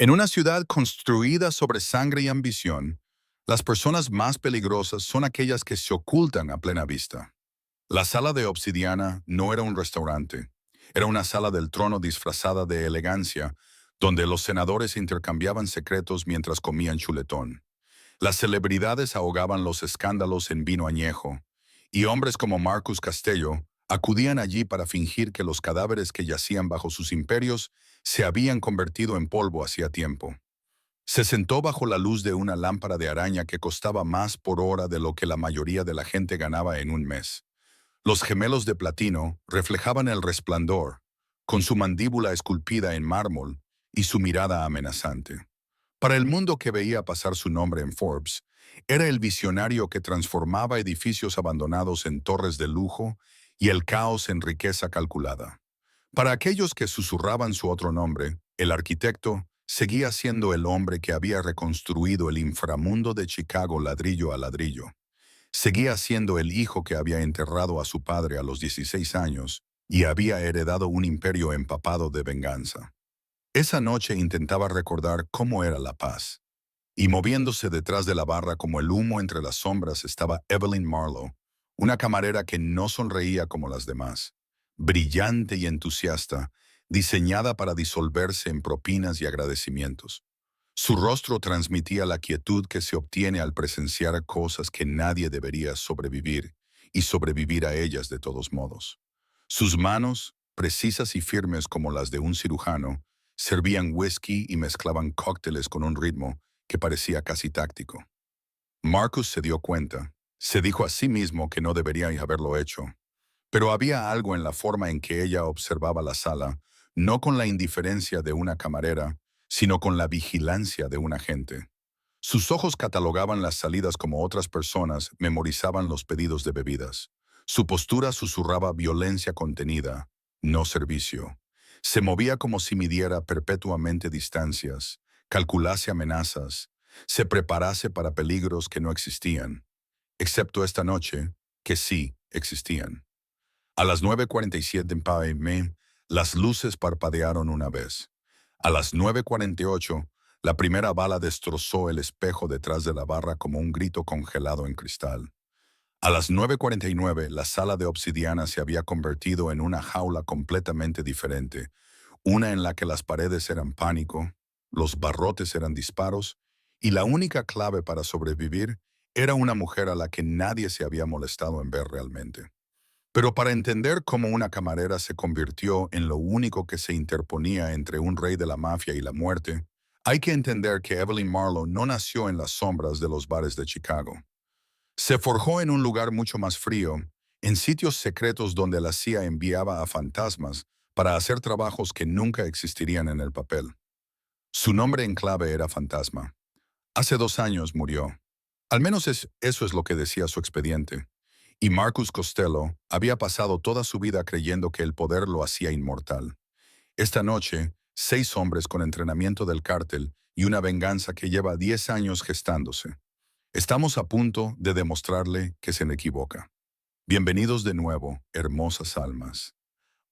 En una ciudad construida sobre sangre y ambición, las personas más peligrosas son aquellas que se ocultan a plena vista. La sala de obsidiana no era un restaurante, era una sala del trono disfrazada de elegancia, donde los senadores intercambiaban secretos mientras comían chuletón. Las celebridades ahogaban los escándalos en vino añejo, y hombres como Marcus Castello acudían allí para fingir que los cadáveres que yacían bajo sus imperios se habían convertido en polvo hacía tiempo. Se sentó bajo la luz de una lámpara de araña que costaba más por hora de lo que la mayoría de la gente ganaba en un mes. Los gemelos de platino reflejaban el resplandor, con su mandíbula esculpida en mármol y su mirada amenazante. Para el mundo que veía pasar su nombre en Forbes, era el visionario que transformaba edificios abandonados en torres de lujo y el caos en riqueza calculada. Para aquellos que susurraban su otro nombre, el arquitecto seguía siendo el hombre que había reconstruido el inframundo de Chicago ladrillo a ladrillo. Seguía siendo el hijo que había enterrado a su padre a los 16 años y había heredado un imperio empapado de venganza. Esa noche intentaba recordar cómo era la paz. Y moviéndose detrás de la barra como el humo entre las sombras estaba Evelyn Marlowe, una camarera que no sonreía como las demás, brillante y entusiasta, diseñada para disolverse en propinas y agradecimientos. Su rostro transmitía la quietud que se obtiene al presenciar cosas que nadie debería sobrevivir y sobrevivir a ellas de todos modos. Sus manos, precisas y firmes como las de un cirujano, servían whisky y mezclaban cócteles con un ritmo que parecía casi táctico. Marcus se dio cuenta, se dijo a sí mismo que no debería haberlo hecho, pero había algo en la forma en que ella observaba la sala, no con la indiferencia de una camarera, sino con la vigilancia de un agente. Sus ojos catalogaban las salidas como otras personas memorizaban los pedidos de bebidas. Su postura susurraba violencia contenida, no servicio. Se movía como si midiera perpetuamente distancias, calculase amenazas, se preparase para peligros que no existían, excepto esta noche, que sí existían. A las 9:47 p.m., las luces parpadearon una vez. A las 9:48, la primera bala destrozó el espejo detrás de la barra como un grito congelado en cristal. A las 9:49, la sala de obsidiana se había convertido en una jaula completamente diferente, una en la que las paredes eran pánico, los barrotes eran disparos, y la única clave para sobrevivir era una mujer a la que nadie se había molestado en ver realmente. Pero para entender cómo una camarera se convirtió en lo único que se interponía entre un rey de la mafia y la muerte, hay que entender que Evelyn Marlowe no nació en las sombras de los bares de Chicago. Se forjó en un lugar mucho más frío, en sitios secretos donde la CIA enviaba a fantasmas para hacer trabajos que nunca existirían en el papel. Su nombre en clave era Fantasma. Hace 2 años murió. Al menos eso es lo que decía su expediente. Y Marcus Costello había pasado toda su vida creyendo que el poder lo hacía inmortal. Esta noche, 6 hombres con entrenamiento del cártel y una venganza que lleva 10 años gestándose. Estamos a punto de demostrarle que se equivoca. Bienvenidos de nuevo, hermosas almas.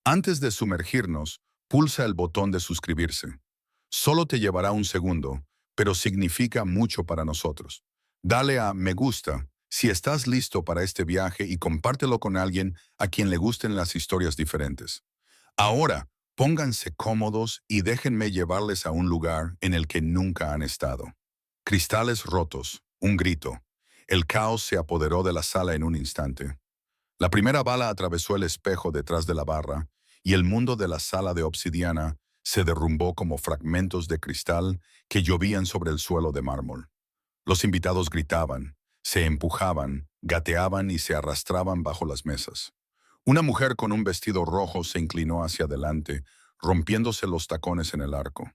Antes de sumergirnos, pulsa el botón de suscribirse. Solo te llevará un segundo, pero significa mucho para nosotros. Dale a me gusta si estás listo para este viaje y compártelo con alguien a quien le gusten las historias diferentes. Ahora, pónganse cómodos y déjenme llevarles a un lugar en el que nunca han estado. Cristales rotos, un grito. El caos se apoderó de la sala en un instante. La primera bala atravesó el espejo detrás de la barra y el mundo de la sala de obsidiana se derrumbó como fragmentos de cristal que llovían sobre el suelo de mármol. Los invitados gritaban, se empujaban, gateaban y se arrastraban bajo las mesas. Una mujer con un vestido rojo se inclinó hacia adelante, rompiéndose los tacones en el arco.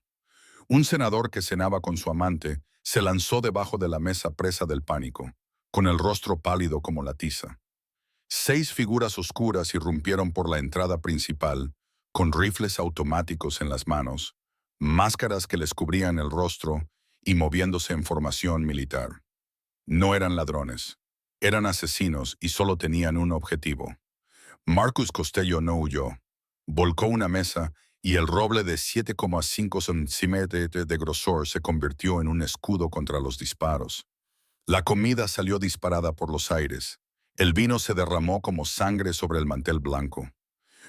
Un senador que cenaba con su amante se lanzó debajo de la mesa presa del pánico, con el rostro pálido como la tiza. 6 figuras oscuras irrumpieron por la entrada principal, con rifles automáticos en las manos, máscaras que les cubrían el rostro y moviéndose en formación militar. No eran ladrones, eran asesinos y solo tenían un objetivo. Marcus Costello no huyó. Volcó una mesa y el roble de 7,5 centímetros de grosor se convirtió en un escudo contra los disparos. La comida salió disparada por los aires. El vino se derramó como sangre sobre el mantel blanco.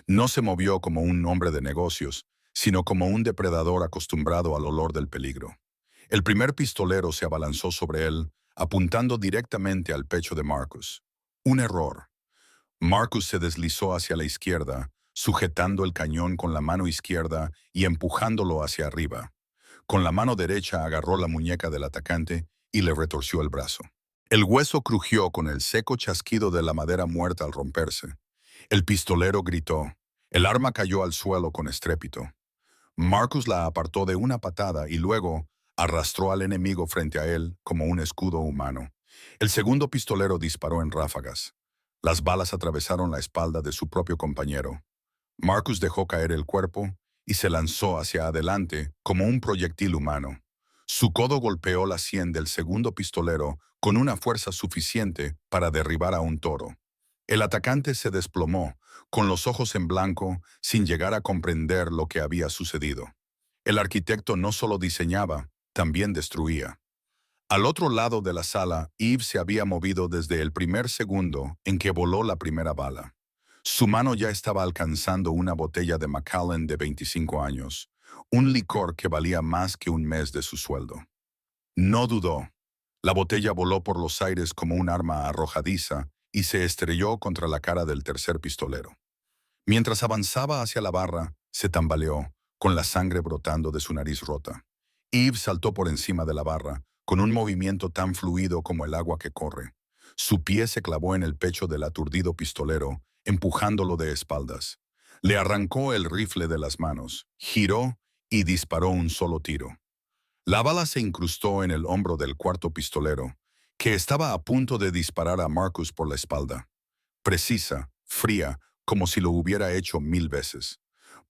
No se movió como un hombre de negocios, sino como un depredador acostumbrado al olor del peligro. El primer pistolero se abalanzó sobre él, apuntando directamente al pecho de Marcus. Un error. Marcus se deslizó hacia la izquierda, sujetando el cañón con la mano izquierda y empujándolo hacia arriba. Con la mano derecha agarró la muñeca del atacante y le retorció el brazo. El hueso crujió con el seco chasquido de la madera muerta al romperse. El pistolero gritó. El arma cayó al suelo con estrépito. Marcus la apartó de una patada y luego arrastró al enemigo frente a él como un escudo humano. El segundo pistolero disparó en ráfagas. Las balas atravesaron la espalda de su propio compañero. Marcus dejó caer el cuerpo y se lanzó hacia adelante como un proyectil humano. Su codo golpeó la sien del segundo pistolero con una fuerza suficiente para derribar a un toro. El atacante se desplomó, con los ojos en blanco, sin llegar a comprender lo que había sucedido. El arquitecto no solo diseñaba, también destruía. Al otro lado de la sala, Eve se había movido desde el primer segundo en que voló la primera bala. Su mano ya estaba alcanzando una botella de Macallan de 25 años, un licor que valía más que un mes de su sueldo. No dudó. La botella voló por los aires como un arma arrojadiza y se estrelló contra la cara del tercer pistolero. Mientras avanzaba hacia la barra, se tambaleó, con la sangre brotando de su nariz rota. Eve saltó por encima de la barra, con un movimiento tan fluido como el agua que corre. Su pie se clavó en el pecho del aturdido pistolero, empujándolo de espaldas. Le arrancó el rifle de las manos, giró y disparó un solo tiro. La bala se incrustó en el hombro del cuarto pistolero, que estaba a punto de disparar a Marcus por la espalda. Precisa, fría, como si lo hubiera hecho 1000 veces.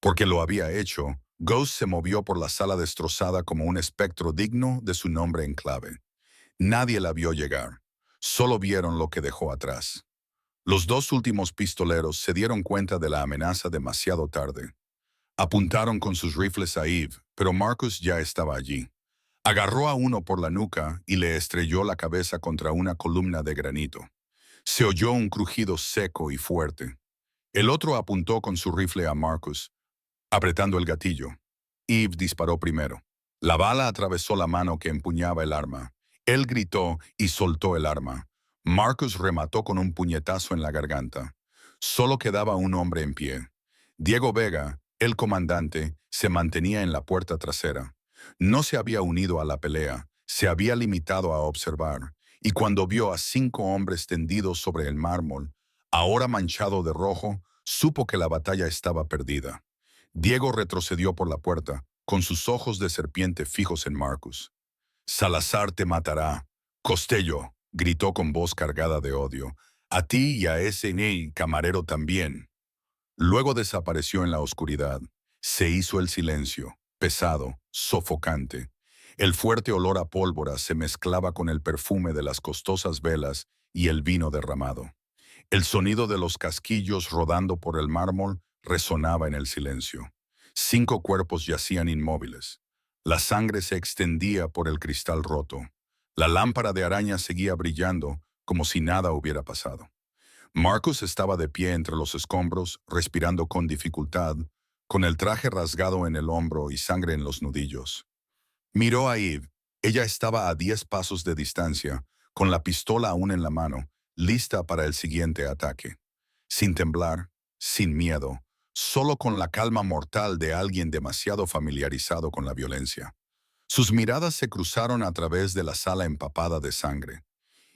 Porque lo había hecho, Ghost se movió por la sala destrozada como un espectro digno de su nombre en clave. Nadie la vio llegar. Solo vieron lo que dejó atrás. Los dos últimos pistoleros se dieron cuenta de la amenaza demasiado tarde. Apuntaron con sus rifles a Eve, pero Marcus ya estaba allí. Agarró a uno por la nuca y le estrelló la cabeza contra una columna de granito. Se oyó un crujido seco y fuerte. El otro apuntó con su rifle a Marcus, apretando el gatillo. Eve disparó primero. La bala atravesó la mano que empuñaba el arma. Él gritó y soltó el arma. Marcus remató con un puñetazo en la garganta. Solo quedaba un hombre en pie. Diego Vega, el comandante, se mantenía en la puerta trasera. No se había unido a la pelea, se había limitado a observar, y cuando vio a 5 hombres tendidos sobre el mármol, ahora manchado de rojo, supo que la batalla estaba perdida. Diego retrocedió por la puerta, con sus ojos de serpiente fijos en Marcus. «Salazar te matará. Costello», gritó con voz cargada de odio. «A ti y a ese camarero también». Luego desapareció en la oscuridad. Se hizo el silencio, pesado, sofocante. El fuerte olor a pólvora se mezclaba con el perfume de las costosas velas y el vino derramado. El sonido de los casquillos rodando por el mármol resonaba en el silencio. 5 cuerpos yacían inmóviles. La sangre se extendía por el cristal roto. La lámpara de araña seguía brillando como si nada hubiera pasado. Marcus estaba de pie entre los escombros, respirando con dificultad, con el traje rasgado en el hombro y sangre en los nudillos. Miró a Eve. Ella estaba a 10 pasos de distancia, con la pistola aún en la mano, lista para el siguiente ataque. Sin temblar, sin miedo, solo con la calma mortal de alguien demasiado familiarizado con la violencia. Sus miradas se cruzaron a través de la sala empapada de sangre.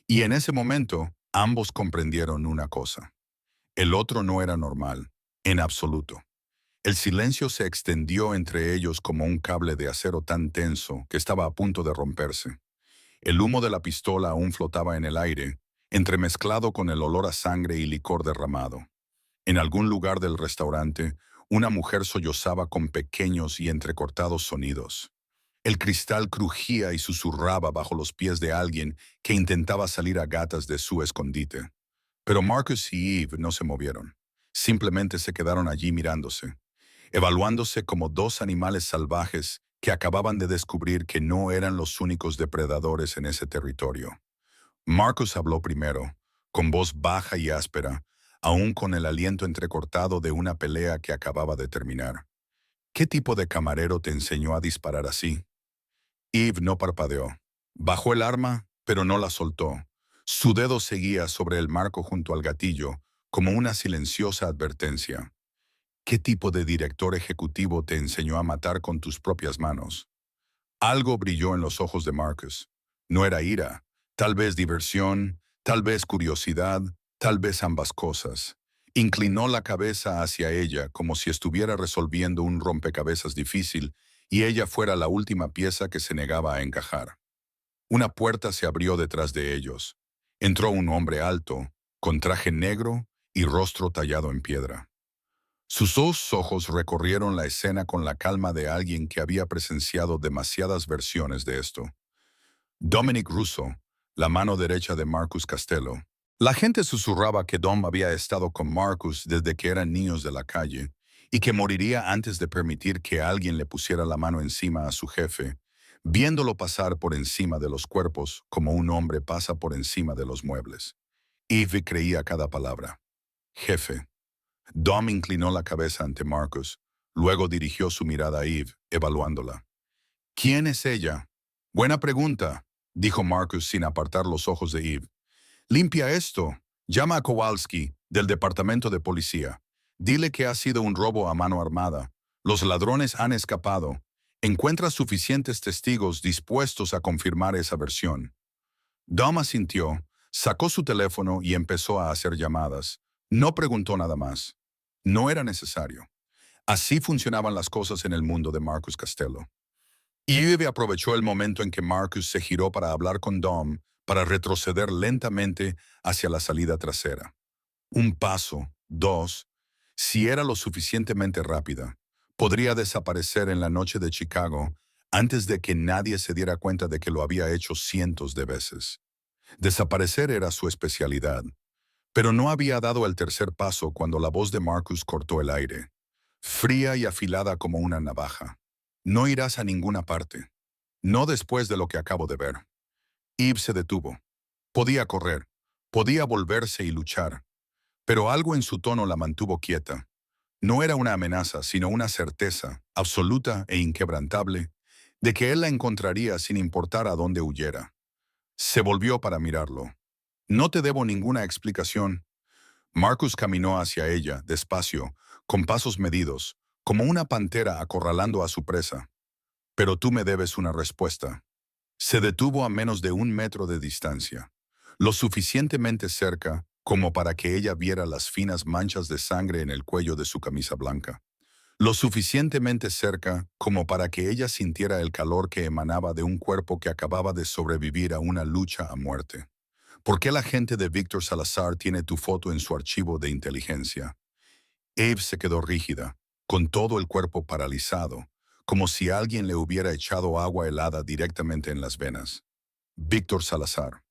Y en ese momento, ambos comprendieron una cosa. El otro no era normal, en absoluto. El silencio se extendió entre ellos como un cable de acero tan tenso que estaba a punto de romperse. El humo de la pistola aún flotaba en el aire, entremezclado con el olor a sangre y licor derramado. En algún lugar del restaurante, una mujer sollozaba con pequeños y entrecortados sonidos. El cristal crujía y susurraba bajo los pies de alguien que intentaba salir a gatas de su escondite. Pero Marcus y Eve no se movieron. Simplemente se quedaron allí mirándose. evaluándose como dos animales salvajes que acababan de descubrir que no eran los únicos depredadores en ese territorio. Marcus habló primero, con voz baja y áspera, aún con el aliento entrecortado de una pelea que acababa de terminar. ¿Qué tipo de camarero te enseñó a disparar así? Eve no parpadeó. Bajó el arma, pero no la soltó. Su dedo seguía sobre el marco junto al gatillo, como una silenciosa advertencia. ¿Qué tipo de director ejecutivo te enseñó a matar con tus propias manos? Algo brilló en los ojos de Marcus. No era ira, tal vez diversión, tal vez curiosidad, tal vez ambas cosas. Inclinó la cabeza hacia ella como si estuviera resolviendo un rompecabezas difícil y ella fuera la última pieza que se negaba a encajar. Una puerta se abrió detrás de ellos. Entró un hombre alto, con traje negro y rostro tallado en piedra. Sus dos ojos recorrieron la escena con la calma de alguien que había presenciado demasiadas versiones de esto. Dominic Russo, la mano derecha de Marcus Costello. La gente susurraba que Dom había estado con Marcus desde que eran niños de la calle y que moriría antes de permitir que alguien le pusiera la mano encima a su jefe, viéndolo pasar por encima de los cuerpos como un hombre pasa por encima de los muebles. Eve creía cada palabra. Jefe. Dom inclinó la cabeza ante Marcus, luego dirigió su mirada a Eve, evaluándola. ¿Quién es ella? Buena pregunta, dijo Marcus sin apartar los ojos de Eve. Limpia esto. Llama a Kowalski, del departamento de policía. Dile que ha sido un robo a mano armada. Los ladrones han escapado. Encuentra suficientes testigos dispuestos a confirmar esa versión. Dom asintió, sacó su teléfono y empezó a hacer llamadas. No preguntó nada más. No era necesario. Así funcionaban las cosas en el mundo de Marcus Costello. Eve aprovechó el momento en que Marcus se giró para hablar con Dom para retroceder lentamente hacia la salida trasera. Un paso, dos, si era lo suficientemente rápida, podría desaparecer en la noche de Chicago antes de que nadie se diera cuenta de que lo había hecho cientos de veces. Desaparecer era su especialidad, pero no había dado el tercer paso cuando la voz de Marcus cortó el aire, fría y afilada como una navaja. No irás a ninguna parte. No después de lo que acabo de ver. Eve se detuvo. Podía correr, podía volverse y luchar, pero algo en su tono la mantuvo quieta. No era una amenaza, sino una certeza, absoluta e inquebrantable, de que él la encontraría sin importar a dónde huyera. Se volvió para mirarlo. No te debo ninguna explicación. Marcus caminó hacia ella, despacio, con pasos medidos, como una pantera acorralando a su presa. Pero tú me debes una respuesta. Se detuvo a menos de 1 metro de distancia, lo suficientemente cerca como para que ella viera las finas manchas de sangre en el cuello de su camisa blanca, lo suficientemente cerca como para que ella sintiera el calor que emanaba de un cuerpo que acababa de sobrevivir a una lucha a muerte. ¿Por qué la gente de Víctor Salazar tiene tu foto en su archivo de inteligencia? Eve se quedó rígida, con todo el cuerpo paralizado, como si alguien le hubiera echado agua helada directamente en las venas. Víctor Salazar.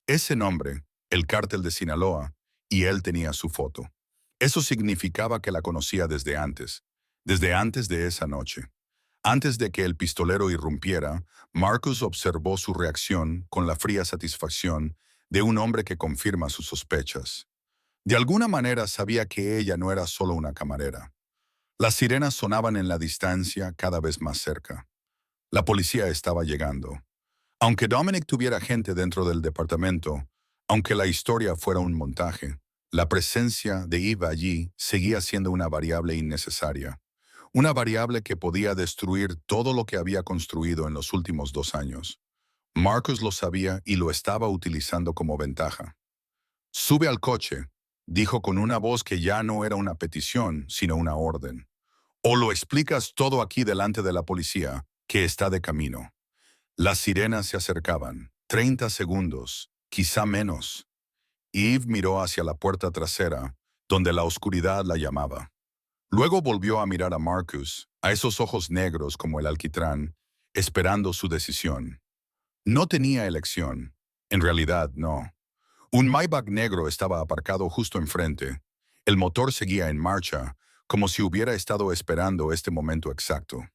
Ese nombre, el cártel de Sinaloa, y él tenía su foto. Eso significaba que la conocía desde antes de esa noche. Antes de que el pistolero irrumpiera, Marcus observó su reacción con la fría satisfacción de un hombre que confirma sus sospechas. De alguna manera sabía que ella no era solo una camarera. Las sirenas sonaban en la distancia cada vez más cerca. La policía estaba llegando. Aunque Dominic tuviera gente dentro del departamento, aunque la historia fuera un montaje, la presencia de Eve allí seguía siendo una variable innecesaria. Una variable que podía destruir todo lo que había construido en los últimos 2 años. Marcus lo sabía y lo estaba utilizando como ventaja. Sube al coche, dijo con una voz que ya no era una petición, sino una orden. O lo explicas todo aquí delante de la policía, que está de camino. Las sirenas se acercaban. 30 segundos, quizá menos. Eve miró hacia la puerta trasera, donde la oscuridad la llamaba. Luego volvió a mirar a Marcus, a esos ojos negros como el alquitrán, esperando su decisión. No tenía elección. En realidad, no. Un Maybach negro estaba aparcado justo enfrente. El motor seguía en marcha, como si hubiera estado esperando este momento exacto.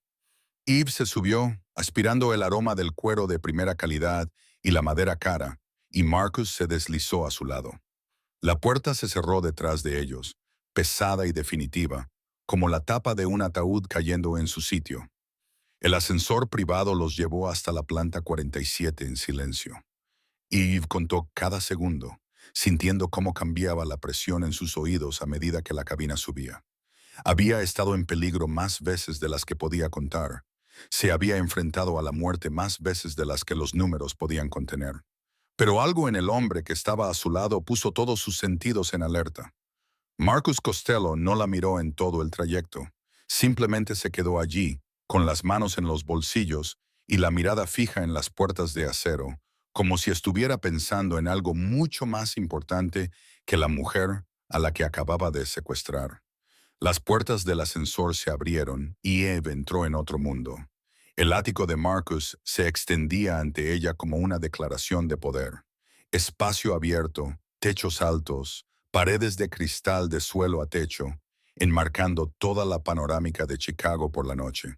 Eve se subió, aspirando el aroma del cuero de primera calidad y la madera cara, y Marcus se deslizó a su lado. La puerta se cerró detrás de ellos, pesada y definitiva, como la tapa de un ataúd cayendo en su sitio. El ascensor privado los llevó hasta la planta 47 en silencio. Eve contó cada segundo, sintiendo cómo cambiaba la presión en sus oídos a medida que la cabina subía. Había estado en peligro más veces de las que podía contar. Se había enfrentado a la muerte más veces de las que los números podían contener. Pero algo en el hombre que estaba a su lado puso todos sus sentidos en alerta. Marcus Costello no la miró en todo el trayecto. Simplemente se quedó allí, con las manos en los bolsillos y la mirada fija en las puertas de acero, como si estuviera pensando en algo mucho más importante que la mujer a la que acababa de secuestrar. Las puertas del ascensor se abrieron y Eve entró en otro mundo. El ático de Marcus se extendía ante ella como una declaración de poder. Espacio abierto, techos altos, paredes de cristal de suelo a techo, enmarcando toda la panorámica de Chicago por la noche.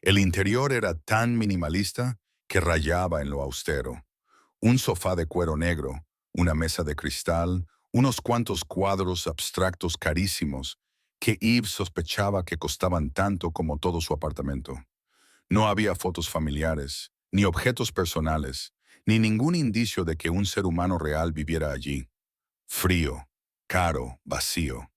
El interior era tan minimalista que rayaba en lo austero. Un sofá de cuero negro, una mesa de cristal, unos cuantos cuadros abstractos carísimos que Eve sospechaba que costaban tanto como todo su apartamento. No había fotos familiares, ni objetos personales, ni ningún indicio de que un ser humano real viviera allí. Frío, caro, vacío.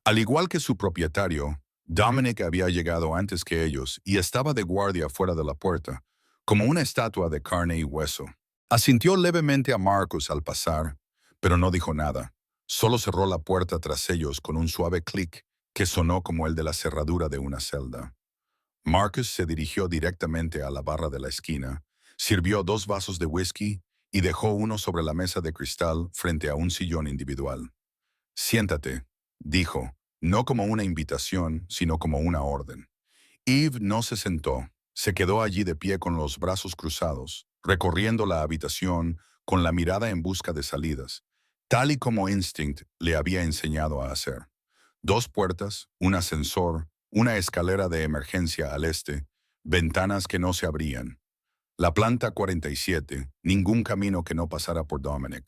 Al igual que su propietario, Dominic había llegado antes que ellos y estaba de guardia fuera de la puerta, como una estatua de carne y hueso. Asintió levemente a Marcus al pasar, pero no dijo nada. Solo cerró la puerta tras ellos con un suave clic que sonó como el de la cerradura de una celda. Marcus se dirigió directamente a la barra de la esquina, sirvió 2 vasos de whisky y dejó uno sobre la mesa de cristal frente a un sillón individual. Siéntate, dijo, no como una invitación, sino como una orden. Eve no se sentó, se quedó allí de pie con los brazos cruzados, recorriendo la habitación con la mirada en busca de salidas, tal y como Instinct le había enseñado a hacer. 2 puertas, un ascensor, una escalera de emergencia al este, ventanas que no se abrían. La planta 47, ningún camino que no pasara por Dominic.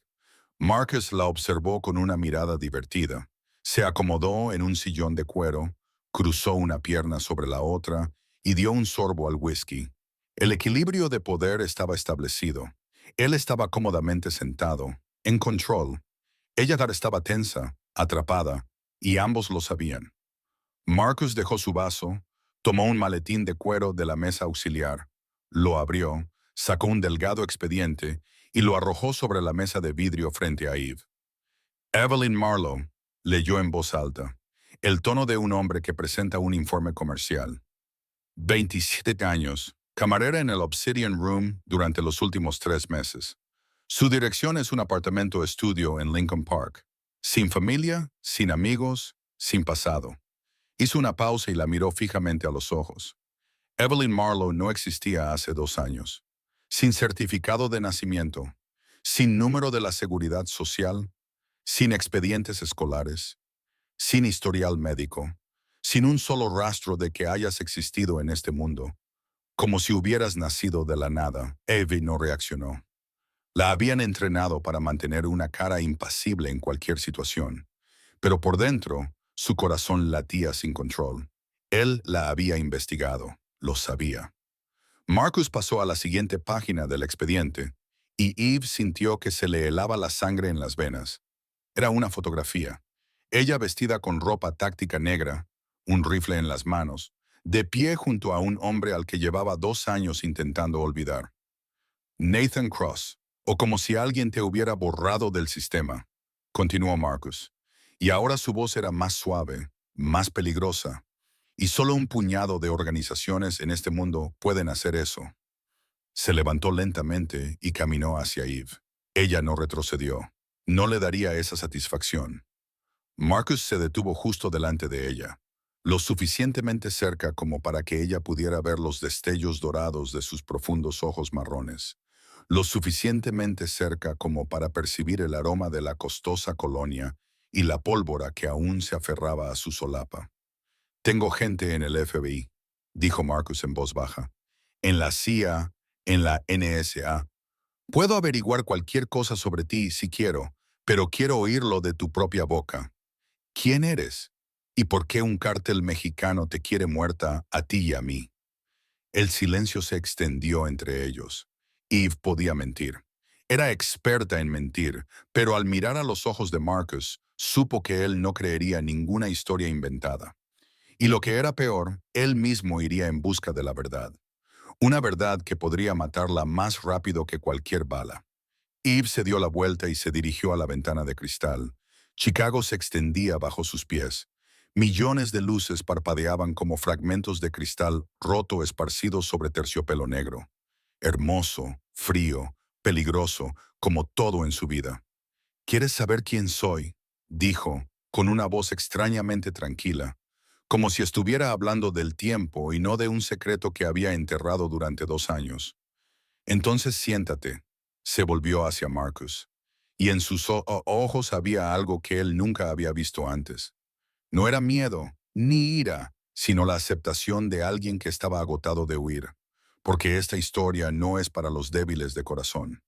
Marcus la observó con una mirada divertida. Se acomodó en un sillón de cuero, cruzó una pierna sobre la otra y dio un sorbo al whisky. El equilibrio de poder estaba establecido. Él estaba cómodamente sentado, en control. Ella estaba tensa, atrapada, y ambos lo sabían. Marcus dejó su vaso, tomó un maletín de cuero de la mesa auxiliar, lo abrió, sacó un delgado expediente y lo arrojó sobre la mesa de vidrio frente a Eve. Evelyn Marlowe leyó en voz alta, el tono de un hombre que presenta un informe comercial. 27 años, camarera en el Obsidian Room durante los últimos 3 meses. Su dirección es un apartamento estudio en Lincoln Park. Sin familia, sin amigos, sin pasado. Hizo una pausa y la miró fijamente a los ojos. Evelyn Marlowe no existía hace 2 años. Sin certificado de nacimiento, sin número de la seguridad social, sin expedientes escolares, sin historial médico, sin un solo rastro de que hayas existido en este mundo. Como si hubieras nacido de la nada, Evie no reaccionó. La habían entrenado para mantener una cara impasible en cualquier situación, pero por dentro, su corazón latía sin control. Él la había investigado, lo sabía. Marcus pasó a la siguiente página del expediente, y Eve sintió que se le helaba la sangre en las venas. Era una fotografía. Ella vestida con ropa táctica negra, un rifle en las manos, de pie junto a un hombre al que llevaba 2 años intentando olvidar. Nathan Cross, o como si alguien te hubiera borrado del sistema, continuó Marcus. Y ahora su voz era más suave, más peligrosa, y solo un puñado de organizaciones en este mundo pueden hacer eso. Se levantó lentamente y caminó hacia Eve. Ella no retrocedió. No le daría esa satisfacción. Marcus se detuvo justo delante de ella, lo suficientemente cerca como para que ella pudiera ver los destellos dorados de sus profundos ojos marrones, lo suficientemente cerca como para percibir el aroma de la costosa colonia y la pólvora que aún se aferraba a su solapa. Tengo gente en el FBI, dijo Marcus en voz baja. En la CIA, en la NSA. Puedo averiguar cualquier cosa sobre ti si quiero, pero quiero oírlo de tu propia boca. ¿Quién eres? ¿Y por qué un cártel mexicano te quiere muerta a ti y a mí? El silencio se extendió entre ellos. Eve podía mentir. Era experta en mentir, pero al mirar a los ojos de Marcus, supo que él no creería ninguna historia inventada. Y lo que era peor, él mismo iría en busca de la verdad. Una verdad que podría matarla más rápido que cualquier bala. Eve se dio la vuelta y se dirigió a la ventana de cristal. Chicago se extendía bajo sus pies. Millones de luces parpadeaban como fragmentos de cristal roto esparcidos sobre terciopelo negro. Hermoso, frío, peligroso, como todo en su vida. ¿Quieres saber quién soy?, dijo, con una voz extrañamente tranquila, como si estuviera hablando del tiempo y no de un secreto que había enterrado durante 2 años. Entonces siéntate. Se volvió hacia Marcus, y en sus ojos había algo que él nunca había visto antes. No era miedo, ni ira, sino la aceptación de alguien que estaba agotado de huir, porque esta historia no es para los débiles de corazón.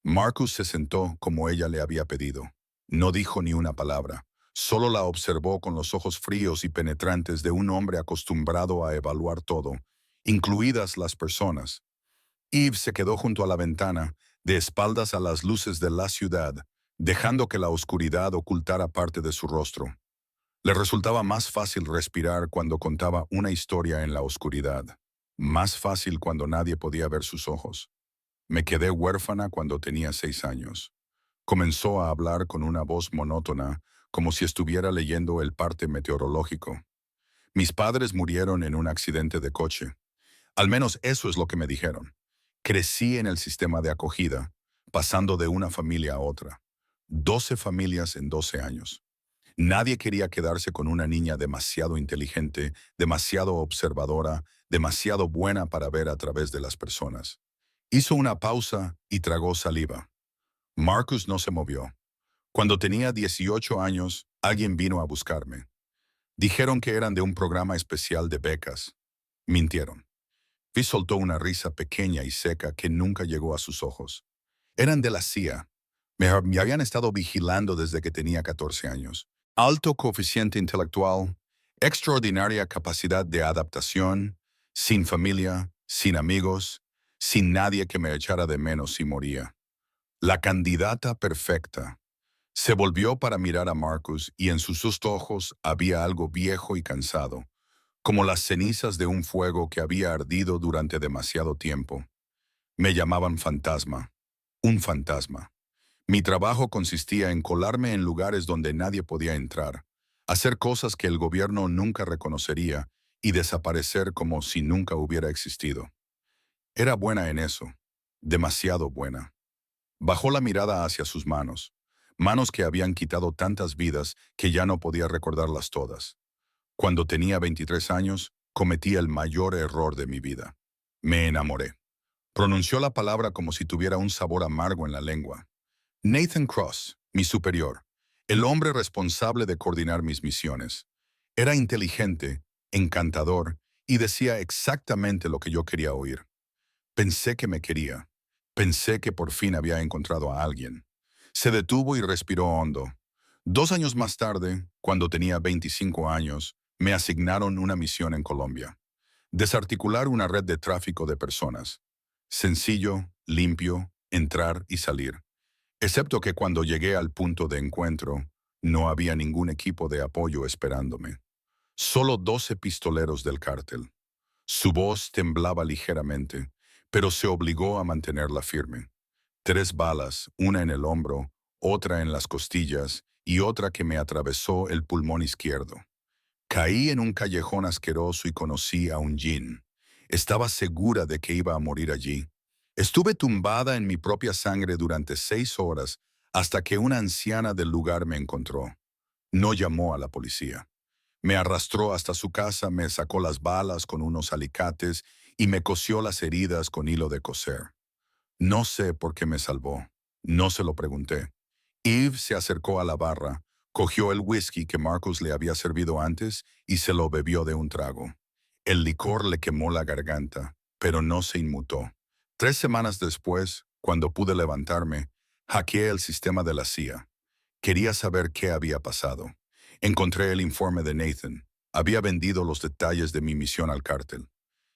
Marcus se sentó como ella le había pedido. No dijo ni una palabra, solo la observó con los ojos fríos y penetrantes de un hombre acostumbrado a evaluar todo, incluidas las personas. Eve se quedó junto a la ventana, de espaldas a las luces de la ciudad, dejando que la oscuridad ocultara parte de su rostro. Le resultaba más fácil respirar cuando contaba una historia en la oscuridad, más fácil cuando nadie podía ver sus ojos. Me quedé huérfana cuando tenía 6 años. Comenzó a hablar con una voz monótona, como si estuviera leyendo el parte meteorológico. Mis padres murieron en un accidente de coche. Al menos eso es lo que me dijeron. Crecí en el sistema de acogida, pasando de una familia a otra. 12 familias en 12 años. Nadie quería quedarse con una niña demasiado inteligente, demasiado observadora, demasiado buena para ver a través de las personas. Hizo una pausa y tragó saliva. Marcus no se movió. Cuando tenía 18 años, alguien vino a buscarme. Dijeron que eran de un programa especial de becas. Mintieron. Vi soltó una risa pequeña y seca que nunca llegó a sus ojos. Eran de la CIA. Me habían estado vigilando desde que tenía 14 años. Alto coeficiente intelectual, extraordinaria capacidad de adaptación, sin familia, sin amigos, sin nadie que me echara de menos si moría. La candidata perfecta. Se volvió para mirar a Marcus y en sus ojos había algo viejo y cansado, como las cenizas de un fuego que había ardido durante demasiado tiempo. Me llamaban fantasma, un fantasma. Mi trabajo consistía en colarme en lugares donde nadie podía entrar, hacer cosas que el gobierno nunca reconocería y desaparecer como si nunca hubiera existido. Era buena en eso, demasiado buena. Bajó la mirada hacia sus manos, manos que habían quitado tantas vidas que ya no podía recordarlas todas. Cuando tenía 23 años, cometí el mayor error de mi vida. Me enamoré. Pronunció la palabra como si tuviera un sabor amargo en la lengua. Nathan Cross, mi superior, el hombre responsable de coordinar mis misiones. Era inteligente, encantador y decía exactamente lo que yo quería oír. Pensé que me quería. Pensé que por fin había encontrado a alguien. Se detuvo y respiró hondo. 2 años más tarde, cuando tenía 25 años, me asignaron una misión en Colombia. Desarticular una red de tráfico de personas. Sencillo, limpio, entrar y salir. Excepto que cuando llegué al punto de encuentro, no había ningún equipo de apoyo esperándome. Solo 12 pistoleros del cártel. Su voz temblaba ligeramente, pero se obligó a mantenerla firme. 3 balas, una en el hombro, otra en las costillas y otra que me atravesó el pulmón izquierdo. Caí en un callejón asqueroso y conocí a un Jin. Estaba segura de que iba a morir allí. Estuve tumbada en mi propia sangre durante 6 horas hasta que una anciana del lugar me encontró. No llamó a la policía. Me arrastró hasta su casa, me sacó las balas con unos alicates y me cosió las heridas con hilo de coser. No sé por qué me salvó. No se lo pregunté. Eve se acercó a la barra, Cogió el whisky que Marcus le había servido antes y se lo bebió de un trago. El licor le quemó la garganta, pero no se inmutó. 3 semanas después, cuando pude levantarme, hackeé el sistema de la CIA. Quería saber qué había pasado. Encontré el informe de Nathan. Había vendido los detalles de mi misión al cártel.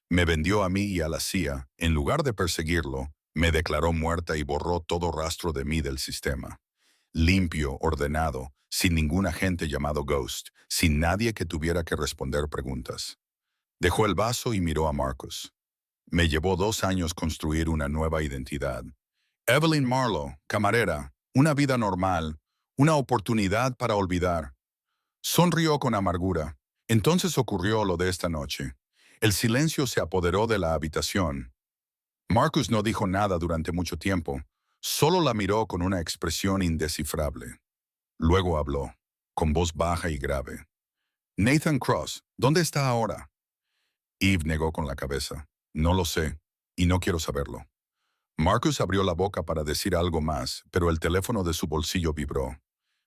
Me vendió a mí y a la CIA. En lugar de perseguirlo, me declaró muerta y borró todo rastro de mí del sistema. Limpio, ordenado, sin ningún agente llamado Ghost, sin nadie que tuviera que responder preguntas. Dejó el vaso y miró a Marcus. Me llevó 2 años construir una nueva identidad. Evelyn Marlowe, camarera, una vida normal, una oportunidad para olvidar. Sonrió con amargura. Entonces ocurrió lo de esta noche. El silencio se apoderó de la habitación. Marcus no dijo nada durante mucho tiempo, solo la miró con una expresión indescifrable. Luego habló, con voz baja y grave. Nathan Cross, ¿dónde está ahora? Eve negó con la cabeza. No lo sé, y no quiero saberlo. Marcus abrió la boca para decir algo más, pero el teléfono de su bolsillo vibró.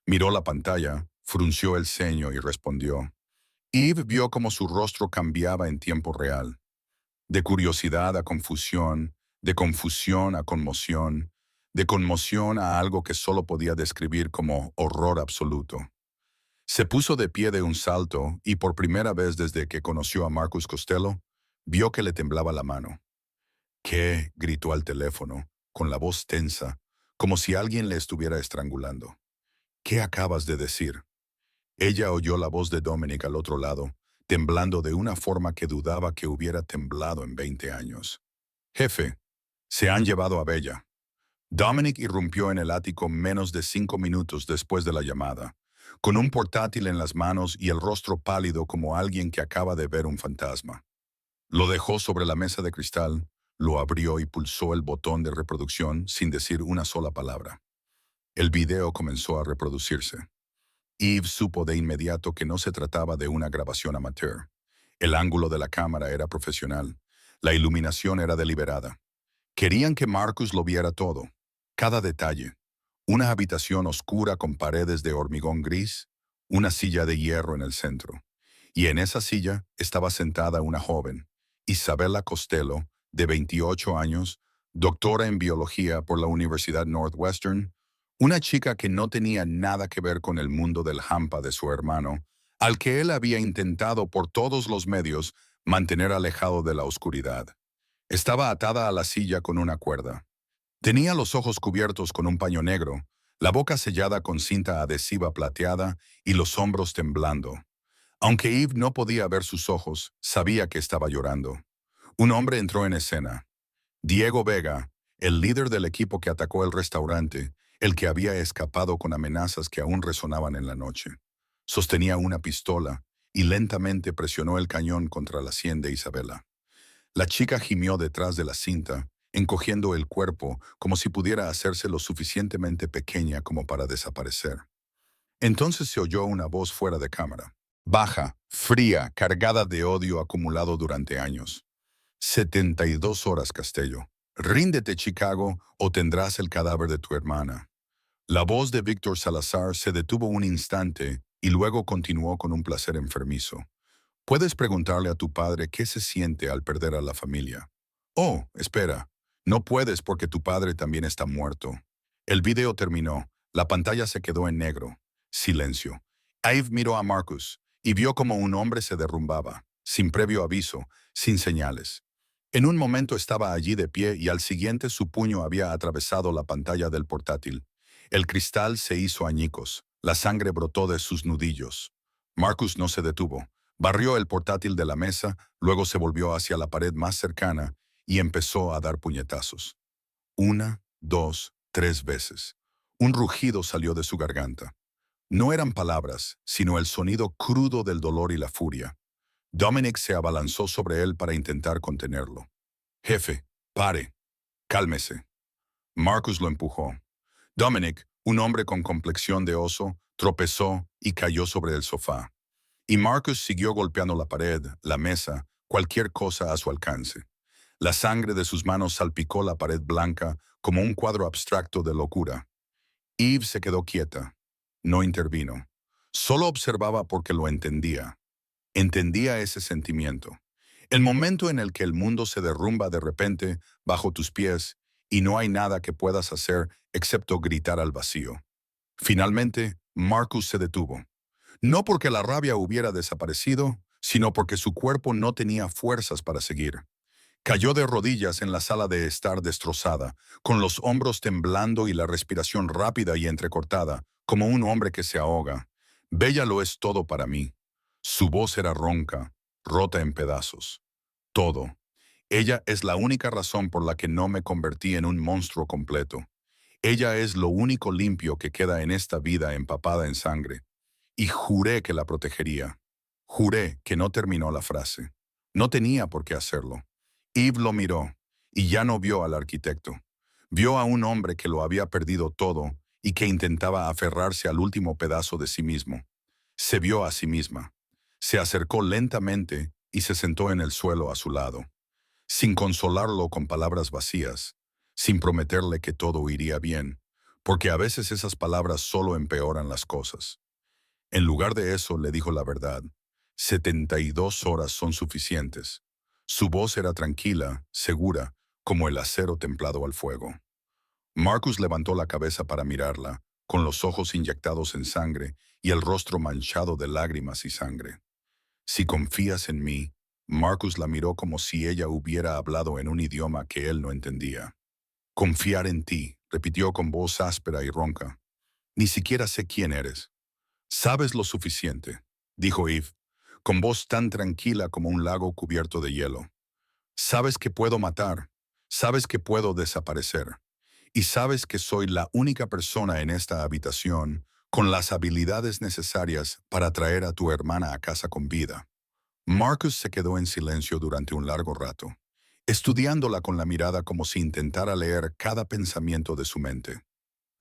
Miró la pantalla, frunció el ceño y respondió. Eve vio cómo su rostro cambiaba en tiempo real. De curiosidad a confusión, de confusión a conmoción, de conmoción a algo que solo podía describir como horror absoluto. Se puso de pie de un salto y por primera vez desde que conoció a Marcus Costello, vio que le temblaba la mano. ¿Qué? Gritó al teléfono, con la voz tensa, como si alguien le estuviera estrangulando. ¿Qué acabas de decir? Ella oyó la voz de Dominic al otro lado, temblando de una forma que dudaba que hubiera temblado en 20 años. Jefe, se han llevado a Bella. Dominic irrumpió en el ático menos de 5 minutos después de la llamada, con un portátil en las manos y el rostro pálido como alguien que acaba de ver un fantasma. Lo dejó sobre la mesa de cristal, lo abrió y pulsó el botón de reproducción sin decir una sola palabra. El video comenzó a reproducirse. Eve supo de inmediato que no se trataba de una grabación amateur. El ángulo de la cámara era profesional. La iluminación era deliberada. Querían que Marcus lo viera todo, cada detalle. Una habitación oscura con paredes de hormigón gris, una silla de hierro en el centro. Y en esa silla estaba sentada una joven, Isabella Costello, de 28 años, doctora en biología por la Universidad Northwestern, una chica que no tenía nada que ver con el mundo del hampa de su hermano, al que él había intentado por todos los medios mantener alejado de la oscuridad. Estaba atada a la silla con una cuerda. Tenía los ojos cubiertos con un paño negro, la boca sellada con cinta adhesiva plateada y los hombros temblando. Aunque Eve no podía ver sus ojos, sabía que estaba llorando. Un hombre entró en escena. Diego Vega, el líder del equipo que atacó el restaurante, el que había escapado con amenazas que aún resonaban en la noche. Sostenía una pistola y lentamente presionó el cañón contra la sien de Isabela. La chica gimió detrás de la cinta, encogiendo el cuerpo como si pudiera hacerse lo suficientemente pequeña como para desaparecer. Entonces se oyó una voz fuera de cámara. Baja, fría, cargada de odio acumulado durante años. 72 horas, Castello. Ríndete, Chicago, o tendrás el cadáver de tu hermana. La voz de Víctor Salazar se detuvo un instante y luego continuó con un placer enfermizo. Puedes preguntarle a tu padre qué se siente al perder a la familia. Oh, espera. No puedes porque tu padre también está muerto. El video terminó. La pantalla se quedó en negro. Silencio. Eve miró a Marcus y vio como un hombre se derrumbaba, sin previo aviso, sin señales. En un momento estaba allí de pie y al siguiente su puño había atravesado la pantalla del portátil. El cristal se hizo añicos. La sangre brotó de sus nudillos. Marcus no se detuvo. Barrió el portátil de la mesa, luego se volvió hacia la pared más cercana y empezó a dar puñetazos. 1, 2, 3 veces. Un rugido salió de su garganta. No eran palabras, sino el sonido crudo del dolor y la furia. Dominic se abalanzó sobre él para intentar contenerlo. Jefe, pare, cálmese. Marcus lo empujó. Dominic, un hombre con complexión de oso, tropezó y cayó sobre el sofá. Y Marcus siguió golpeando la pared, la mesa, cualquier cosa a su alcance. La sangre de sus manos salpicó la pared blanca como un cuadro abstracto de locura. Eve se quedó quieta. No intervino. Solo observaba porque lo entendía. Entendía ese sentimiento. El momento en el que el mundo se derrumba de repente bajo tus pies y no hay nada que puedas hacer excepto gritar al vacío. Finalmente, Marcus se detuvo. No porque la rabia hubiera desaparecido, sino porque su cuerpo no tenía fuerzas para seguir. Cayó de rodillas en la sala de estar destrozada, con los hombros temblando y la respiración rápida y entrecortada, como un hombre que se ahoga. Bella lo es todo para mí. Su voz era ronca, rota en pedazos. Todo. Ella es la única razón por la que no me convertí en un monstruo completo. Ella es lo único limpio que queda en esta vida empapada en sangre. Y juré que la protegería. Juré que no terminó la frase. No tenía por qué hacerlo. Eve lo miró y ya no vio al arquitecto. Vio a un hombre que lo había perdido todo y que intentaba aferrarse al último pedazo de sí mismo. Se vio a sí misma. Se acercó lentamente y se sentó en el suelo a su lado, sin consolarlo con palabras vacías, sin prometerle que todo iría bien, porque a veces esas palabras solo empeoran las cosas. En lugar de eso, le dijo la verdad. 72 horas son suficientes. Su voz era tranquila, segura, como el acero templado al fuego. Marcus levantó la cabeza para mirarla, con los ojos inyectados en sangre y el rostro manchado de lágrimas y sangre. Si confías en mí, Marcus la miró como si ella hubiera hablado en un idioma que él no entendía. Confiar en ti, repitió con voz áspera y ronca. Ni siquiera sé quién eres. Sabes lo suficiente, dijo Eve, con voz tan tranquila como un lago cubierto de hielo. Sabes que puedo matar, sabes que puedo desaparecer, y sabes que soy la única persona en esta habitación con las habilidades necesarias para traer a tu hermana a casa con vida. Marcus se quedó en silencio durante un largo rato, estudiándola con la mirada como si intentara leer cada pensamiento de su mente.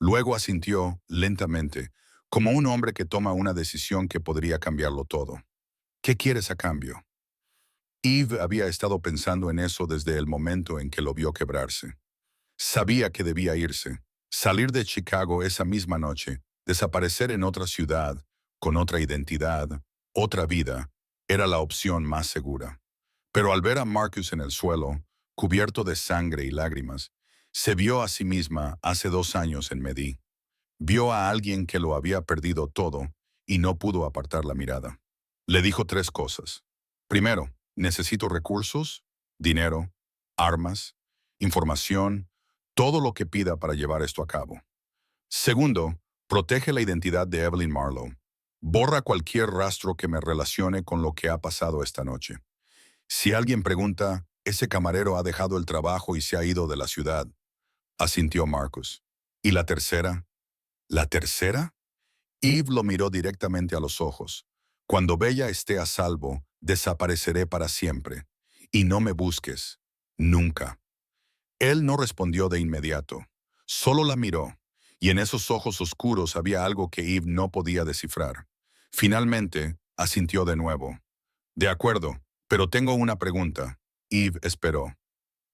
Luego asintió, lentamente, como un hombre que toma una decisión que podría cambiarlo todo. ¿Qué quieres a cambio? Eve había estado pensando en eso desde el momento en que lo vio quebrarse. Sabía que debía irse, salir de Chicago esa misma noche, desaparecer en otra ciudad, con otra identidad, otra vida, era la opción más segura. Pero al ver a Marcus en el suelo, cubierto de sangre y lágrimas, se vio a sí misma hace 2 años en Medí. Vio a alguien que lo había perdido todo y no pudo apartar la mirada. Le dijo 3 cosas. Primero, necesito recursos, dinero, armas, información, todo lo que pida para llevar esto a cabo. Segundo, protege la identidad de Evelyn Marlowe. Borra cualquier rastro que me relacione con lo que ha pasado esta noche. Si alguien pregunta, ese camarero ha dejado el trabajo y se ha ido de la ciudad, asintió Marcus. ¿Y la tercera? ¿La tercera? Eve lo miró directamente a los ojos. Cuando Bella esté a salvo, desapareceré para siempre. Y no me busques. Nunca. Él no respondió de inmediato. Solo la miró. Y en esos ojos oscuros había algo que Eve no podía descifrar. Finalmente, asintió de nuevo. De acuerdo, pero tengo una pregunta. Eve esperó.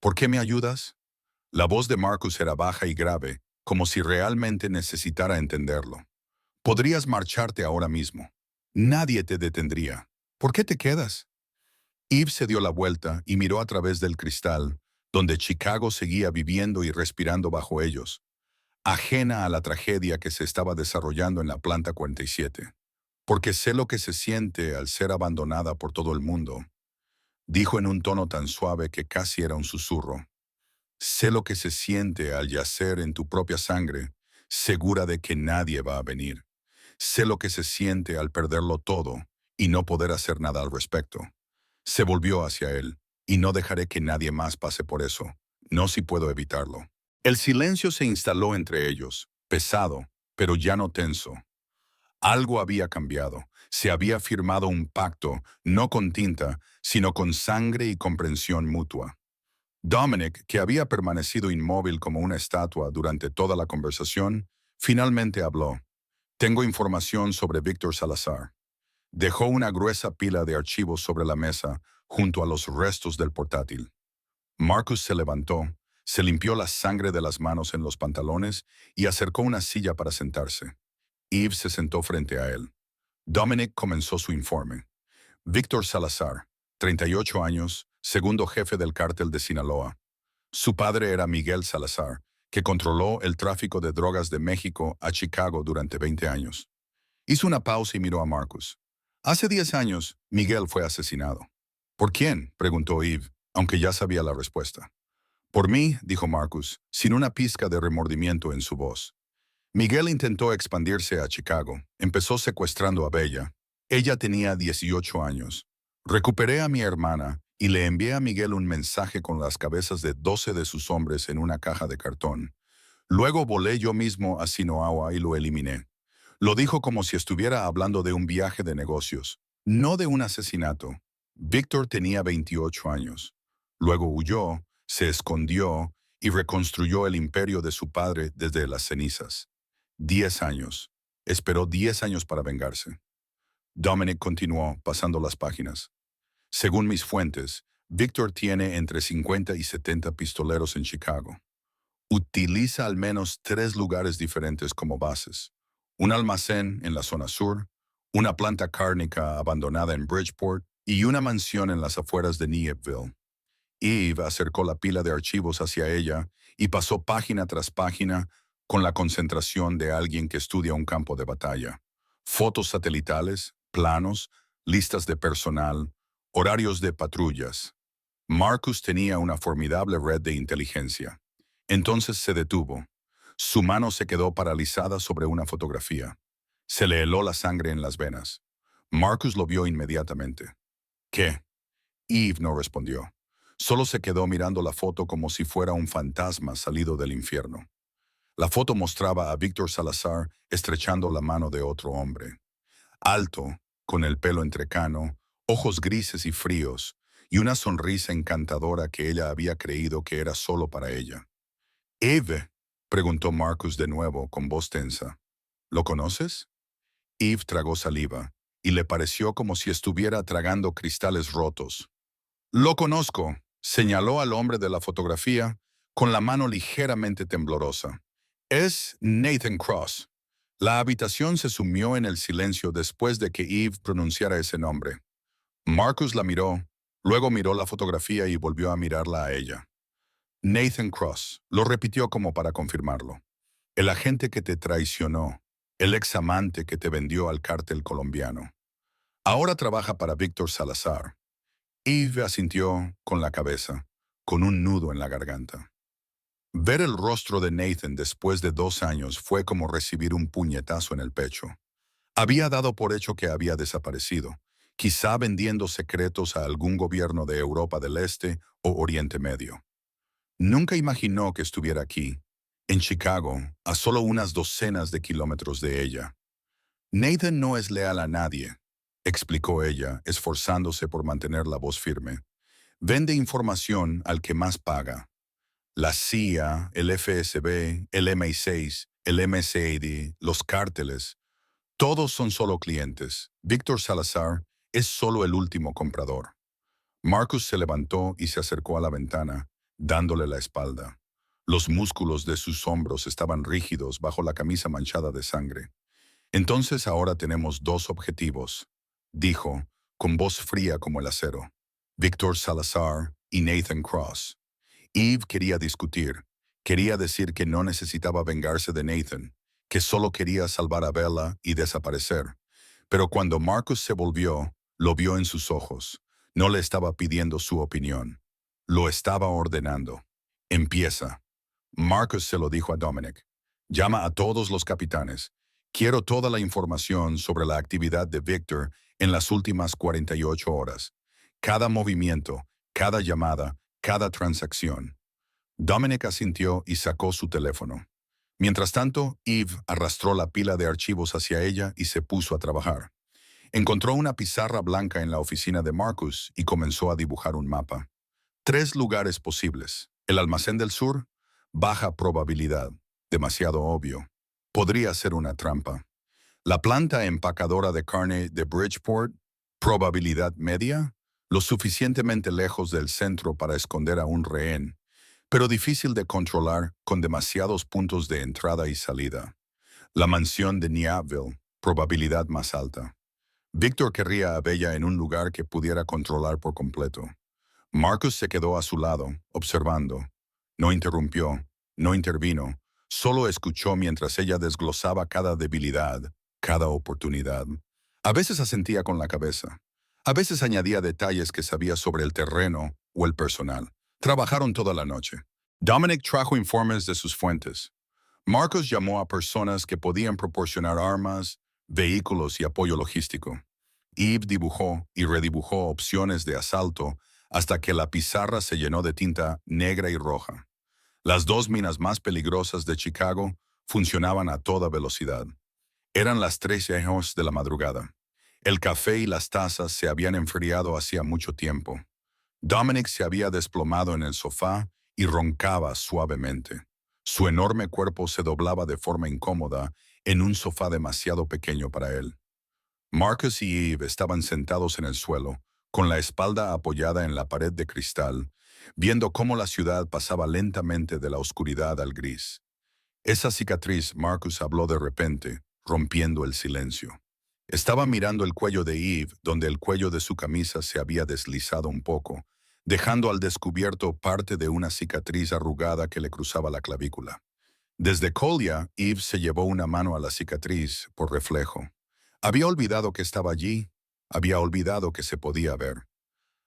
¿Por qué me ayudas? La voz de Marcus era baja y grave, como si realmente necesitara entenderlo. Podrías marcharte ahora mismo. Nadie te detendría. ¿Por qué te quedas? Eve se dio la vuelta y miró a través del cristal, donde Chicago seguía viviendo y respirando bajo ellos, ajena a la tragedia que se estaba desarrollando en la planta 47. Porque sé lo que se siente al ser abandonada por todo el mundo, dijo en un tono tan suave que casi era un susurro. Sé lo que se siente al yacer en tu propia sangre, segura de que nadie va a venir. Sé lo que se siente al perderlo todo y no poder hacer nada al respecto. Se volvió hacia él, y no dejaré que nadie más pase por eso, no si puedo evitarlo. El silencio se instaló entre ellos, pesado, pero ya no tenso. Algo había cambiado. Se había firmado un pacto, no con tinta, sino con sangre y comprensión mutua. Dominic, que había permanecido inmóvil como una estatua durante toda la conversación, finalmente habló. Tengo información sobre Víctor Salazar. Dejó una gruesa pila de archivos sobre la mesa junto a los restos del portátil. Marcus se levantó, se limpió la sangre de las manos en los pantalones y acercó una silla para sentarse. Eve se sentó frente a él. Dominic comenzó su informe. Víctor Salazar, 38 años, segundo jefe del cártel de Sinaloa. Su padre era Miguel Salazar, que controló el tráfico de drogas de México a Chicago durante 20 años. Hizo una pausa y miró a Marcus. Hace 10 años, Miguel fue asesinado. ¿Por quién?, preguntó Eve, aunque ya sabía la respuesta. Por mí, dijo Marcus, sin una pizca de remordimiento en su voz. Miguel intentó expandirse a Chicago. Empezó secuestrando a Bella. Ella tenía 18 años. Recuperé a mi hermana y le envié a Miguel un mensaje con las cabezas de 12 de sus hombres en una caja de cartón. Luego volé yo mismo a Sinaloa y lo eliminé. Lo dijo como si estuviera hablando de un viaje de negocios, no de un asesinato. Víctor tenía 28 años. Luego huyó, se escondió y reconstruyó el imperio de su padre desde las cenizas. 10 años. Esperó 10 años para vengarse. Dominic continuó, pasando las páginas. Según mis fuentes, Víctor tiene entre 50 y 70 pistoleros en Chicago. Utiliza al menos 3 lugares diferentes como bases. Un almacén en la zona sur, una planta cárnica abandonada en Bridgeport y una mansión en las afueras de Niepville. Eve acercó la pila de archivos hacia ella y pasó página tras página con la concentración de alguien que estudia un campo de batalla. Fotos satelitales, planos, listas de personal, horarios de patrullas. Marcus tenía una formidable red de inteligencia. Entonces se detuvo. Su mano se quedó paralizada sobre una fotografía. Se le heló la sangre en las venas. Marcus lo vio inmediatamente. ¿Qué? Eve no respondió. Solo se quedó mirando la foto como si fuera un fantasma salido del infierno. La foto mostraba a Víctor Salazar estrechando la mano de otro hombre. Alto, con el pelo entrecano, ojos grises y fríos, y una sonrisa encantadora que ella había creído que era solo para ella. «Eve», preguntó Marcus de nuevo con voz tensa. «¿Lo conoces?» Eve tragó saliva, y le pareció como si estuviera tragando cristales rotos. «Lo conozco», señaló al hombre de la fotografía con la mano ligeramente temblorosa. «Es Nathan Cross». La habitación se sumió en el silencio después de que Eve pronunciara ese nombre. Marcus la miró, luego miró la fotografía y volvió a mirarla a ella. «Nathan Cross», lo repitió como para confirmarlo. «El agente que te traicionó, el examante que te vendió al cártel colombiano. Ahora trabaja para Víctor Salazar». Eve asintió con la cabeza, con un nudo en la garganta. Ver el rostro de Nathan después de 2 años fue como recibir un puñetazo en el pecho. Había dado por hecho que había desaparecido, quizá vendiendo secretos a algún gobierno de Europa del Este o Oriente Medio. Nunca imaginó que estuviera aquí, en Chicago, a solo unas docenas de kilómetros de ella. «Nathan no es leal a nadie», explicó ella, esforzándose por mantener la voz firme. «Vende información al que más paga. La CIA, el FSB, el MI6, el MSAD, los cárteles, todos son solo clientes. Víctor Salazar es solo el último comprador». Marcus se levantó y se acercó a la ventana, dándole la espalda. Los músculos de sus hombros estaban rígidos bajo la camisa manchada de sangre. «Entonces ahora tenemos 2 objetivos», dijo, con voz fría como el acero. «Víctor Salazar y Nathan Cross». Eve quería discutir. Quería decir que no necesitaba vengarse de Nathan, que solo quería salvar a Bella y desaparecer. Pero cuando Marcus se volvió, lo vio en sus ojos. No le estaba pidiendo su opinión. Lo estaba ordenando. «Empieza». Marcus se lo dijo a Dominic. «Llama a todos los capitanes. Quiero toda la información sobre la actividad de Víctor en las últimas 48 horas. Cada movimiento, cada llamada, cada transacción». Dominic asintió y sacó su teléfono. Mientras tanto, Eve arrastró la pila de archivos hacia ella y se puso a trabajar. Encontró una pizarra blanca en la oficina de Marcus y comenzó a dibujar un mapa. 3 lugares posibles. El almacén del sur, baja probabilidad, demasiado obvio. Podría ser una trampa. La planta empacadora de carne de Bridgeport, probabilidad media, lo suficientemente lejos del centro para esconder a un rehén, pero difícil de controlar con demasiados puntos de entrada y salida. La mansión de Niapville, probabilidad más alta. Víctor querría a Bella en un lugar que pudiera controlar por completo. Marcus se quedó a su lado, observando. No interrumpió, no intervino, solo escuchó mientras ella desglosaba cada debilidad, cada oportunidad. A veces asentía con la cabeza. A veces añadía detalles que sabía sobre el terreno o el personal. Trabajaron toda la noche. Dominic trajo informes de sus fuentes. Marcus llamó a personas que podían proporcionar armas, vehículos y apoyo logístico. Eve dibujó y redibujó opciones de asalto hasta que la pizarra se llenó de tinta negra y roja. Las dos minas más peligrosas de Chicago funcionaban a toda velocidad. Eran las 3 de la madrugada. El café y las tazas se habían enfriado hacía mucho tiempo. Dominic se había desplomado en el sofá y roncaba suavemente. Su enorme cuerpo se doblaba de forma incómoda en un sofá demasiado pequeño para él. Marcus y Eve estaban sentados en el suelo, con la espalda apoyada en la pared de cristal, viendo cómo la ciudad pasaba lentamente de la oscuridad al gris. Esa cicatriz, Marcus habló de repente, rompiendo el silencio. Estaba mirando el cuello de Eve, donde el cuello de su camisa se había deslizado un poco, dejando al descubierto parte de una cicatriz arrugada que le cruzaba la clavícula. Desde Colia, Eve se llevó una mano a la cicatriz, por reflejo. Había olvidado que estaba allí, había olvidado que se podía ver.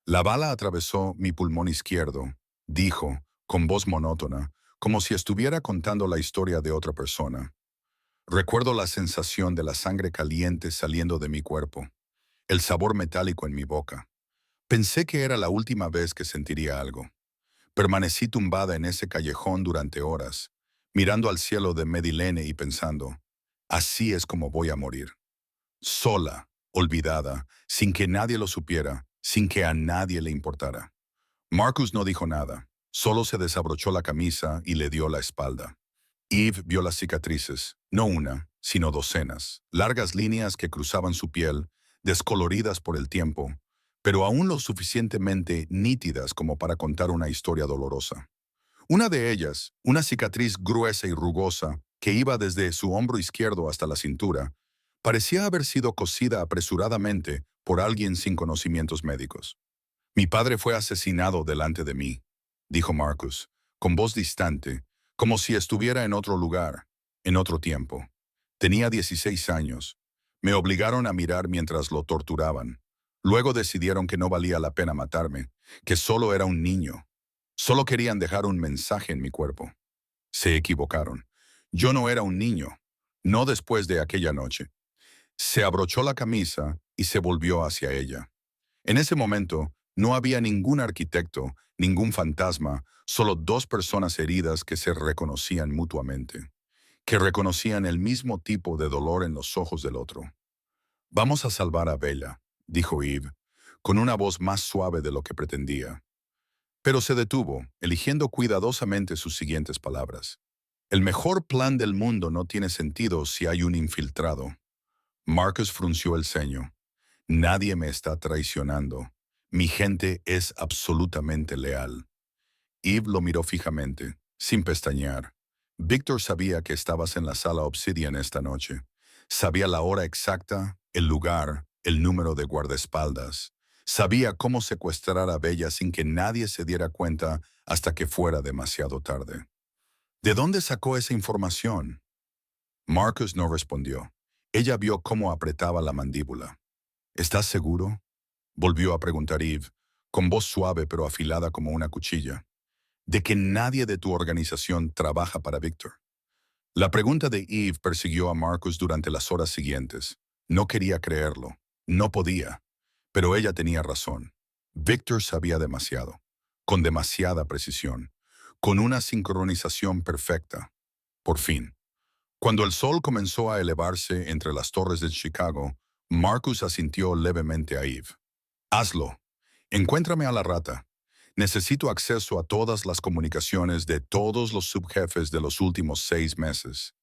La bala atravesó mi pulmón izquierdo, dijo, con voz monótona, como si estuviera contando la historia de otra persona. Recuerdo la sensación de la sangre caliente saliendo de mi cuerpo, el sabor metálico en mi boca. Pensé que era la última vez que sentiría algo. Permanecí tumbada en ese callejón durante horas, mirando al cielo de Medilene y pensando, así es como voy a morir. Sola, olvidada, sin que nadie lo supiera, sin que a nadie le importara. Marcus no dijo nada, solo se desabrochó la camisa y le dio la espalda. Eve vio las cicatrices, no una, sino docenas, largas líneas que cruzaban su piel, descoloridas por el tiempo, pero aún lo suficientemente nítidas como para contar una historia dolorosa. Una de ellas, una cicatriz gruesa y rugosa que iba desde su hombro izquierdo hasta la cintura, parecía haber sido cosida apresuradamente por alguien sin conocimientos médicos. Mi padre fue asesinado delante de mí, dijo Marcus, con voz distante, como si estuviera en otro lugar, en otro tiempo. Tenía 16 años. Me obligaron a mirar mientras lo torturaban. Luego decidieron que no valía la pena matarme, que solo era un niño. Solo querían dejar un mensaje en mi cuerpo. Se equivocaron. Yo no era un niño, no después de aquella noche. Se abrochó la camisa y se volvió hacia ella. En ese momento, no había ningún arquitecto, ningún fantasma, solo dos personas heridas que se reconocían mutuamente, que reconocían el mismo tipo de dolor en los ojos del otro. Vamos a salvar a Bella, dijo Eve, con una voz más suave de lo que pretendía. Pero se detuvo, eligiendo cuidadosamente sus siguientes palabras. El mejor plan del mundo no tiene sentido si hay un infiltrado. Marcus frunció el ceño. Nadie me está traicionando. Mi gente es absolutamente leal. Eve lo miró fijamente, sin pestañear. Víctor sabía que estabas en la sala Obsidian esta noche. Sabía la hora exacta, el lugar, el número de guardaespaldas. Sabía cómo secuestrar a Bella sin que nadie se diera cuenta hasta que fuera demasiado tarde. ¿De dónde sacó esa información? Marcus no respondió. Ella vio cómo apretaba la mandíbula. ¿Estás seguro? Volvió a preguntar Eve, con voz suave pero afilada como una cuchilla. ¿De que nadie de tu organización trabaja para Victor? La pregunta de Eve persiguió a Marcus durante las horas siguientes. No quería creerlo. No podía. Pero ella tenía razón. Victor sabía demasiado. Con demasiada precisión. Con una sincronización perfecta. Por fin. Cuando el sol comenzó a elevarse entre las torres de Chicago, Marcus asintió levemente a Eve. Hazlo. Encuéntrame a la rata. Necesito acceso a todas las comunicaciones de todos los subjefes de los últimos 6 meses.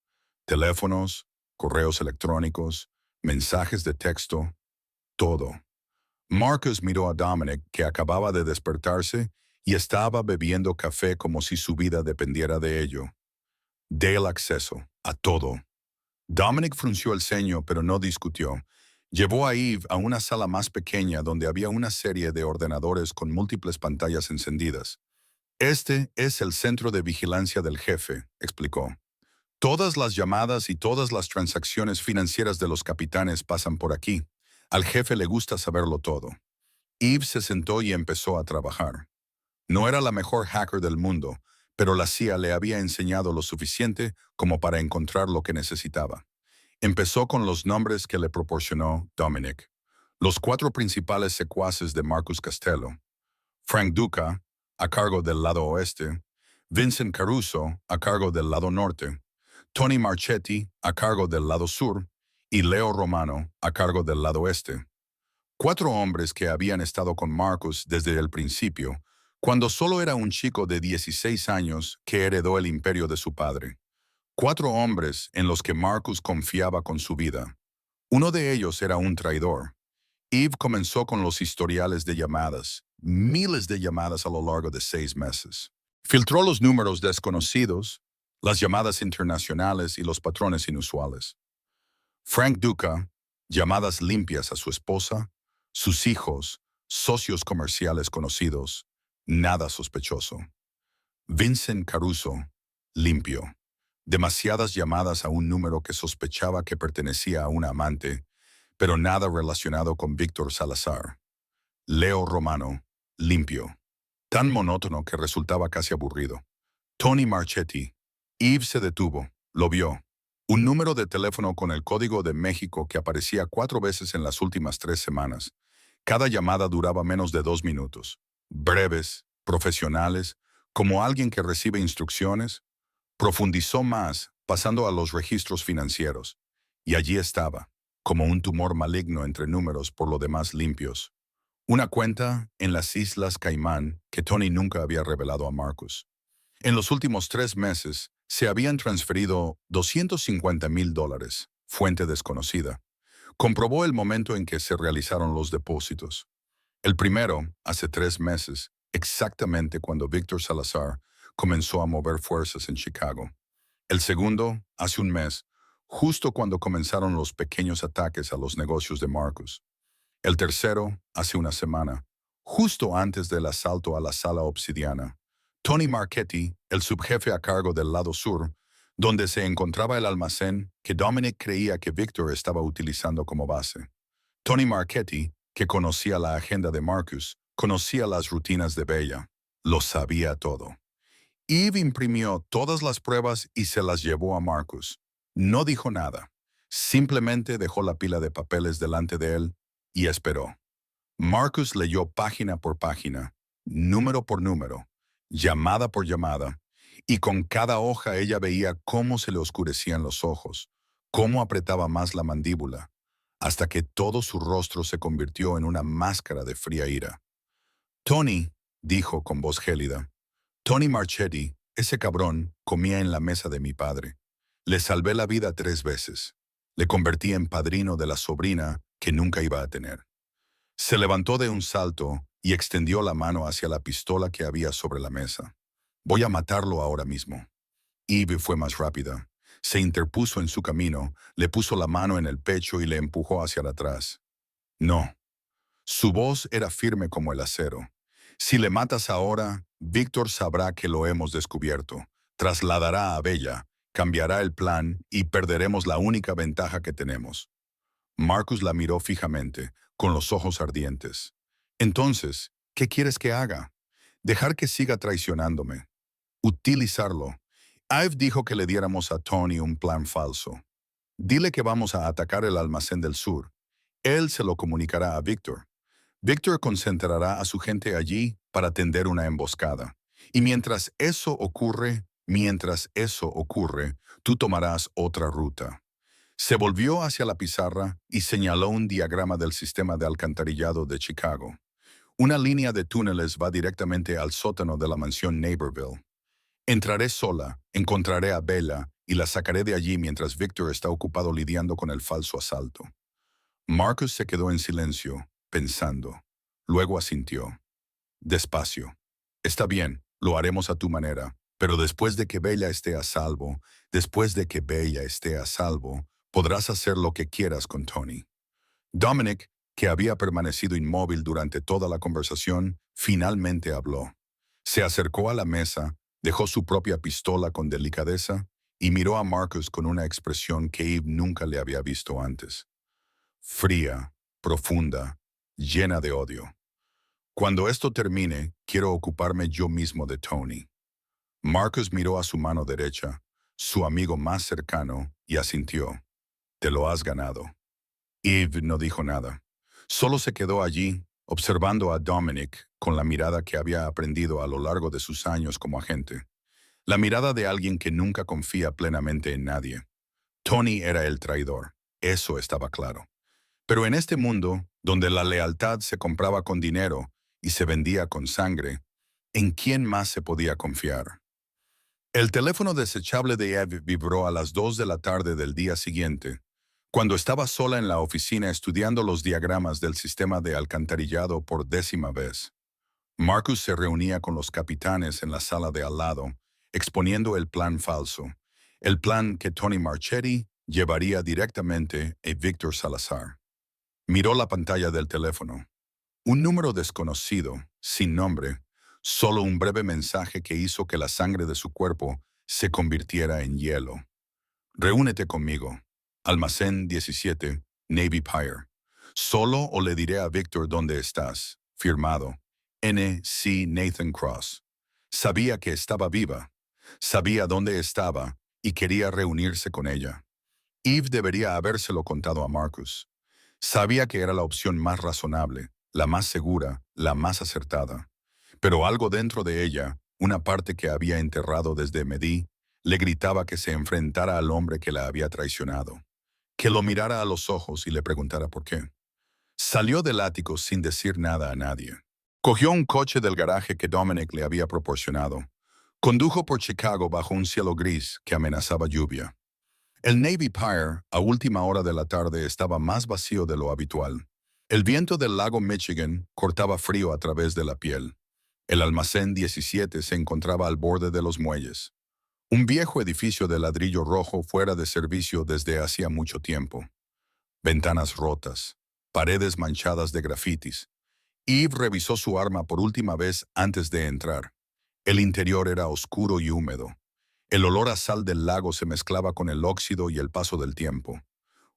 Teléfonos, correos electrónicos, mensajes de texto, todo. Marcus miró a Dominic, que acababa de despertarse y estaba bebiendo café como si su vida dependiera de ello. Dé el acceso a todo. Dominic frunció el ceño, pero no discutió. Llevó a Eve a una sala más pequeña donde había una serie de ordenadores con múltiples pantallas encendidas. Este es el centro de vigilancia del jefe, explicó. Todas las llamadas y todas las transacciones financieras de los capitanes pasan por aquí. Al jefe le gusta saberlo todo. Eve se sentó y empezó a trabajar. No era la mejor hacker del mundo, pero la CIA le había enseñado lo suficiente como para encontrar lo que necesitaba. Empezó con los nombres que le proporcionó Dominic, los cuatro principales secuaces de Marcus Costello: Frank Duca, a cargo del lado oeste; Vincent Caruso, a cargo del lado norte; Tony Marchetti, a cargo del lado sur; y Leo Romano, a cargo del lado este. Cuatro hombres que habían estado con Marcus desde el principio, cuando solo era un chico de 16 años que heredó el imperio de su padre. Cuatro hombres en los que Marcus confiaba con su vida. Uno de ellos era un traidor. Eve comenzó con los historiales de llamadas, miles de llamadas a lo largo de 6 meses. Filtró los números desconocidos, las llamadas internacionales y los patrones inusuales. Frank Duca, llamadas limpias a su esposa, sus hijos, socios comerciales conocidos, nada sospechoso. Vincent Caruso, limpio. Demasiadas llamadas a un número que sospechaba que pertenecía a una amante, pero nada relacionado con Víctor Salazar. Leo Romano, limpio. Tan monótono que resultaba casi aburrido. Tony Marchetti. Eve se detuvo, lo vio. Un número de teléfono con el código de México que aparecía 4 veces en las últimas 3 semanas. Cada llamada duraba menos de 2 minutos. Breves, profesionales, como alguien que recibe instrucciones. Profundizó más, pasando a los registros financieros. Y allí estaba, como un tumor maligno entre números por lo demás limpios. Una cuenta en las Islas Caimán que Tony nunca había revelado a Marcus. En los últimos 3 meses, se habían transferido $250,000, fuente desconocida. Comprobó el momento en que se realizaron los depósitos. El primero, hace 3 meses, exactamente cuando Víctor Salazar comenzó a mover fuerzas en Chicago. El segundo, hace un mes, justo cuando comenzaron los pequeños ataques a los negocios de Marcus. El tercero, hace una semana, justo antes del asalto a la sala obsidiana. Tony Marchetti, el subjefe a cargo del lado sur, donde se encontraba el almacén que Dominic creía que Victor estaba utilizando como base. Tony Marchetti, que conocía la agenda de Marcus, conocía las rutinas de Bella, lo sabía todo. Eve imprimió todas las pruebas y se las llevó a Marcus. No dijo nada, simplemente dejó la pila de papeles delante de él y esperó. Marcus leyó página por página, número por número, llamada por llamada, y con cada hoja ella veía cómo se le oscurecían los ojos, cómo apretaba más la mandíbula, hasta que todo su rostro se convirtió en una máscara de fría ira. Tony, dijo con voz gélida, Tony Marchetti, ese cabrón, comía en la mesa de mi padre. Le salvé la vida 3 veces. Le convertí en padrino de la sobrina que nunca iba a tener. Se levantó de un salto y extendió la mano hacia la pistola que había sobre la mesa. Voy a matarlo ahora mismo. Eve fue más rápida. Se interpuso en su camino, le puso la mano en el pecho y le empujó hacia atrás. No. Su voz era firme como el acero. Si le matas ahora, Víctor sabrá que lo hemos descubierto. Trasladará a Bella, cambiará el plan y perderemos la única ventaja que tenemos. Marcus la miró fijamente, con los ojos ardientes. Entonces, ¿qué quieres que haga? Dejar que siga traicionándome. Utilizarlo. Ive dijo que le diéramos a Tony un plan falso. Dile que vamos a atacar el almacén del sur. Él se lo comunicará a Víctor. Víctor concentrará a su gente allí para tender una emboscada. Y mientras eso ocurre, tú tomarás otra ruta. Se volvió hacia la pizarra y señaló un diagrama del sistema de alcantarillado de Chicago. Una línea de túneles va directamente al sótano de la mansión Neighborville. Entraré sola, encontraré a Bella y la sacaré de allí mientras Victor está ocupado lidiando con el falso asalto. Marcus se quedó en silencio, pensando. Luego asintió. Despacio. Está bien, lo haremos a tu manera, pero después de que Bella esté a salvo, podrás hacer lo que quieras con Tony. Dominic, que había permanecido inmóvil durante toda la conversación, finalmente habló. Se acercó a la mesa, dejó su propia pistola con delicadeza y miró a Marcus con una expresión que Eve nunca le había visto antes. Fría, profunda, llena de odio. Cuando esto termine, quiero ocuparme yo mismo de Tony. Marcus miró a su mano derecha, su amigo más cercano, y asintió. Te lo has ganado. Eve no dijo nada. Solo se quedó allí, observando a Dominic con la mirada que había aprendido a lo largo de sus años como agente. La mirada de alguien que nunca confía plenamente en nadie. Tony era el traidor, eso estaba claro. Pero en este mundo, donde la lealtad se compraba con dinero y se vendía con sangre, ¿en quién más se podía confiar? El teléfono desechable de Eve vibró a las 2 de la tarde del día siguiente, cuando estaba sola en la oficina estudiando los diagramas del sistema de alcantarillado por 10ª vez. Marcus se reunía con los capitanes en la sala de al lado, exponiendo el plan falso, el plan que Tony Marchetti llevaría directamente a Víctor Salazar. Miró la pantalla del teléfono. Un número desconocido, sin nombre, solo un breve mensaje que hizo que la sangre de su cuerpo se convirtiera en hielo. Reúnete conmigo. Almacén 17, Navy Pier. Solo o le diré a Víctor dónde estás. Firmado. N. C. Nathan Cross. Sabía que estaba viva. Sabía dónde estaba y quería reunirse con ella. Eve debería habérselo contado a Marcus. Sabía que era la opción más razonable, la más segura, la más acertada. Pero algo dentro de ella, una parte que había enterrado desde Medí, le gritaba que se enfrentara al hombre que la había traicionado, que lo mirara a los ojos y le preguntara por qué. Salió del ático sin decir nada a nadie. Cogió un coche del garaje que Dominic le había proporcionado. Condujo por Chicago bajo un cielo gris que amenazaba lluvia. El Navy Pier, a última hora de la tarde, estaba más vacío de lo habitual. El viento del lago Michigan cortaba frío a través de la piel. El almacén 17 se encontraba al borde de los muelles. Un viejo edificio de ladrillo rojo fuera de servicio desde hacía mucho tiempo. Ventanas rotas, paredes manchadas de grafitis. Eve revisó su arma por última vez antes de entrar. El interior era oscuro y húmedo. El olor a sal del lago se mezclaba con el óxido y el paso del tiempo.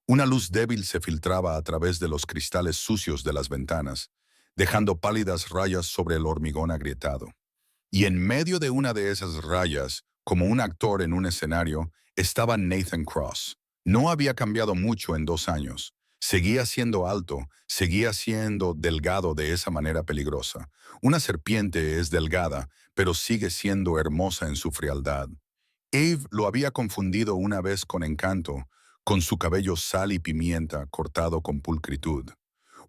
Una luz débil se filtraba a través de los cristales sucios de las ventanas, dejando pálidas rayas sobre el hormigón agrietado. Y en medio de una de esas rayas, como un actor en un escenario, estaba Nathan Cross. No había cambiado mucho en 2 años. Seguía siendo alto, seguía siendo delgado de esa manera peligrosa. Una serpiente es delgada, pero sigue siendo hermosa en su frialdad. Eve lo había confundido una vez con encanto, con su cabello sal y pimienta cortado con pulcritud.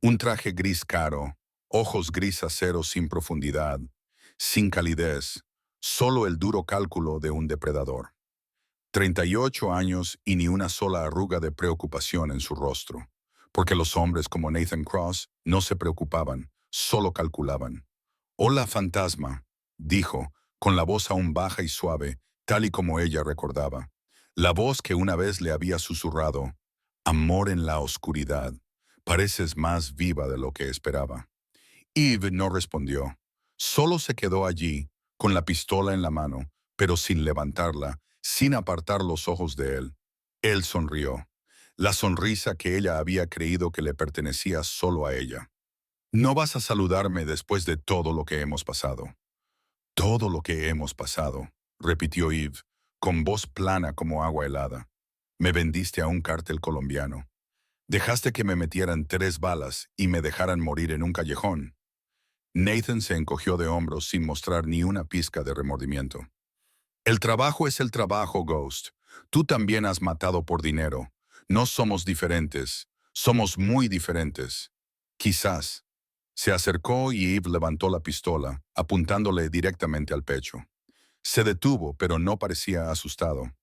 Un traje gris caro, ojos gris acero sin profundidad, sin calidez, solo el duro cálculo de un depredador. 38 años y ni una sola arruga de preocupación en su rostro, porque los hombres como Nathan Cross no se preocupaban, solo calculaban. Hola, fantasma, dijo, con la voz aún baja y suave, tal y como ella recordaba. La voz que una vez le había susurrado, amor en la oscuridad, pareces más viva de lo que esperaba. Eve no respondió. Solo se quedó allí, con la pistola en la mano, pero sin levantarla, sin apartar los ojos de él. Él sonrió. La sonrisa que ella había creído que le pertenecía solo a ella. No vas a saludarme después de todo lo que hemos pasado. Todo lo que hemos pasado, repitió Eve, con voz plana como agua helada. Me vendiste a un cártel colombiano. Dejaste que me metieran 3 balas y me dejaran morir en un callejón. Nathan se encogió de hombros sin mostrar ni una pizca de remordimiento. El trabajo es el trabajo, Ghost. Tú también has matado por dinero. No somos diferentes. Somos muy diferentes. Quizás. Se acercó y Eve levantó la pistola, apuntándole directamente al pecho. Se detuvo, pero no parecía asustado.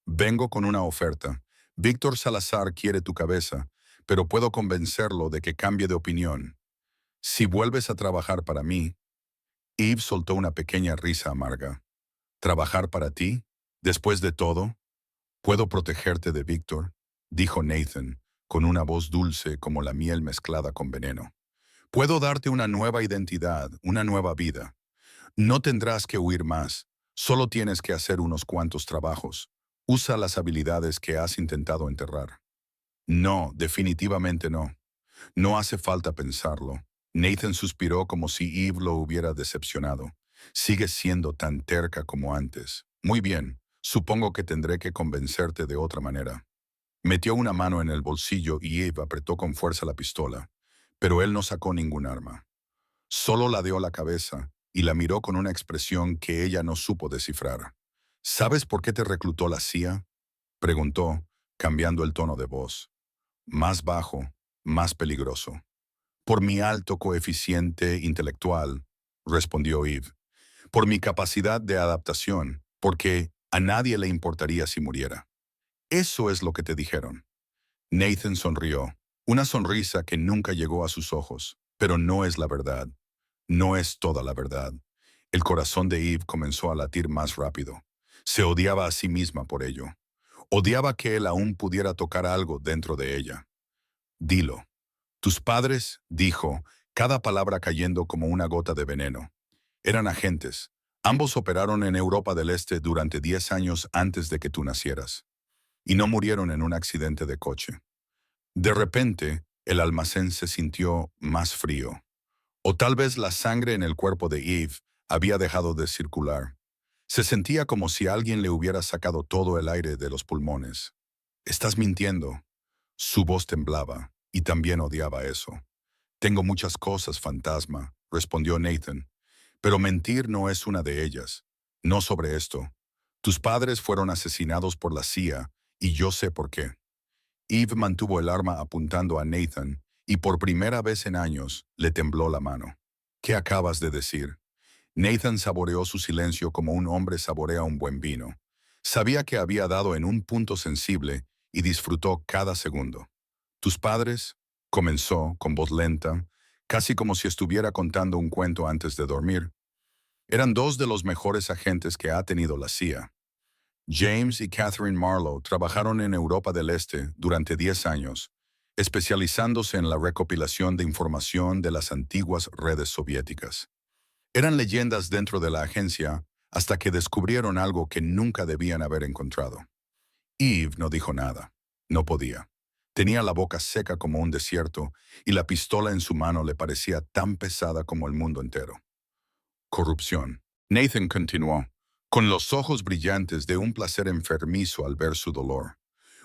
Vengo con una oferta. Víctor Salazar quiere tu cabeza, pero puedo convencerlo de que cambie de opinión. Si vuelves a trabajar para mí, Eve soltó una pequeña risa amarga. ¿Trabajar para ti? Después de todo, ¿puedo protegerte de Víctor?, dijo Nathan, con una voz dulce como la miel mezclada con veneno. Puedo darte una nueva identidad, una nueva vida. No tendrás que huir más, solo tienes que hacer unos cuantos trabajos. Usa las habilidades que has intentado enterrar. No, definitivamente no. No hace falta pensarlo. Nathan suspiró como si Eve lo hubiera decepcionado. Sigues siendo tan terca como antes. Muy bien, supongo que tendré que convencerte de otra manera. Metió una mano en el bolsillo y Eve apretó con fuerza la pistola, pero él no sacó ningún arma. Solo ladeó la cabeza y la miró con una expresión que ella no supo descifrar. ¿Sabes por qué te reclutó la CIA? Preguntó, cambiando el tono de voz. Más bajo, más peligroso. Por mi alto coeficiente intelectual, respondió Eve. Por mi capacidad de adaptación, porque a nadie le importaría si muriera. Eso es lo que te dijeron. Nathan sonrió, una sonrisa que nunca llegó a sus ojos, pero no es la verdad. No es toda la verdad. El corazón de Eve comenzó a latir más rápido. Se odiaba a sí misma por ello. Odiaba que él aún pudiera tocar algo dentro de ella. Dilo. Tus padres, dijo, cada palabra cayendo como una gota de veneno. Eran agentes. Ambos operaron en Europa del Este durante 10 años antes de que tú nacieras. Y no murieron en un accidente de coche. De repente, el almacén se sintió más frío. O tal vez la sangre en el cuerpo de Eve había dejado de circular. Se sentía como si alguien le hubiera sacado todo el aire de los pulmones. Estás mintiendo. Su voz temblaba, y también odiaba eso. Tengo muchas cosas, fantasma, respondió Nathan, pero mentir no es una de ellas. No sobre esto. Tus padres fueron asesinados por la CIA, y yo sé por qué. Eve mantuvo el arma apuntando a Nathan, y por primera vez en años le tembló la mano. ¿Qué acabas de decir? Nathan saboreó su silencio como un hombre saborea un buen vino. Sabía que había dado en un punto sensible y disfrutó cada segundo. ¿Tus padres? Comenzó con voz lenta, casi como si estuviera contando un cuento antes de dormir. Eran dos de los mejores agentes que ha tenido la CIA. James y Catherine Marlowe trabajaron en Europa del Este durante 10 años, especializándose en la recopilación de información de las antiguas redes soviéticas. Eran leyendas dentro de la agencia hasta que descubrieron algo que nunca debían haber encontrado. Eve no dijo nada. No podía. Tenía la boca seca como un desierto y la pistola en su mano le parecía tan pesada como el mundo entero. Corrupción. Nathan continuó, con los ojos brillantes de un placer enfermizo al ver su dolor.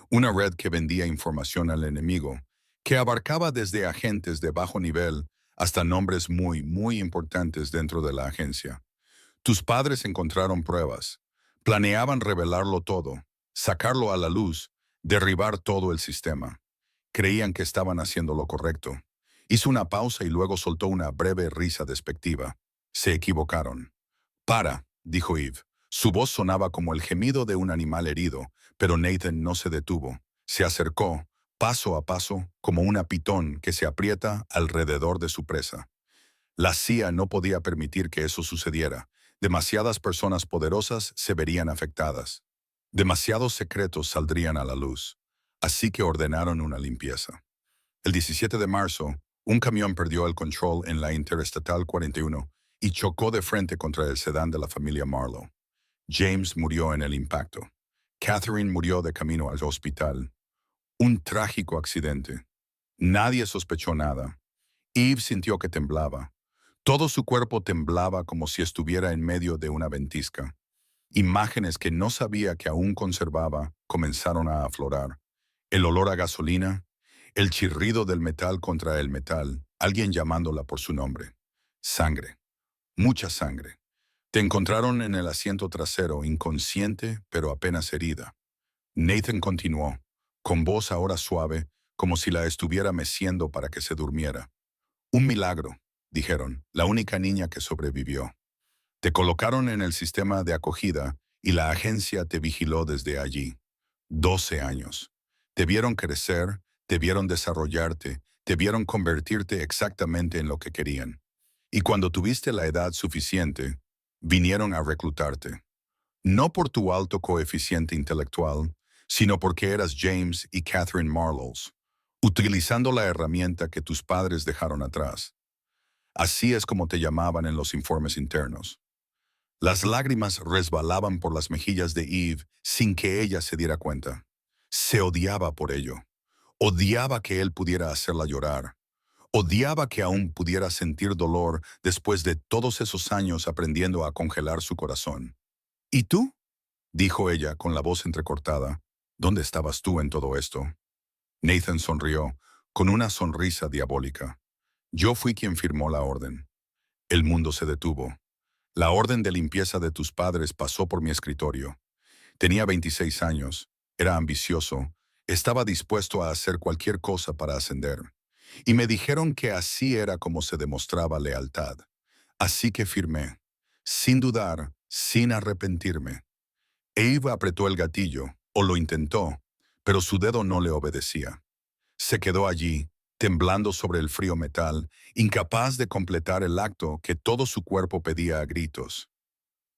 Una red que vendía información al enemigo, que abarcaba desde agentes de bajo nivel hasta nombres muy, muy importantes dentro de la agencia. Tus padres encontraron pruebas. Planeaban revelarlo todo, sacarlo a la luz, derribar todo el sistema. Creían que estaban haciendo lo correcto. Hizo una pausa y luego soltó una breve risa despectiva. Se equivocaron. Para, dijo Eve. Su voz sonaba como el gemido de un animal herido, pero Nathan no se detuvo. Se acercó, paso a paso, como una pitón que se aprieta alrededor de su presa. La CIA no podía permitir que eso sucediera. Demasiadas personas poderosas se verían afectadas. Demasiados secretos saldrían a la luz. Así que ordenaron una limpieza. El 17 de marzo, un camión perdió el control en la Interestatal 41 y chocó de frente contra el sedán de la familia Marlowe. James murió en el impacto. Catherine murió de camino al hospital. Un trágico accidente. Nadie sospechó nada. Eve sintió que temblaba. Todo su cuerpo temblaba como si estuviera en medio de una ventisca. Imágenes que no sabía que aún conservaba comenzaron a aflorar. El olor a gasolina, el chirrido del metal contra el metal, alguien llamándola por su nombre. Sangre. Mucha sangre. Te encontraron en el asiento trasero, inconsciente, pero apenas herida. Nathan continuó, con voz ahora suave, como si la estuviera meciendo para que se durmiera. Un milagro, dijeron, la única niña que sobrevivió. Te colocaron en el sistema de acogida y la agencia te vigiló desde allí. 12 años. Te vieron crecer, te vieron desarrollarte, te vieron convertirte exactamente en lo que querían. Y cuando tuviste la edad suficiente, vinieron a reclutarte. No por tu alto coeficiente intelectual, sino porque eras James y Catherine Marlowe. utilizando la herramienta que tus padres dejaron atrás. Así es como te llamaban en los informes internos. Las lágrimas resbalaban por las mejillas de Eve sin que ella se diera cuenta. Se odiaba por ello. Odiaba que él pudiera hacerla llorar. Odiaba que aún pudiera sentir dolor después de todos esos años aprendiendo a congelar su corazón. ¿Y tú? Dijo ella con la voz entrecortada. ¿Dónde estabas tú en todo esto? Nathan sonrió, con una sonrisa diabólica. Yo fui quien firmó la orden. El mundo se detuvo. La orden de limpieza de tus padres pasó por mi escritorio. Tenía 26 años, era ambicioso, estaba dispuesto a hacer cualquier cosa para ascender. Y me dijeron que así era como se demostraba lealtad. Así que firmé, sin dudar, sin arrepentirme. Eve apretó el gatillo, o lo intentó, pero su dedo no le obedecía. Se quedó allí, temblando sobre el frío metal, incapaz de completar el acto que todo su cuerpo pedía a gritos.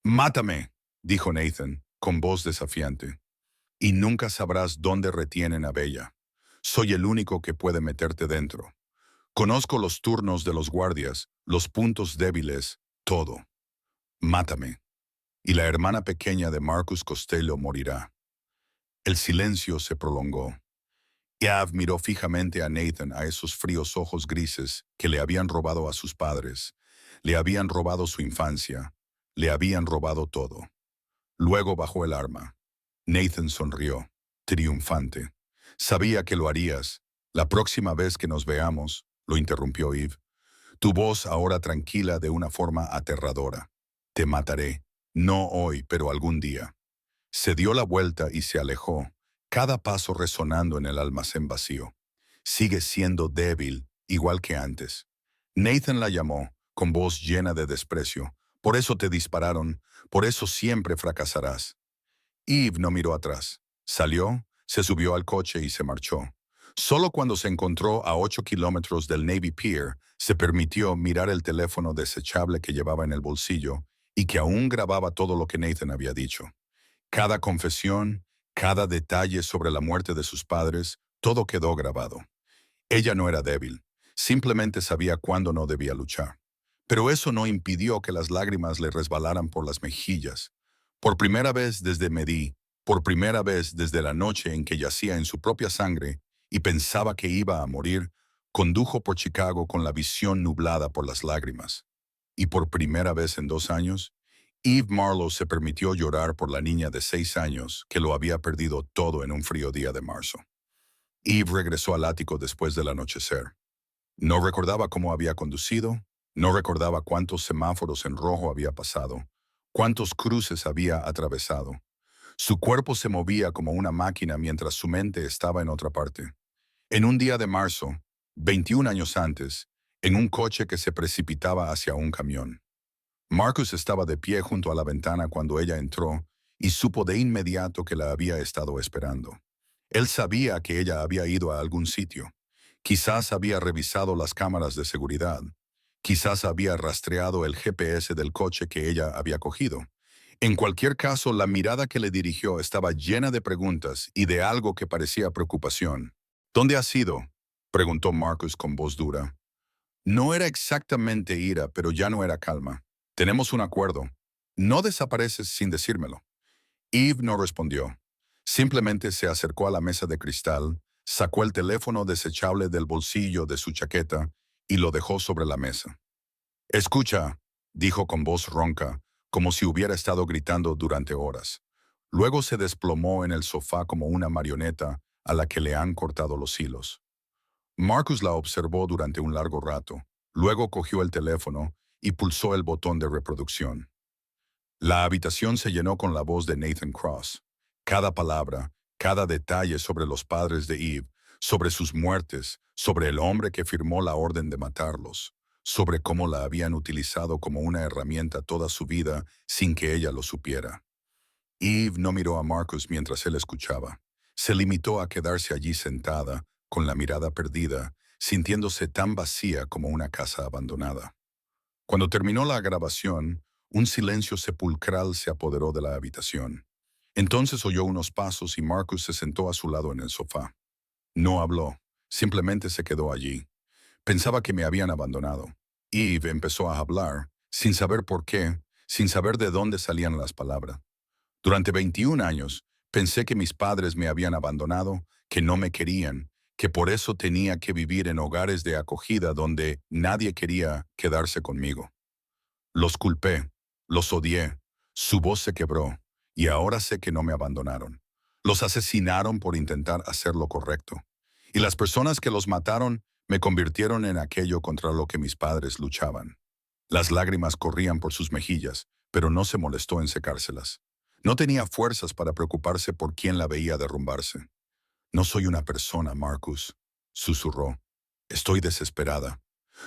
«Mátame», dijo Nathan, con voz desafiante, «y nunca sabrás dónde retienen a Bella. Soy el único que puede meterte dentro. Conozco los turnos de los guardias, los puntos débiles, todo. Mátame, y la hermana pequeña de Marcus Costello morirá». El silencio se prolongó. Yav miró fijamente a Nathan, a esos fríos ojos grises que le habían robado a sus padres, le habían robado su infancia, le habían robado todo. Luego bajó el arma. Nathan sonrió, triunfante. «Sabía que lo harías. La próxima vez que nos veamos», lo interrumpió Eve. «Tu voz ahora tranquila de una forma aterradora. Te mataré. No hoy, pero algún día». Se dio la vuelta y se alejó, cada paso resonando en el almacén vacío. «Sigue siendo débil, igual que antes». Nathan la llamó, con voz llena de desprecio. «Por eso te dispararon, por eso siempre fracasarás». Eve no miró atrás. Salió, se subió al coche y se marchó. Solo cuando se encontró a 8 kilómetros del Navy Pier, se permitió mirar el teléfono desechable que llevaba en el bolsillo y que aún grababa todo lo que Nathan había dicho. Cada confesión, cada detalle sobre la muerte de sus padres, todo quedó grabado. Ella no era débil, simplemente sabía cuándo no debía luchar. Pero eso no impidió que las lágrimas le resbalaran por las mejillas. Por primera vez desde Medí, por primera vez desde la noche en que yacía en su propia sangre y pensaba que iba a morir, condujo por Chicago con la visión nublada por las lágrimas. Y por primera vez en 2 años, Eve Marlowe se permitió llorar por la niña de 6 años que lo había perdido todo en un frío día de marzo. Eve regresó al ático después del anochecer. No recordaba cómo había conducido, no recordaba cuántos semáforos en rojo había pasado, cuántos cruces había atravesado. Su cuerpo se movía como una máquina mientras su mente estaba en otra parte. En un día de marzo, 21 años antes, en un coche que se precipitaba hacia un camión. Marcus estaba de pie junto a la ventana cuando ella entró y supo de inmediato que la había estado esperando. Él sabía que ella había ido a algún sitio. Quizás había revisado las cámaras de seguridad. Quizás había rastreado el GPS del coche que ella había cogido. En cualquier caso, la mirada que le dirigió estaba llena de preguntas y de algo que parecía preocupación. «¿Dónde has ido?», preguntó Marcus con voz dura. No era exactamente ira, pero ya no era calma. «Tenemos un acuerdo. No desapareces sin decírmelo». Eve no respondió. Simplemente se acercó a la mesa de cristal, sacó el teléfono desechable del bolsillo de su chaqueta y lo dejó sobre la mesa. «Escucha», dijo con voz ronca, como si hubiera estado gritando durante horas. Luego se desplomó en el sofá como una marioneta a la que le han cortado los hilos. Marcus la observó durante un largo rato, luego cogió el teléfono y pulsó el botón de reproducción. La habitación se llenó con la voz de Nathan Cross. Cada palabra, cada detalle sobre los padres de Eve, sobre sus muertes, sobre el hombre que firmó la orden de matarlos, sobre cómo la habían utilizado como una herramienta toda su vida sin que ella lo supiera. Eve no miró a Marcus mientras él escuchaba. Se limitó a quedarse allí sentada, con la mirada perdida, sintiéndose tan vacía como una casa abandonada. Cuando terminó la grabación, un silencio sepulcral se apoderó de la habitación. Entonces oyó unos pasos y Marcus se sentó a su lado en el sofá. No habló, Simplemente se quedó allí. Pensaba que me habían abandonado. Eve empezó a hablar, sin saber por qué, sin saber de dónde salían las palabras. Durante 21 años, pensé que mis padres me habían abandonado, que no me querían, que por eso tenía que vivir en hogares de acogida donde nadie quería quedarse conmigo. Los culpé, los odié, su voz se quebró, y ahora sé que no me abandonaron. Los asesinaron por intentar hacer lo correcto. Y las personas que los mataron me convirtieron en aquello contra lo que mis padres luchaban. Las lágrimas corrían por sus mejillas, pero no se molestó en secárselas. No tenía fuerzas para preocuparse por quién la veía derrumbarse. No soy una persona, Marcus, susurró. Estoy desesperada.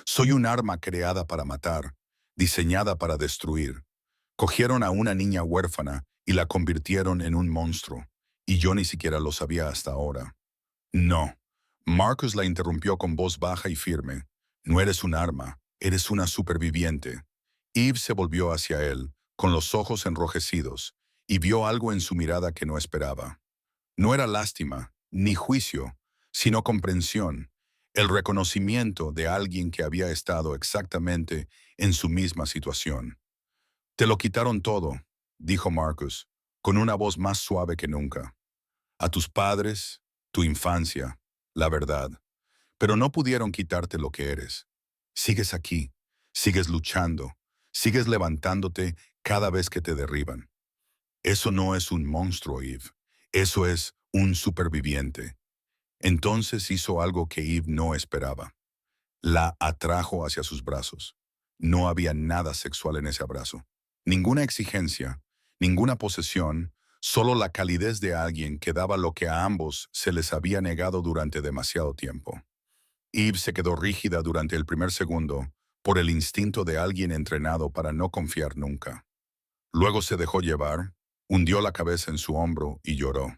Soy un arma creada para matar, diseñada para destruir. Cogieron a una niña huérfana y la convirtieron en un monstruo, y yo ni siquiera lo sabía hasta ahora. No. Marcus la interrumpió con voz baja y firme. No eres un arma, eres una superviviente. Eve se volvió hacia él, con los ojos enrojecidos, y vio algo en su mirada que no esperaba. No era lástima, ni juicio, sino comprensión, el reconocimiento de alguien que había estado exactamente en su misma situación. Te lo quitaron todo, dijo Marcus, con una voz más suave que nunca. A tus padres, tu infancia, la verdad. Pero no pudieron quitarte lo que eres. Sigues aquí, sigues luchando, sigues levantándote cada vez que te derriban. Eso no es un monstruo, Eve. Eso es un superviviente. Entonces hizo algo que Eve no esperaba. La atrajo hacia sus brazos. No había nada sexual en ese abrazo. Ninguna exigencia, ninguna posesión, solo la calidez de alguien que daba lo que a ambos se les había negado durante demasiado tiempo. Eve se quedó rígida durante el primer segundo, por el instinto de alguien entrenado para no confiar nunca. Luego se dejó llevar, hundió la cabeza en su hombro y lloró.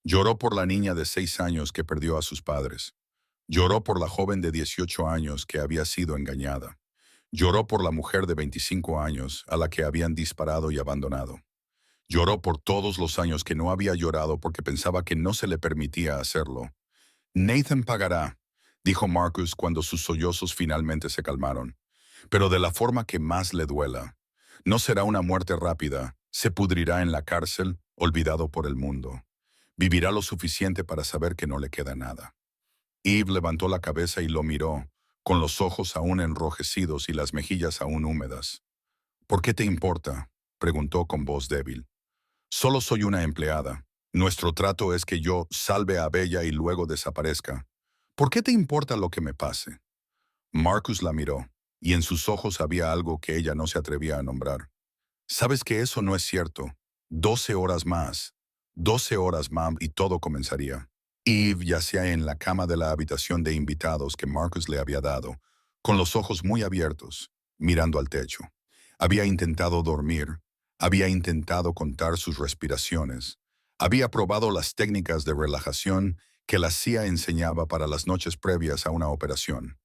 Lloró por la niña de 6 años que perdió a sus padres. Lloró por la joven de 18 años que había sido engañada. Lloró por la mujer de 25 años a la que habían disparado y abandonado. Lloró por todos los años que no había llorado porque pensaba que no se le permitía hacerlo. Nathan pagará, dijo Marcus cuando sus sollozos finalmente se calmaron, pero de la forma que más le duela. No será una muerte rápida, se pudrirá en la cárcel, olvidado por el mundo. Vivirá lo suficiente para saber que no le queda nada. Eve levantó la cabeza y lo miró, con los ojos aún enrojecidos y las mejillas aún húmedas. ¿Por qué te importa?, preguntó con voz débil. Solo soy una empleada. Nuestro trato es que yo salve a Bella y luego desaparezca. ¿Por qué te importa lo que me pase? Marcus la miró, y en sus ojos había algo que ella no se atrevía a nombrar. Sabes que eso no es cierto. 12 horas más. 12 horas más y todo comenzaría. Eve yacía en la cama de la habitación de invitados que Marcus le había dado, con los ojos muy abiertos, mirando al techo. Había intentado dormir, había intentado contar sus respiraciones, había probado las técnicas de relajación que la CIA enseñaba para las noches previas a una operación.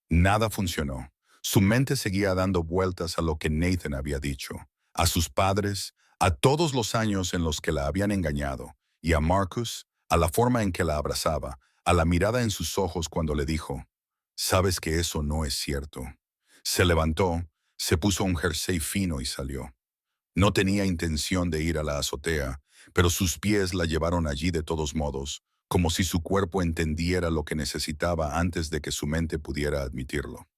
Nada funcionó. Su mente seguía dando vueltas a lo que Nathan había dicho, a sus padres, a todos los años en los que la habían engañado, y a Marcus, a la forma en que la abrazaba, a la mirada en sus ojos cuando le dijo, «Sabes que eso no es cierto». Se levantó, se puso un jersey fino y salió. No tenía intención de ir a la azotea, pero sus pies la llevaron allí de todos modos, como si su cuerpo entendiera lo que necesitaba antes de que su mente pudiera admitirlo.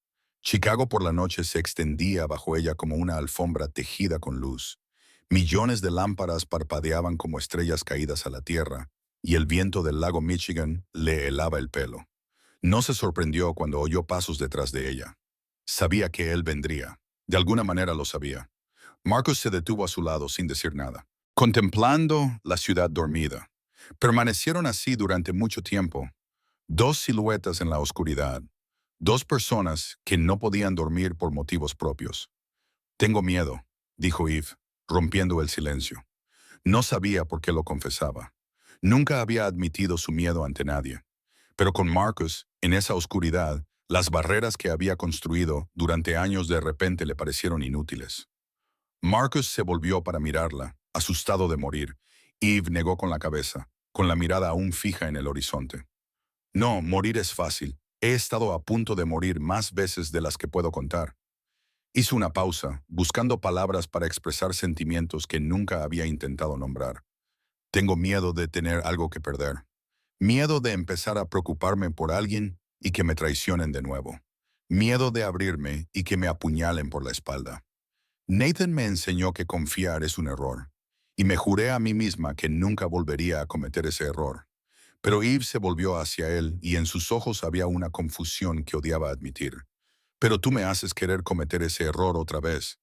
Chicago por la noche se extendía bajo ella como una alfombra tejida con luz. Millones de lámparas parpadeaban como estrellas caídas a la tierra, y el viento del lago Michigan le helaba el pelo. No se sorprendió cuando oyó pasos detrás de ella. Sabía que él vendría. De alguna manera lo sabía. Marcus se detuvo a su lado sin decir nada, contemplando la ciudad dormida. Permanecieron así durante mucho tiempo, dos siluetas en la oscuridad, dos personas que no podían dormir por motivos propios. «Tengo miedo», dijo Eve, rompiendo el silencio. No sabía por qué lo confesaba. Nunca había admitido su miedo ante nadie. Pero con Marcus, en esa oscuridad, las barreras que había construido durante años de repente le parecieron inútiles. Marcus se volvió para mirarla, asustado de morir. Eve negó con la cabeza, con la mirada aún fija en el horizonte. No, morir es fácil. He estado a punto de morir más veces de las que puedo contar. Hizo una pausa, buscando palabras para expresar sentimientos que nunca había intentado nombrar. Tengo miedo de tener algo que perder. Miedo de empezar a preocuparme por alguien y que me traicionen de nuevo. Miedo de abrirme y que me apuñalen por la espalda. Nathan me enseñó que confiar es un error, y me juré a mí misma que nunca volvería a cometer ese error. Pero Eve se volvió hacia él y en sus ojos había una confusión que odiaba admitir. Pero tú me haces querer cometer ese error otra vez,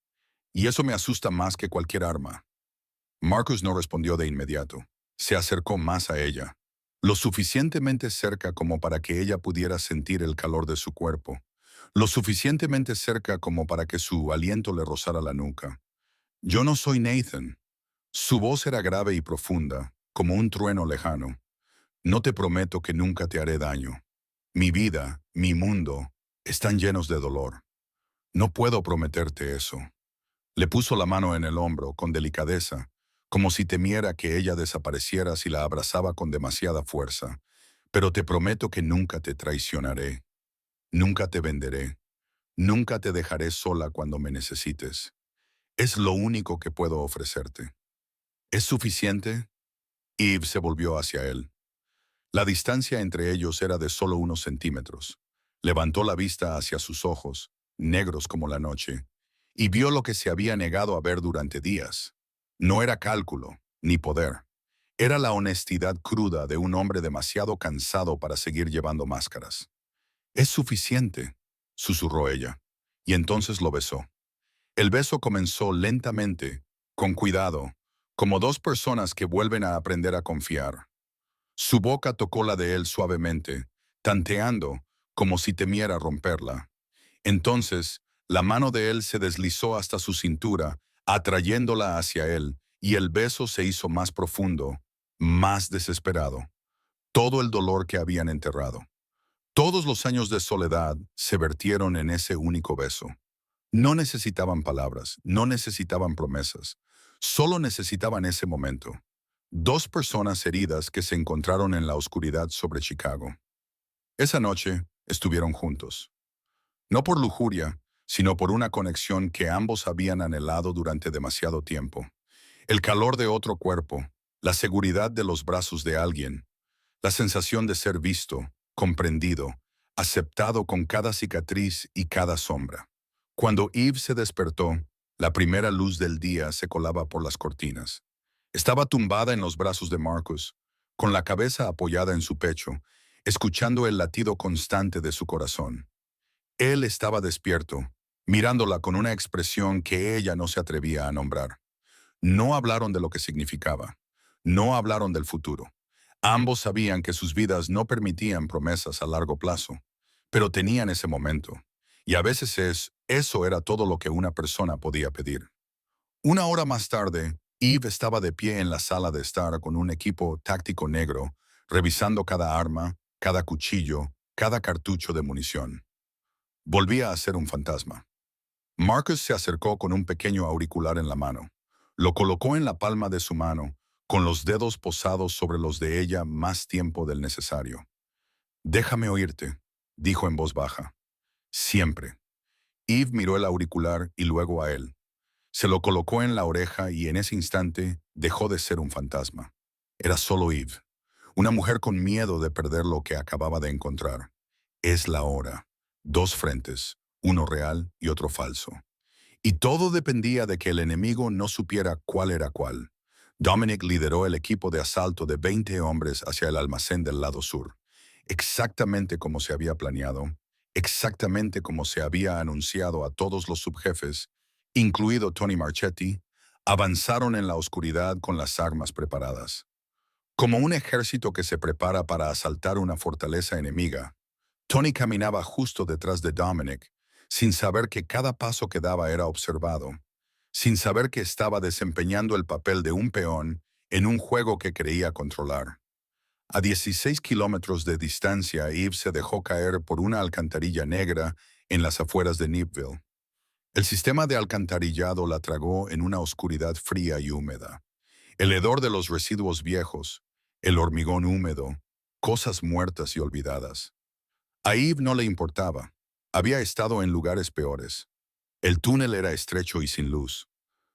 y eso me asusta más que cualquier arma. Marcus no respondió de inmediato. Se acercó más a ella, lo suficientemente cerca como para que ella pudiera sentir el calor de su cuerpo, lo suficientemente cerca como para que su aliento le rozara la nuca. Yo no soy Nathan. Su voz era grave y profunda, como un trueno lejano. No te prometo que nunca te haré daño. Mi vida, mi mundo, están llenos de dolor. No puedo prometerte eso. Le puso la mano en el hombro con delicadeza, como si temiera que ella desapareciera si la abrazaba con demasiada fuerza. Pero te prometo que nunca te traicionaré, nunca te venderé, nunca te dejaré sola cuando me necesites. Es lo único que puedo ofrecerte. ¿Es suficiente? Eve se volvió hacia él. La distancia entre ellos era de solo unos centímetros. Levantó la vista hacia sus ojos, negros como la noche, y vio lo que se había negado a ver durante días. No era cálculo, ni poder. Era la honestidad cruda de un hombre demasiado cansado para seguir llevando máscaras. «Es suficiente», susurró ella, y entonces lo besó. El beso comenzó lentamente, con cuidado, como dos personas que vuelven a aprender a confiar. Su boca tocó la de él suavemente, tanteando, como si temiera romperla. Entonces, la mano de él se deslizó hasta su cintura, atrayéndola hacia él, y el beso se hizo más profundo, más desesperado. Todo el dolor que habían enterrado, todos los años de soledad se vertieron en ese único beso. No necesitaban palabras, no necesitaban promesas, solo necesitaban ese momento. Dos personas heridas que se encontraron en la oscuridad sobre Chicago. Esa noche estuvieron juntos. No por lujuria, sino por una conexión que ambos habían anhelado durante demasiado tiempo. El calor de otro cuerpo, la seguridad de los brazos de alguien, la sensación de ser visto, comprendido, aceptado con cada cicatriz y cada sombra. Cuando Eve se despertó, la primera luz del día se colaba por las cortinas. Estaba tumbada en los brazos de Marcus, con la cabeza apoyada en su pecho, escuchando el latido constante de su corazón. Él estaba despierto, mirándola con una expresión que ella no se atrevía a nombrar. No hablaron de lo que significaba. No hablaron del futuro. Ambos sabían que sus vidas no permitían promesas a largo plazo, pero tenían ese momento. Y a veces eso era todo lo que una persona podía pedir. Una hora más tarde, Eve estaba de pie en la sala de estar con un equipo táctico negro, revisando cada arma, cada cuchillo, cada cartucho de munición. Volvía a ser un fantasma. Marcus se acercó con un pequeño auricular en la mano. Lo colocó en la palma de su mano, con los dedos posados sobre los de ella más tiempo del necesario. «Déjame oírte», dijo en voz baja. «Siempre». Eve miró el auricular y luego a él. Se lo colocó en la oreja y en ese instante dejó de ser un fantasma. Era solo Eve, una mujer con miedo de perder lo que acababa de encontrar. Es la hora. Dos frentes, uno real y otro falso. Y todo dependía de que el enemigo no supiera cuál era cuál. Dominic lideró el equipo de asalto de 20 hombres hacia el almacén del lado sur, exactamente como se había planeado, exactamente como se había anunciado a todos los subjefes, incluido Tony Marchetti. Avanzaron en la oscuridad con las armas preparadas. Como un ejército que se prepara para asaltar una fortaleza enemiga, Tony caminaba justo detrás de Dominic, sin saber que cada paso que daba era observado, sin saber que estaba desempeñando el papel de un peón en un juego que creía controlar. A 16 kilómetros de distancia, Eve se dejó caer por una alcantarilla negra en las afueras de Nippville. El sistema de alcantarillado la tragó en una oscuridad fría y húmeda. El hedor de los residuos viejos, el hormigón húmedo, cosas muertas y olvidadas. A Eve no le importaba. Había estado en lugares peores. El túnel era estrecho y sin luz.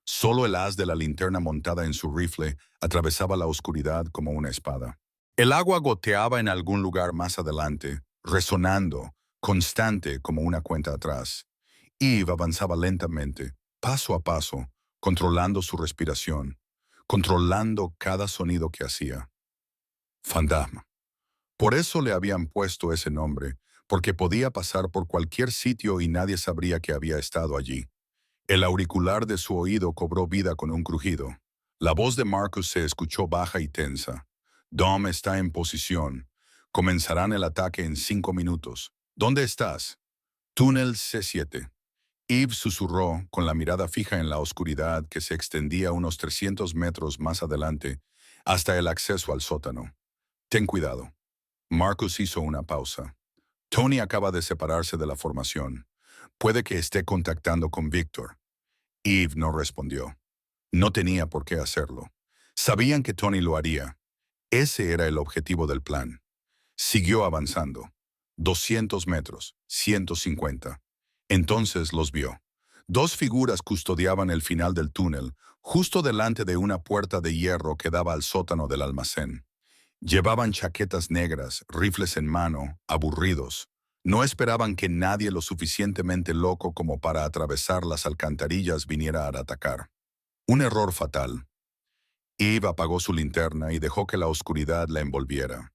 Solo el haz de la linterna montada en su rifle atravesaba la oscuridad como una espada. El agua goteaba en algún lugar más adelante, resonando, constante como una cuenta atrás. Eve avanzaba lentamente, paso a paso, controlando su respiración, controlando cada sonido que hacía. Fantasma. Por eso le habían puesto ese nombre, porque podía pasar por cualquier sitio y nadie sabría que había estado allí. El auricular de su oído cobró vida con un crujido. La voz de Marcus se escuchó baja y tensa. Dom está en posición. Comenzarán el ataque en 5 minutos. ¿Dónde estás? Túnel C7. Eve susurró con la mirada fija en la oscuridad que se extendía unos 300 metros más adelante hasta el acceso al sótano. Ten cuidado. Marcus hizo una pausa. Tony acaba de separarse de la formación. Puede que esté contactando con Víctor. Eve no respondió. No tenía por qué hacerlo. Sabían que Tony lo haría. Ese era el objetivo del plan. Siguió avanzando. 200 metros, 150. Entonces los vio. Dos figuras custodiaban el final del túnel, justo delante de una puerta de hierro que daba al sótano del almacén. Llevaban chaquetas negras, rifles en mano, aburridos. No esperaban que nadie lo suficientemente loco como para atravesar las alcantarillas viniera a atacar. Un error fatal. Eve apagó su linterna y dejó que la oscuridad la envolviera.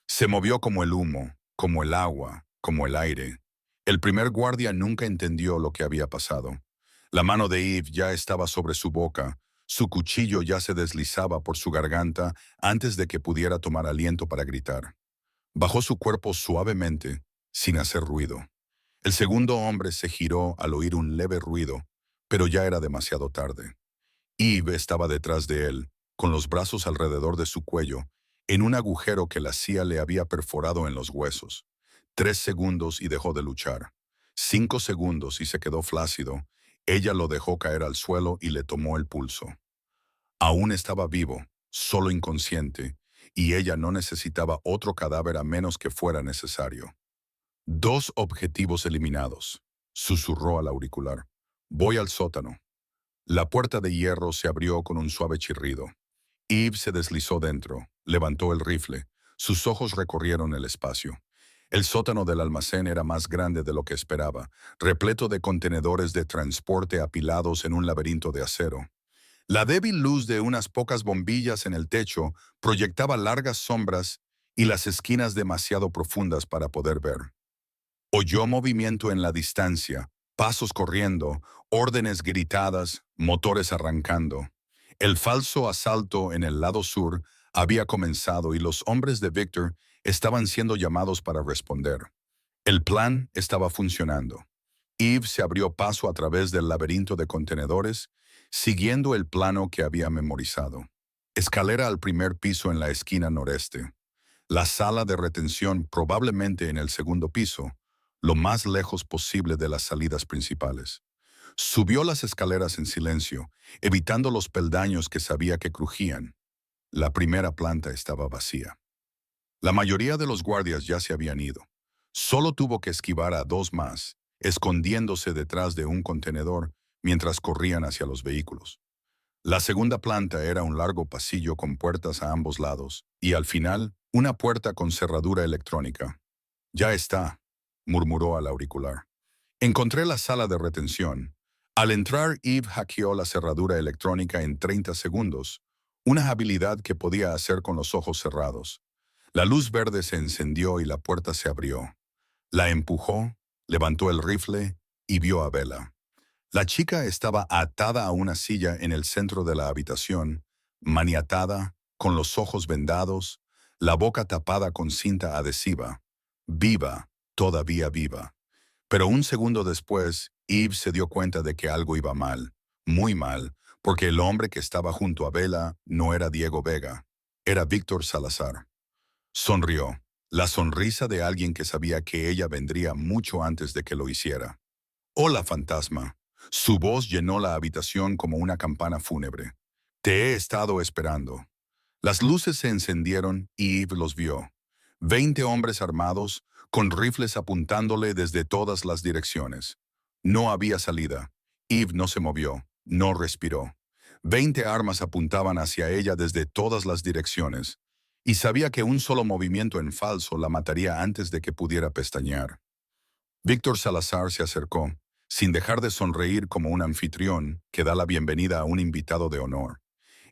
Se movió como el humo, como el agua, como el aire. El primer guardia nunca entendió lo que había pasado. La mano de Eve ya estaba sobre su boca, su cuchillo ya se deslizaba por su garganta antes de que pudiera tomar aliento para gritar. Bajó su cuerpo suavemente, sin hacer ruido. El segundo hombre se giró al oír un leve ruido, pero ya era demasiado tarde. Eve estaba detrás de él, con los brazos alrededor de su cuello, en un agujero que la CIA le había perforado en los huesos. 3 segundos y dejó de luchar. 5 segundos y se quedó flácido. Ella lo dejó caer al suelo y le tomó el pulso. Aún estaba vivo, solo inconsciente, y ella no necesitaba otro cadáver a menos que fuera necesario. 2 objetivos eliminados, susurró al auricular. Voy al sótano. La puerta de hierro se abrió con un suave chirrido. Eve se deslizó dentro, levantó el rifle. Sus ojos recorrieron el espacio. El sótano del almacén era más grande de lo que esperaba, repleto de contenedores de transporte apilados en un laberinto de acero. La débil luz de unas pocas bombillas en el techo proyectaba largas sombras y las esquinas demasiado profundas para poder ver. Oyó movimiento en la distancia, pasos corriendo, órdenes gritadas, motores arrancando. El falso asalto en el lado sur había comenzado y los hombres de Victor estaban siendo llamados para responder. El plan estaba funcionando. Eve se abrió paso a través del laberinto de contenedores, siguiendo el plano que había memorizado. Escalera al primer piso en la esquina noreste. La sala de retención probablemente en el segundo piso, lo más lejos posible de las salidas principales. Subió las escaleras en silencio, evitando los peldaños que sabía que crujían. La primera planta estaba vacía. La mayoría de los guardias ya se habían ido. Solo tuvo que esquivar a 2 más, escondiéndose detrás de un contenedor mientras corrían hacia los vehículos. La segunda planta era un largo pasillo con puertas a ambos lados, y al final, una puerta con cerradura electrónica. Ya está, murmuró al auricular. Encontré la sala de retención. Al entrar, Eve hackeó la cerradura electrónica en 30 segundos, una habilidad que podía hacer con los ojos cerrados. La luz verde se encendió y la puerta se abrió. La empujó, levantó el rifle y vio a Bella. La chica estaba atada a una silla en el centro de la habitación, maniatada, con los ojos vendados, la boca tapada con cinta adhesiva. Viva, todavía viva. Pero un segundo después, Eve se dio cuenta de que algo iba mal, muy mal, porque el hombre que estaba junto a Bella no era Diego Vega, era Víctor Salazar. Sonrió, la sonrisa de alguien que sabía que ella vendría mucho antes de que lo hiciera. Hola, fantasma. Su voz llenó la habitación como una campana fúnebre. Te he estado esperando. Las luces se encendieron y Eve los vio. 20 hombres armados, con rifles apuntándole desde todas las direcciones. No había salida. Eve no se movió, no respiró. 20 armas apuntaban hacia ella desde todas las direcciones, y sabía que un solo movimiento en falso la mataría antes de que pudiera pestañear. Víctor Salazar se acercó, sin dejar de sonreír como un anfitrión que da la bienvenida a un invitado de honor.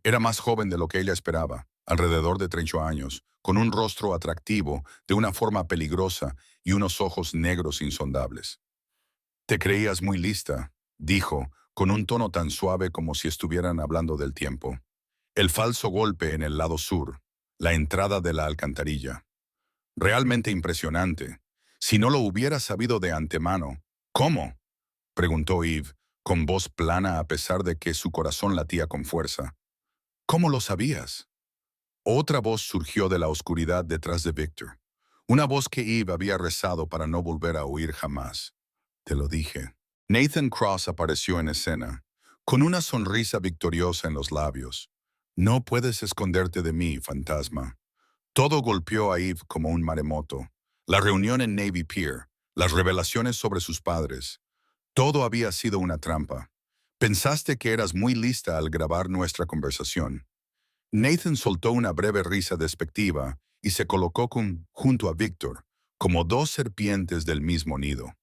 Era más joven de lo que ella esperaba, alrededor de 30 años, con un rostro atractivo, de una forma peligrosa y unos ojos negros insondables. «Te creías muy lista», dijo, con un tono tan suave como si estuvieran hablando del tiempo. El falso golpe en el lado sur, la entrada de la alcantarilla. Realmente impresionante. Si no lo hubiera sabido de antemano. «¿Cómo?», preguntó Eve, con voz plana a pesar de que su corazón latía con fuerza. «¿Cómo lo sabías?». Otra voz surgió de la oscuridad detrás de Victor. Una voz que Eve había rezado para no volver a oír jamás. «Te lo dije». Nathan Cross apareció en escena, con una sonrisa victoriosa en los labios. «No puedes esconderte de mí, fantasma». Todo golpeó a Eve como un maremoto. La reunión en Navy Pier, las revelaciones sobre sus padres. Todo había sido una trampa. Pensaste que eras muy lista al grabar nuestra conversación. Nathan soltó una breve risa despectiva y se colocó junto a Victor, como dos serpientes del mismo nido.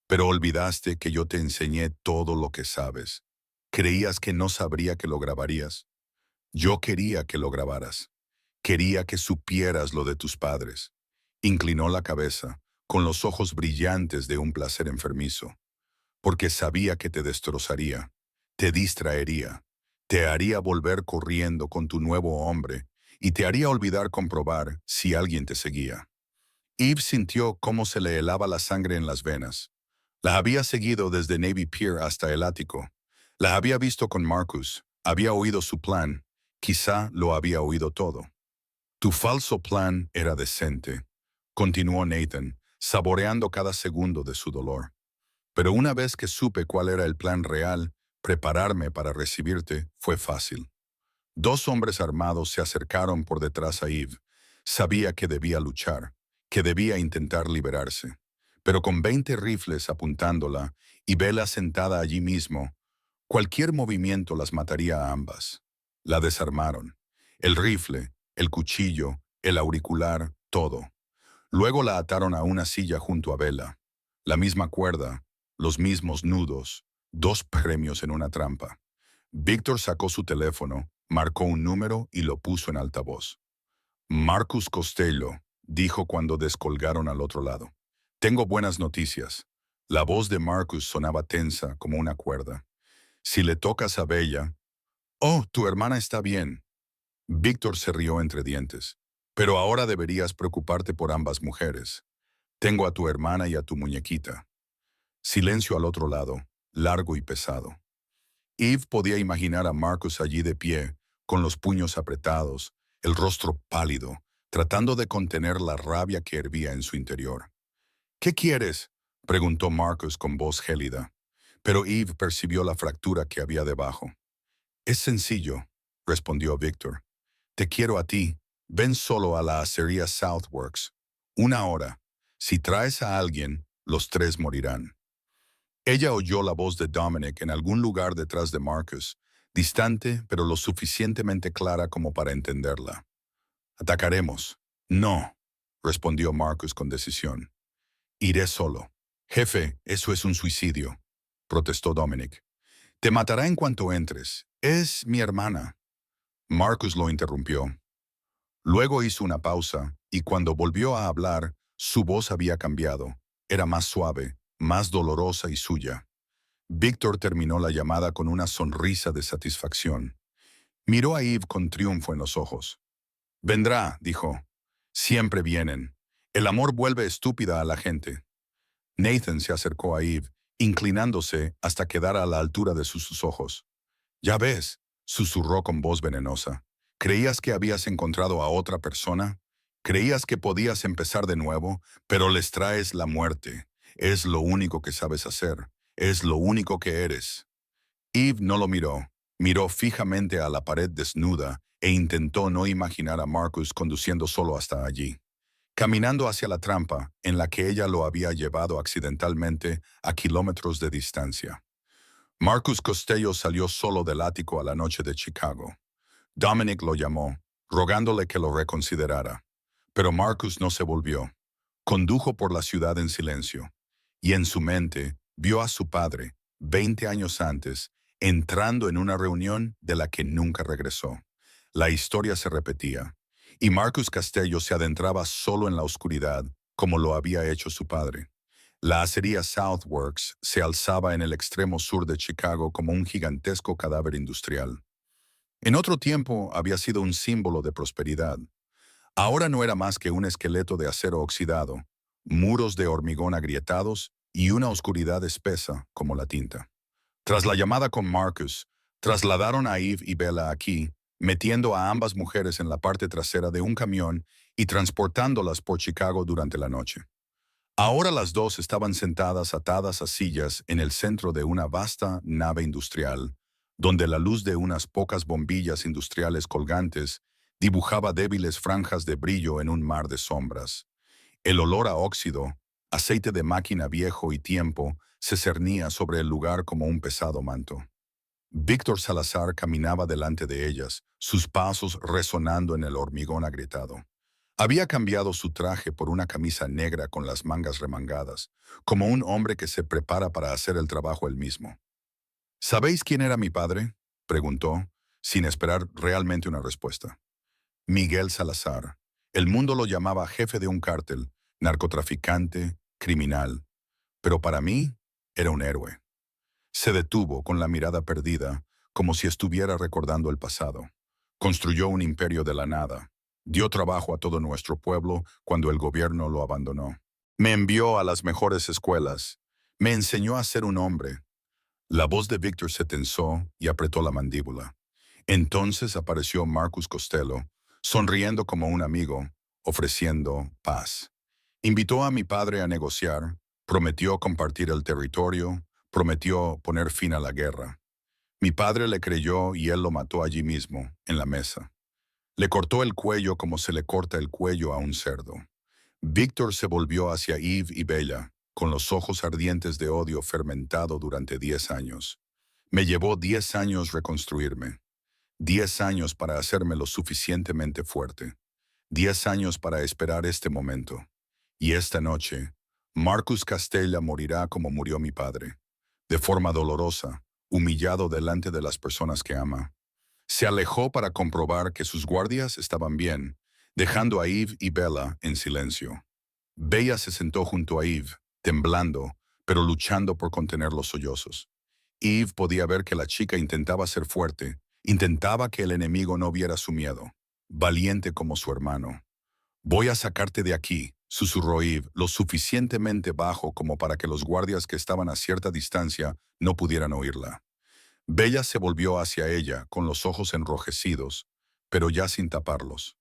Pero olvidaste que yo te enseñé todo lo que sabes. ¿Creías que no sabría que lo grabarías? Yo quería que lo grabaras. Quería que supieras lo de tus padres. Inclinó la cabeza, con los ojos brillantes de un placer enfermizo, porque sabía que te destrozaría, te distraería, te haría volver corriendo con tu nuevo hombre y te haría olvidar comprobar si alguien te seguía. Eve sintió cómo se le helaba la sangre en las venas. La había seguido desde Navy Pier hasta el ático. La había visto con Marcus, había oído su plan, quizá lo había oído todo. Tu falso plan era decente, continuó Nathan, saboreando cada segundo de su dolor. Pero una vez que supe cuál era el plan real, prepararme para recibirte fue fácil. Dos hombres armados se acercaron por detrás a Eve. Sabía que debía luchar, que debía intentar liberarse. Pero con 20 rifles apuntándola y Bella sentada allí mismo, cualquier movimiento las mataría a ambas. La desarmaron. El rifle, el cuchillo, el auricular, todo. Luego la ataron a una silla junto a Bella. La misma cuerda, los mismos nudos, dos premios en una trampa. Víctor sacó su teléfono, marcó un número y lo puso en altavoz. «Marcus Costello», dijo cuando descolgaron al otro lado. «Tengo buenas noticias». La voz de Marcus sonaba tensa como una cuerda. «Si le tocas a Bella...». «Oh, tu hermana está bien». Víctor se rió entre dientes. «Pero ahora deberías preocuparte por ambas mujeres. Tengo a tu hermana y a tu muñequita». Silencio al otro lado, largo y pesado. Eve podía imaginar a Marcus allí de pie, con los puños apretados, el rostro pálido, tratando de contener la rabia que hervía en su interior. «¿Qué quieres?», preguntó Marcus con voz gélida. Pero Eve percibió la fractura que había debajo. «Es sencillo», respondió Victor. «Te quiero a ti. Ven solo a la acería Southworks. 1 hora. Si traes a alguien, los tres morirán». Ella oyó la voz de Dominic en algún lugar detrás de Marcus, distante pero lo suficientemente clara como para entenderla. «Atacaremos». «No», respondió Marcus con decisión. «Iré solo». «Jefe, eso es un suicidio», protestó Dominic. «Te matará en cuanto entres. Es mi hermana». Marcus lo interrumpió. Luego hizo una pausa, y cuando volvió a hablar, su voz había cambiado. Era más suave, más dolorosa y suya. Víctor terminó la llamada con una sonrisa de satisfacción. Miró a Eve con triunfo en los ojos. «Vendrá», dijo. «Siempre vienen. El amor vuelve estúpida a la gente». Nathan se acercó a Eve, inclinándose hasta quedar a la altura de sus ojos. «Ya ves», susurró con voz venenosa. «¿Creías que habías encontrado a otra persona? ¿Creías que podías empezar de nuevo? Pero les traes la muerte. Es lo único que sabes hacer. Es lo único que eres». Eve no lo miró. Miró fijamente a la pared desnuda e intentó no imaginar a Marcus conduciendo solo hasta allí. caminando hacia la trampa en la que ella lo había llevado accidentalmente a kilómetros de distancia. Marcus Costello salió solo del ático a la noche de Chicago. Dominic lo llamó, rogándole que lo reconsiderara. Pero Marcus no se volvió. Condujo por la ciudad en silencio. Y en su mente vio a su padre, 20 años antes, entrando en una reunión de la que nunca regresó. La historia se repetía. Y Marcus Costello se adentraba solo en la oscuridad, como lo había hecho su padre. La acería Southworks se alzaba en el extremo sur de Chicago como un gigantesco cadáver industrial. En otro tiempo había sido un símbolo de prosperidad. Ahora no era más que un esqueleto de acero oxidado, muros de hormigón agrietados y una oscuridad espesa como la tinta. Tras la llamada con Marcus, trasladaron a Eve y Bella aquí, metiendo a ambas mujeres en la parte trasera de un camión y transportándolas por Chicago durante la noche. Ahora las dos estaban sentadas atadas a sillas en el centro de una vasta nave industrial, donde la luz de unas pocas bombillas industriales colgantes dibujaba débiles franjas de brillo en un mar de sombras. El olor a óxido, aceite de máquina viejo y tiempo, se cernía sobre el lugar como un pesado manto. Víctor Salazar caminaba delante de ellas, sus pasos resonando en el hormigón agrietado. Había cambiado su traje por una camisa negra con las mangas remangadas, como un hombre que se prepara para hacer el trabajo él mismo. ¿Sabéis quién era mi padre?, preguntó, sin esperar realmente una respuesta. Miguel Salazar. El mundo lo llamaba jefe de un cártel, narcotraficante, criminal. Pero para mí, era un héroe. Se detuvo con la mirada perdida, como si estuviera recordando el pasado. Construyó un imperio de la nada. Dio trabajo a todo nuestro pueblo cuando el gobierno lo abandonó. Me envió a las mejores escuelas. Me enseñó a ser un hombre. La voz de Víctor se tensó y apretó la mandíbula. Entonces apareció Marcus Costello, sonriendo como un amigo, ofreciendo paz. Invitó a mi padre a negociar, prometió compartir el territorio, prometió poner fin a la guerra. Mi padre le creyó y él lo mató allí mismo, en la mesa. Le cortó el cuello como se le corta el cuello a un cerdo. Víctor se volvió hacia Eve y Bella, con los ojos ardientes de odio fermentado durante 10 años. Me llevó 10 años reconstruirme. 10 años para hacerme lo suficientemente fuerte. 10 años para esperar este momento. Y esta noche, Marcus Castella morirá como murió mi padre, de forma dolorosa, humillado delante de las personas que ama. Se alejó para comprobar que sus guardias estaban bien, dejando a Eve y Bella en silencio. Bella se sentó junto a Eve, temblando, pero luchando por contener los sollozos. Eve podía ver que la chica intentaba ser fuerte, intentaba que el enemigo no viera su miedo, valiente como su hermano. «Voy a sacarte de aquí», susurró Eve, lo suficientemente bajo como para que los guardias que estaban a cierta distancia no pudieran oírla. Bella se volvió hacia ella, con los ojos enrojecidos, pero ya sin taparlos.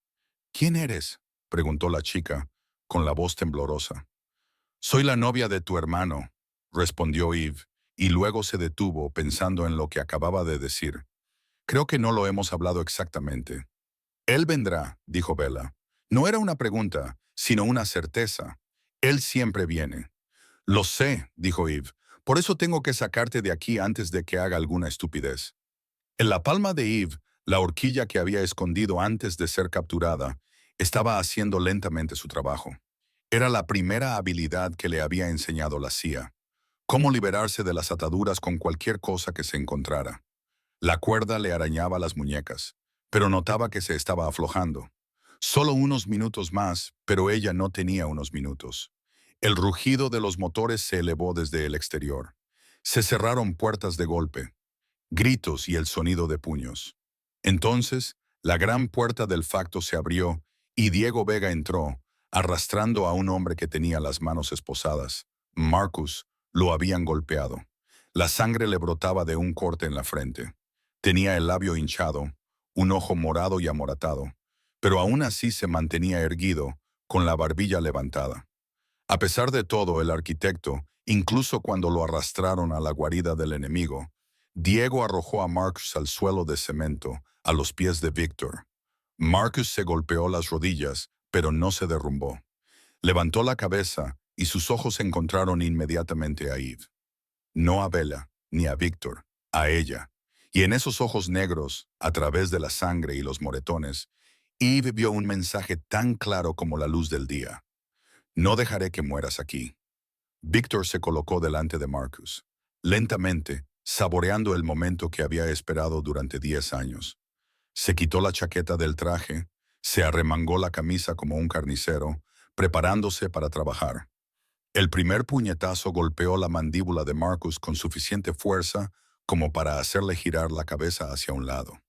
«¿Quién eres?», preguntó la chica, con la voz temblorosa. «Soy la novia de tu hermano», respondió Eve, y luego se detuvo pensando en lo que acababa de decir. «Creo que no lo hemos hablado exactamente». «Él vendrá», dijo Bella. No era una pregunta, sino una certeza. «Él siempre viene». «Lo sé», dijo Eve. «Por eso tengo que sacarte de aquí antes de que haga alguna estupidez». En la palma de Eve, la horquilla que había escondido antes de ser capturada, estaba haciendo lentamente su trabajo. Era la primera habilidad que le había enseñado la CIA. Cómo liberarse de las ataduras con cualquier cosa que se encontrara. La cuerda le arañaba las muñecas, pero notaba que se estaba aflojando. Solo unos minutos más, pero ella no tenía unos minutos. El rugido de los motores se elevó desde el exterior. Se cerraron puertas de golpe, gritos y el sonido de puños. Entonces, la gran puerta del facto se abrió y Diego Vega entró, arrastrando a un hombre que tenía las manos esposadas. Marcus lo habían golpeado. La sangre le brotaba de un corte en la frente. Tenía el labio hinchado, un ojo morado y amoratado, pero aún así se mantenía erguido, con la barbilla levantada. A pesar de todo, el arquitecto, incluso cuando lo arrastraron a la guarida del enemigo, Diego arrojó a Marcus al suelo de cemento, a los pies de Víctor. Marcus se golpeó las rodillas, pero no se derrumbó. Levantó la cabeza y sus ojos encontraron inmediatamente a Eve. No a Bella, ni a Víctor, a ella. Y en esos ojos negros, a través de la sangre y los moretones, Eve vio un mensaje tan claro como la luz del día. No dejaré que mueras aquí. Víctor se colocó delante de Marcus, lentamente, saboreando el momento que había esperado durante 10 años. Se quitó la chaqueta del traje, se arremangó la camisa como un carnicero, preparándose para trabajar. El primer puñetazo golpeó la mandíbula de Marcus con suficiente fuerza como para hacerle girar la cabeza hacia un lado.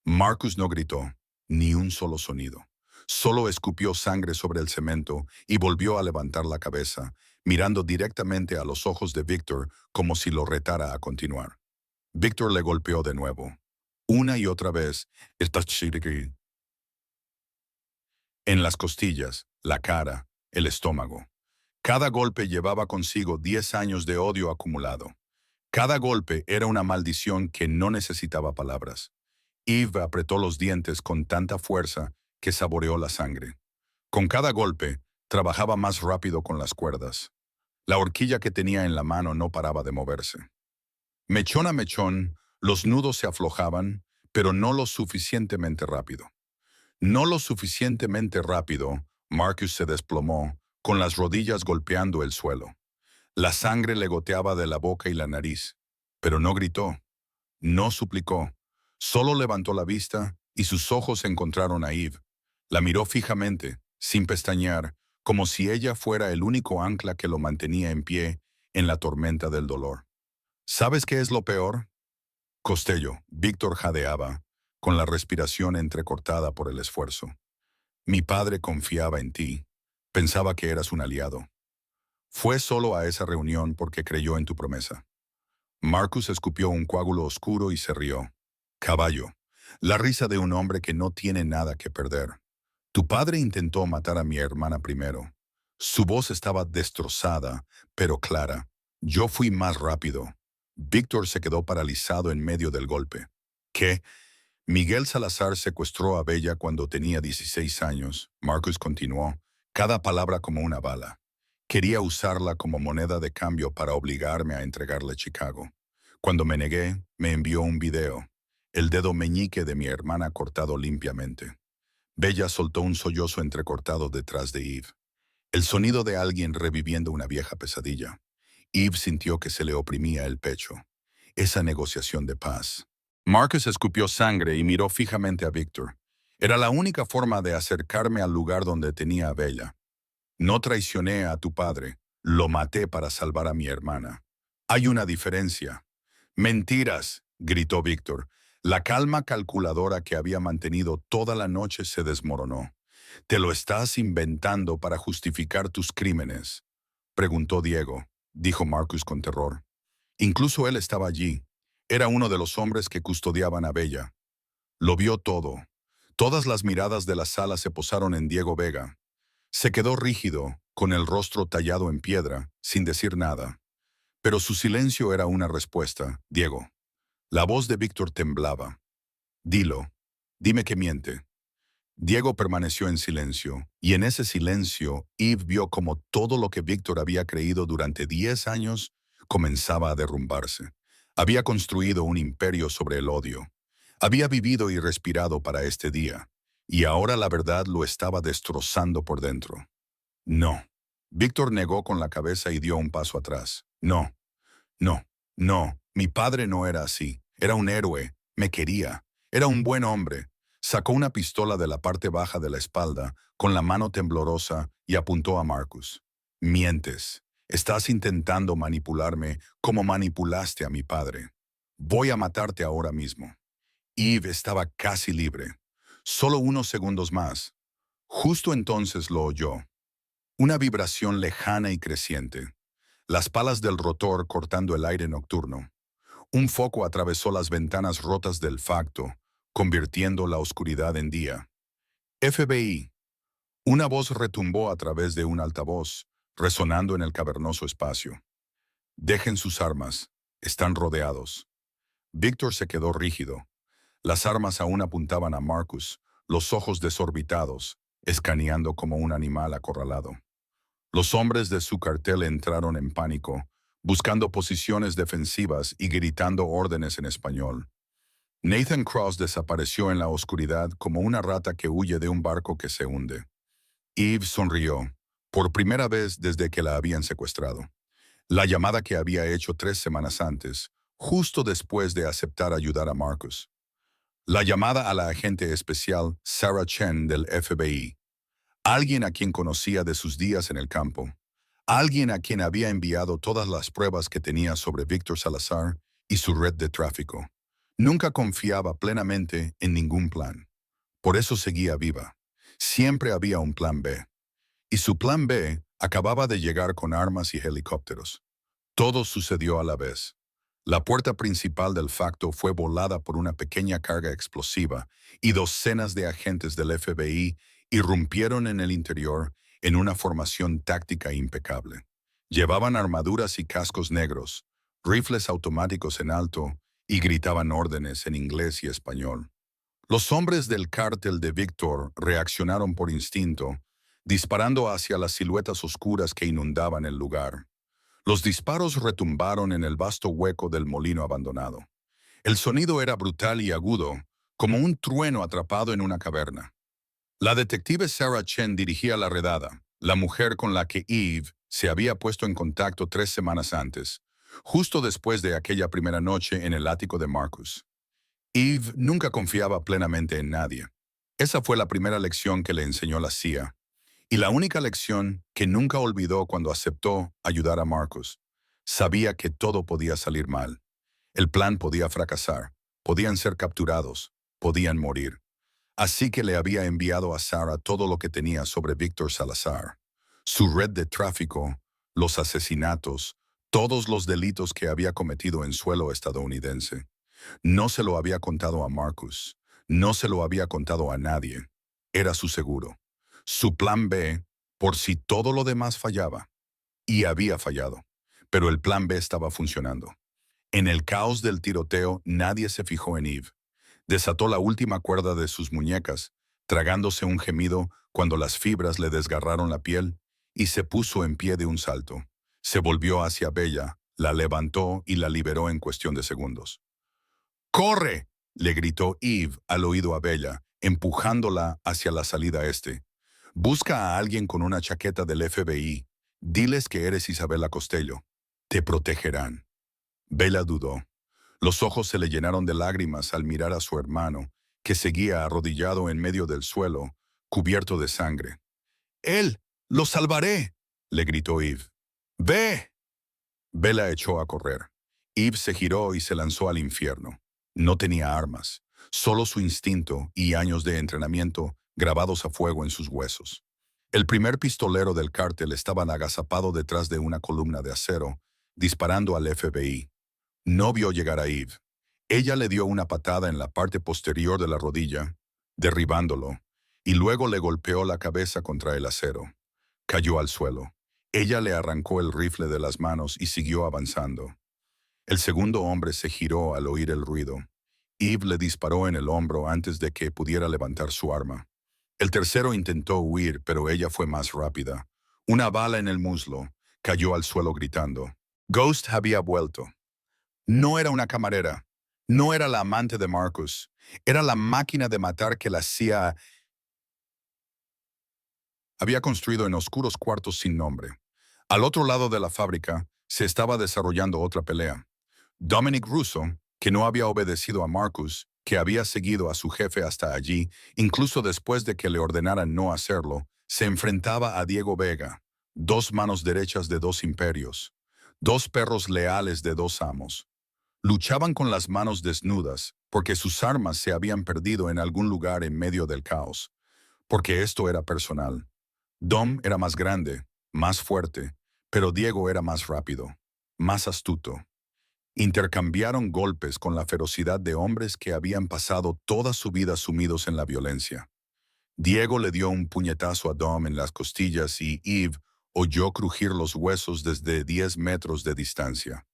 Marcus no gritó, ni un solo sonido. Solo escupió sangre sobre el cemento y volvió a levantar la cabeza, mirando directamente a los ojos de Víctor como si lo retara a continuar. Víctor le golpeó de nuevo. Una y otra vez, en las costillas, la cara, el estómago. Cada golpe llevaba consigo 10 años de odio acumulado. Cada golpe era una maldición que no necesitaba palabras. Eve apretó los dientes con tanta fuerza que saboreó la sangre. Con cada golpe, trabajaba más rápido con las cuerdas. La horquilla que tenía en la mano no paraba de moverse. Mechón a mechón, los nudos se aflojaban, pero no lo suficientemente rápido. No lo suficientemente rápido, Marcus se desplomó, con las rodillas golpeando el suelo. La sangre le goteaba de la boca y la nariz, pero no gritó, no suplicó, solo levantó la vista y sus ojos encontraron a Eve. La miró fijamente, sin pestañear, como si ella fuera el único ancla que lo mantenía en pie en la tormenta del dolor. ¿Sabes qué es lo peor? Costello, Víctor jadeaba, con la respiración entrecortada por el esfuerzo. Mi padre confiaba en ti. Pensaba que eras un aliado. Fue solo a esa reunión porque creyó en tu promesa. Marcus escupió un coágulo oscuro y se rió. Caballo, la risa de un hombre que no tiene nada que perder. Tu padre intentó matar a mi hermana primero. Su voz estaba destrozada, pero clara. Yo fui más rápido. Víctor se quedó paralizado en medio del golpe. ¿Qué? Miguel Salazar secuestró a Bella cuando tenía 16 años. Marcus continuó, cada palabra como una bala. Quería usarla como moneda de cambio para obligarme a entregarle Chicago. Cuando me negué, me envió un video. El dedo meñique de mi hermana cortado limpiamente. Bella soltó un sollozo entrecortado detrás de Eve. El sonido de alguien reviviendo una vieja pesadilla. Eve sintió que se le oprimía el pecho. Esa negociación de paz. Marcus escupió sangre y miró fijamente a Víctor. Era la única forma de acercarme al lugar donde tenía a Bella. No traicioné a tu padre, lo maté para salvar a mi hermana. Hay una diferencia. Mentiras, gritó Víctor. La calma calculadora que había mantenido toda la noche se desmoronó. ¿Te lo estás inventando para justificar tus crímenes? Preguntó Diego, dijo Marcus con terror. Incluso él estaba allí. Era uno de los hombres que custodiaban a Bella. Lo vio todo. Todas las miradas de la sala se posaron en Diego Vega. Se quedó rígido, con el rostro tallado en piedra, sin decir nada. Pero su silencio era una respuesta. Diego. La voz de Víctor temblaba. Dilo. Dime que miente. Diego permaneció en silencio, y en ese silencio, Eve vio como todo lo que Víctor había creído durante 10 años comenzaba a derrumbarse. Había construido un imperio sobre el odio. Había vivido y respirado para este día, y ahora la verdad lo estaba destrozando por dentro. No. Víctor negó con la cabeza y dio un paso atrás. No, no, no. Mi padre no era así. Era un héroe. Me quería. Era un buen hombre. Sacó una pistola de la parte baja de la espalda, con la mano temblorosa, y apuntó a Marcus. Mientes. Estás intentando manipularme como manipulaste a mi padre. Voy a matarte ahora mismo. Eve estaba casi libre. Solo unos segundos más. Justo entonces lo oyó. Una vibración lejana y creciente. Las palas del rotor cortando el aire nocturno. Un foco atravesó las ventanas rotas del facto, convirtiendo la oscuridad en día. FBI. Una voz retumbó a través de un altavoz, resonando en el cavernoso espacio. Dejen sus armas. Están rodeados. Víctor se quedó rígido. Las armas aún apuntaban a Marcus, los ojos desorbitados, escaneando como un animal acorralado. Los hombres de su cartel entraron en pánico, buscando posiciones defensivas y gritando órdenes en español. Nathan Cross desapareció en la oscuridad como una rata que huye de un barco que se hunde. Eve sonrió, por primera vez desde que la habían secuestrado. La llamada que había hecho 3 semanas antes, justo después de aceptar ayudar a Marcus. La llamada a la agente especial Sarah Chen del FBI. Alguien a quien conocía de sus días en el campo. Alguien a quien había enviado todas las pruebas que tenía sobre Víctor Salazar y su red de tráfico. Nunca confiaba plenamente en ningún plan. Por eso seguía viva. Siempre había un plan B. Y su plan B acababa de llegar con armas y helicópteros. Todo sucedió a la vez. La puerta principal del Facto fue volada por una pequeña carga explosiva y docenas de agentes del FBI irrumpieron en el interior en una formación táctica impecable. Llevaban armaduras y cascos negros, rifles automáticos en alto y gritaban órdenes en inglés y español. Los hombres del cártel de Víctor reaccionaron por instinto, disparando hacia las siluetas oscuras que inundaban el lugar. Los disparos retumbaron en el vasto hueco del molino abandonado. El sonido era brutal y agudo, como un trueno atrapado en una caverna. La detective Sarah Chen dirigía la redada, la mujer con la que Eve se había puesto en contacto 3 semanas antes, justo después de aquella primera noche en el ático de Marcus. Eve nunca confiaba plenamente en nadie. Esa fue la primera lección que le enseñó la CIA, y la única lección que nunca olvidó cuando aceptó ayudar a Marcus. Sabía que todo podía salir mal. El plan podía fracasar, podían ser capturados, podían morir. Así que le había enviado a Sarah todo lo que tenía sobre Víctor Salazar. Su red de tráfico, los asesinatos, todos los delitos que había cometido en suelo estadounidense. No se lo había contado a Marcus. No se lo había contado a nadie. Era su seguro. Su plan B, por si todo lo demás fallaba. Y había fallado. Pero el plan B estaba funcionando. En el caos del tiroteo, nadie se fijó en Eve. Desató la última cuerda de sus muñecas, tragándose un gemido cuando las fibras le desgarraron la piel, y se puso en pie de un salto. Se volvió hacia Bella, la levantó y la liberó en cuestión de segundos. ¡Corre!, le gritó Eve al oído a Bella, empujándola hacia la salida este. Busca a alguien con una chaqueta del FBI. Diles que eres Isabela Costello. Te protegerán. Bella dudó. Los ojos se le llenaron de lágrimas al mirar a su hermano, que seguía arrodillado en medio del suelo, cubierto de sangre. «¡Él! ¡Lo salvaré!», le gritó Eve. «¡Ve!». Bella echó a correr. Eve se giró y se lanzó al infierno. No tenía armas, solo su instinto y años de entrenamiento grabados a fuego en sus huesos. El primer pistolero del cártel estaba agazapado detrás de una columna de acero, disparando al FBI. No vio llegar a Eve. Ella le dio una patada en la parte posterior de la rodilla, derribándolo, y luego le golpeó la cabeza contra el acero. Cayó al suelo. Ella le arrancó el rifle de las manos y siguió avanzando. El segundo hombre se giró al oír el ruido. Eve le disparó en el hombro antes de que pudiera levantar su arma. El tercero intentó huir, pero ella fue más rápida. Una bala en el muslo. Cayó al suelo gritando. Ghost había vuelto. No era una camarera. No era la amante de Marcus. Era la máquina de matar que la CIA había construido en oscuros cuartos sin nombre. Al otro lado de la fábrica se estaba desarrollando otra pelea. Dominic Russo, que no había obedecido a Marcus, que había seguido a su jefe hasta allí, incluso después de que le ordenaran no hacerlo, se enfrentaba a Diego Vega, dos manos derechas de dos imperios, dos perros leales de dos amos. Luchaban con las manos desnudas, porque sus armas se habían perdido en algún lugar en medio del caos, porque esto era personal. Dom era más grande, más fuerte, pero Diego era más rápido, más astuto. Intercambiaron golpes con la ferocidad de hombres que habían pasado toda su vida sumidos en la violencia. Diego le dio un puñetazo a Dom en las costillas y Eve oyó crujir los huesos desde 10 metros de distancia.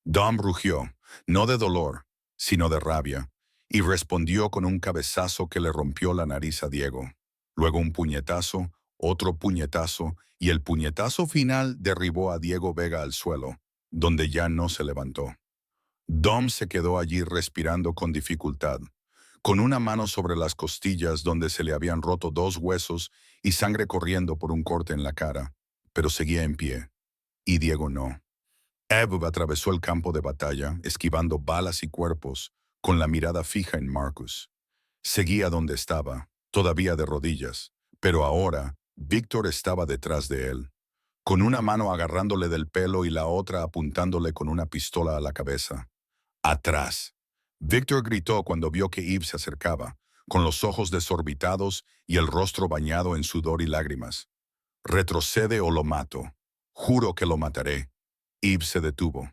Dom rugió, no de dolor, sino de rabia, y respondió con un cabezazo que le rompió la nariz a Diego. Luego un puñetazo, otro puñetazo, y el puñetazo final derribó a Diego Vega al suelo, donde ya no se levantó. Dom se quedó allí respirando con dificultad, con una mano sobre las costillas donde se le habían roto dos huesos y sangre corriendo por un corte en la cara, pero seguía en pie, y Diego no. Eve atravesó el campo de batalla, esquivando balas y cuerpos, con la mirada fija en Marcus. Seguía donde estaba, todavía de rodillas, pero ahora Víctor estaba detrás de él, con una mano agarrándole del pelo y la otra apuntándole con una pistola a la cabeza. ¡Atrás! Víctor gritó cuando vio que Eve se acercaba, con los ojos desorbitados y el rostro bañado en sudor y lágrimas. «Retrocede o lo mato. Juro que lo mataré». Eve se detuvo.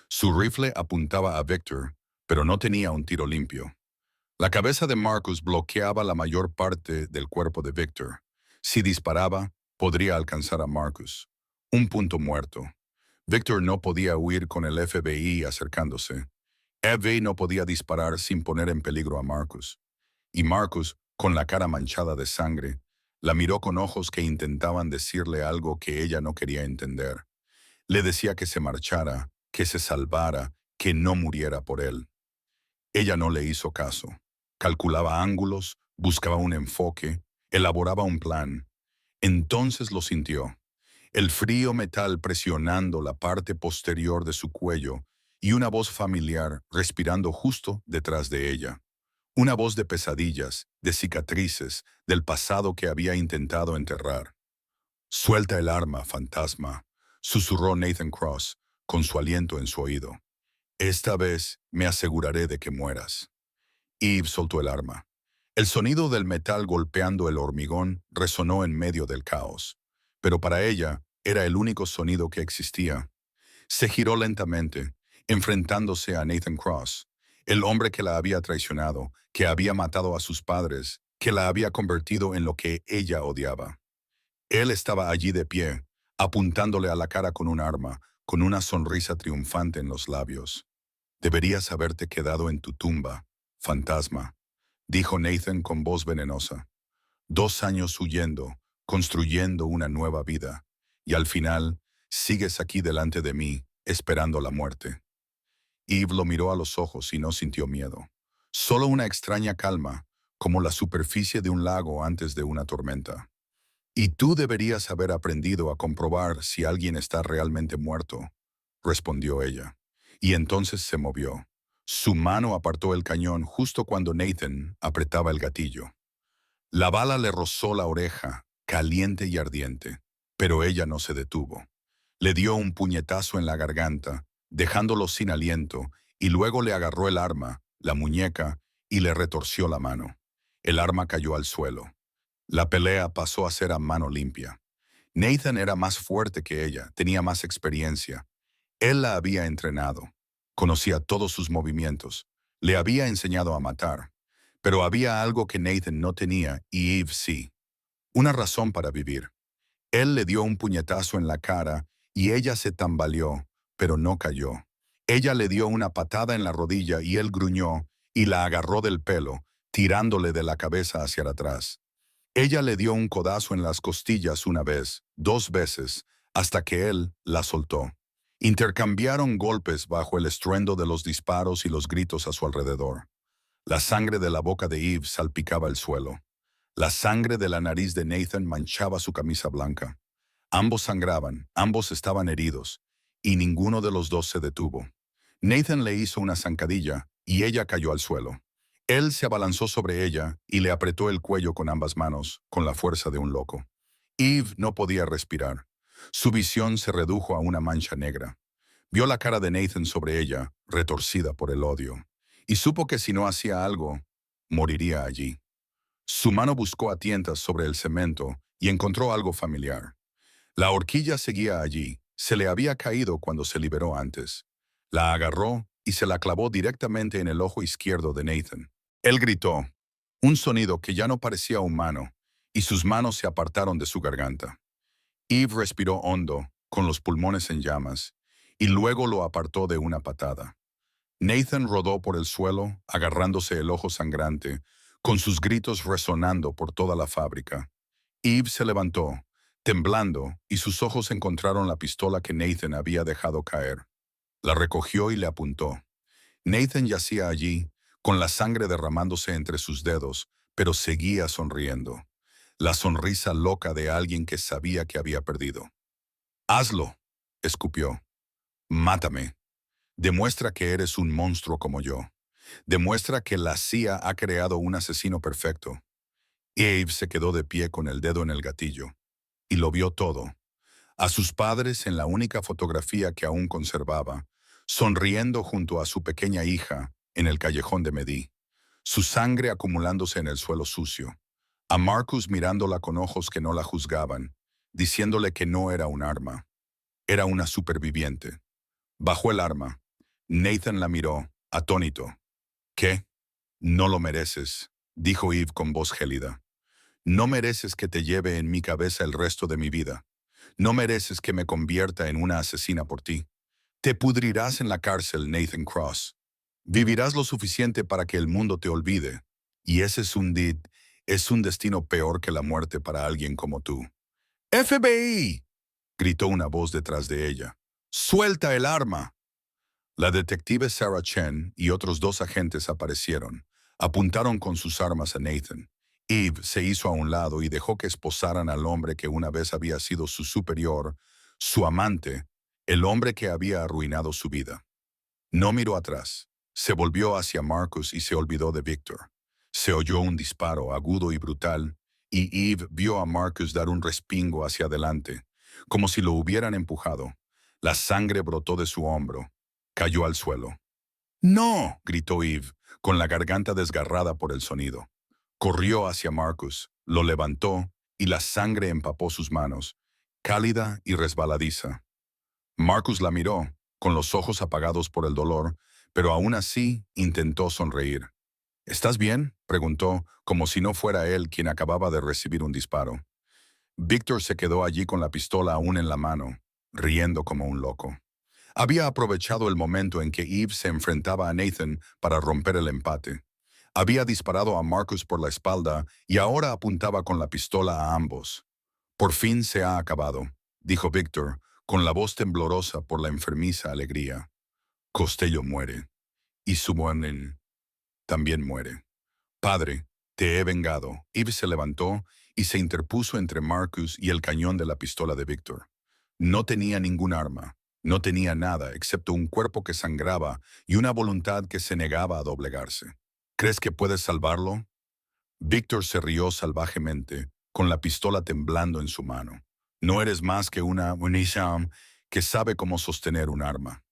Su rifle apuntaba a Víctor, pero no tenía un tiro limpio. La cabeza de Marcus bloqueaba la mayor parte del cuerpo de Víctor. Si disparaba, podría alcanzar a Marcus. Un punto muerto. Víctor no podía huir con el FBI acercándose. Eve no podía disparar sin poner en peligro a Marcus. Y Marcus, con la cara manchada de sangre, la miró con ojos que intentaban decirle algo que ella no quería entender. Le decía que se marchara, que se salvara, que no muriera por él. Ella no le hizo caso. Calculaba ángulos, buscaba un enfoque, elaboraba un plan. Entonces lo sintió. El frío metal presionando la parte posterior de su cuello y una voz familiar respirando justo detrás de ella. Una voz de pesadillas, de cicatrices, del pasado que había intentado enterrar. «Suelta el arma, fantasma», susurró Nathan Cross, con su aliento en su oído. «Esta vez me aseguraré de que mueras». Eve soltó el arma. El sonido del metal golpeando el hormigón resonó en medio del caos. Pero para ella era el único sonido que existía. Se giró lentamente, enfrentándose a Nathan Cross, el hombre que la había traicionado, que había matado a sus padres, que la había convertido en lo que ella odiaba. Él estaba allí de pie, apuntándole a la cara con un arma, con una sonrisa triunfante en los labios. «Deberías haberte quedado en tu tumba, fantasma», dijo Nathan con voz venenosa. «2 años huyendo, construyendo una nueva vida, y al final sigues aquí delante de mí, esperando la muerte». Eve lo miró a los ojos y no sintió miedo. Solo una extraña calma, como la superficie de un lago antes de una tormenta. «Y tú deberías haber aprendido a comprobar si alguien está realmente muerto», respondió ella. Y entonces se movió. Su mano apartó el cañón justo cuando Nathan apretaba el gatillo. La bala le rozó la oreja, caliente y ardiente, pero ella no se detuvo. Le dio un puñetazo en la garganta, dejándolo sin aliento, y luego le agarró el arma, la muñeca, y le retorció la mano. El arma cayó al suelo. La pelea pasó a ser a mano limpia. Nathan era más fuerte que ella, tenía más experiencia. Él la había entrenado. Conocía todos sus movimientos. Le había enseñado a matar. Pero había algo que Nathan no tenía y Eve sí. Una razón para vivir. Él le dio un puñetazo en la cara y ella se tambaleó, pero no cayó. Ella le dio una patada en la rodilla y él gruñó y la agarró del pelo, tirándole de la cabeza hacia atrás. Ella le dio un codazo en las costillas una vez, 2 veces, hasta que él la soltó. Intercambiaron golpes bajo el estruendo de los disparos y los gritos a su alrededor. La sangre de la boca de Eve salpicaba el suelo. La sangre de la nariz de Nathan manchaba su camisa blanca. Ambos sangraban, ambos estaban heridos, y ninguno de los dos se detuvo. Nathan le hizo una zancadilla y ella cayó al suelo. Él se abalanzó sobre ella y le apretó el cuello con ambas manos, con la fuerza de un loco. Eve no podía respirar. Su visión se redujo a una mancha negra. Vio la cara de Nathan sobre ella, retorcida por el odio, y supo que si no hacía algo, moriría allí. Su mano buscó a tientas sobre el cemento y encontró algo familiar. La horquilla seguía allí, se le había caído cuando se liberó antes. La agarró y se la clavó directamente en el ojo izquierdo de Nathan. Él gritó, un sonido que ya no parecía humano, y sus manos se apartaron de su garganta. Eve respiró hondo, con los pulmones en llamas, y luego lo apartó de una patada. Nathan rodó por el suelo, agarrándose el ojo sangrante, con sus gritos resonando por toda la fábrica. Eve se levantó, temblando, y sus ojos encontraron la pistola que Nathan había dejado caer. La recogió y le apuntó. Nathan yacía allí, con la sangre derramándose entre sus dedos, pero seguía sonriendo. La sonrisa loca de alguien que sabía que había perdido. «Hazlo», escupió. «Mátame. Demuestra que eres un monstruo como yo. Demuestra que la CIA ha creado un asesino perfecto». Abe se quedó de pie con el dedo en el gatillo, y lo vio todo. A sus padres en la única fotografía que aún conservaba, sonriendo junto a su pequeña hija en el callejón de Medí, su sangre acumulándose en el suelo sucio. A Marcus mirándola con ojos que no la juzgaban, diciéndole que no era un arma, era una superviviente. Bajó el arma. Nathan la miró, atónito. «¿Qué? No lo mereces», dijo Eve con voz gélida. «No mereces que te lleve en mi cabeza el resto de mi vida. No mereces que me convierta en una asesina por ti. Te pudrirás en la cárcel, Nathan Cross. Vivirás lo suficiente para que el mundo te olvide. Y ese es un destino peor que la muerte para alguien como tú». «¡FBI!», gritó una voz detrás de ella. «¡Suelta el arma!». La detective Sarah Chen y otros dos agentes aparecieron. Apuntaron con sus armas a Nathan. Eve se hizo a un lado y dejó que esposaran al hombre que una vez había sido su superior, su amante, el hombre que había arruinado su vida. No miró atrás. Se volvió hacia Marcus y se olvidó de Victor. Se oyó un disparo agudo y brutal, y Eve vio a Marcus dar un respingo hacia adelante, como si lo hubieran empujado. La sangre brotó de su hombro. Cayó al suelo. «¡No!», gritó Eve, con la garganta desgarrada por el sonido. Corrió hacia Marcus, lo levantó y la sangre empapó sus manos, cálida y resbaladiza. Marcus la miró, con los ojos apagados por el dolor, pero aún así intentó sonreír. «¿Estás bien?», preguntó, como si no fuera él quien acababa de recibir un disparo. Victor se quedó allí con la pistola aún en la mano, riendo como un loco. Había aprovechado el momento en que Eve se enfrentaba a Nathan para romper el empate. Había disparado a Marcus por la espalda y ahora apuntaba con la pistola a ambos. «Por fin se ha acabado», dijo Victor, con la voz temblorosa por la enfermiza alegría. «Costello muere. Y Subonen también muere. Padre, te he vengado». Eve se levantó y se interpuso entre Marcus y el cañón de la pistola de Victor. No tenía ningún arma. No tenía nada excepto un cuerpo que sangraba y una voluntad que se negaba a doblegarse. «¿Crees que puedes salvarlo?». Victor se rió salvajemente, con la pistola temblando en su mano. «No eres más que una munición que sabe cómo sostener un arma».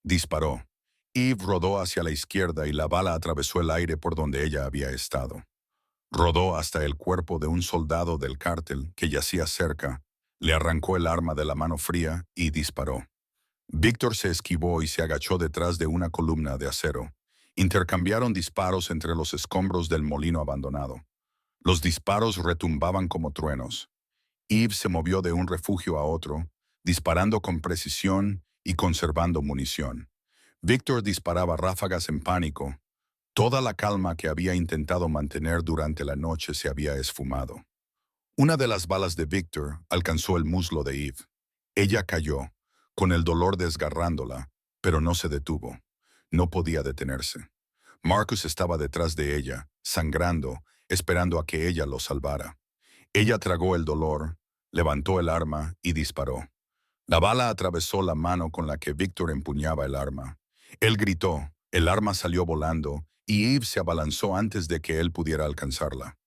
Disparó. Eve rodó hacia la izquierda y la bala atravesó el aire por donde ella había estado. Rodó hasta el cuerpo de un soldado del cártel que yacía cerca, le arrancó el arma de la mano fría y disparó. Victor se esquivó y se agachó detrás de una columna de acero. Intercambiaron disparos entre los escombros del molino abandonado. Los disparos retumbaban como truenos. Eve se movió de un refugio a otro, disparando con precisión y conservando munición. Victor disparaba ráfagas en pánico. Toda la calma que había intentado mantener durante la noche se había esfumado. Una de las balas de Victor alcanzó el muslo de Eve. Ella cayó, con el dolor desgarrándola, pero no se detuvo. No podía detenerse. Marcus estaba detrás de ella, sangrando, esperando a que ella lo salvara. Ella tragó el dolor, levantó el arma y disparó. La bala atravesó la mano con la que Victor empuñaba el arma. Él gritó, el arma salió volando y Eve se abalanzó antes de que él pudiera alcanzarla.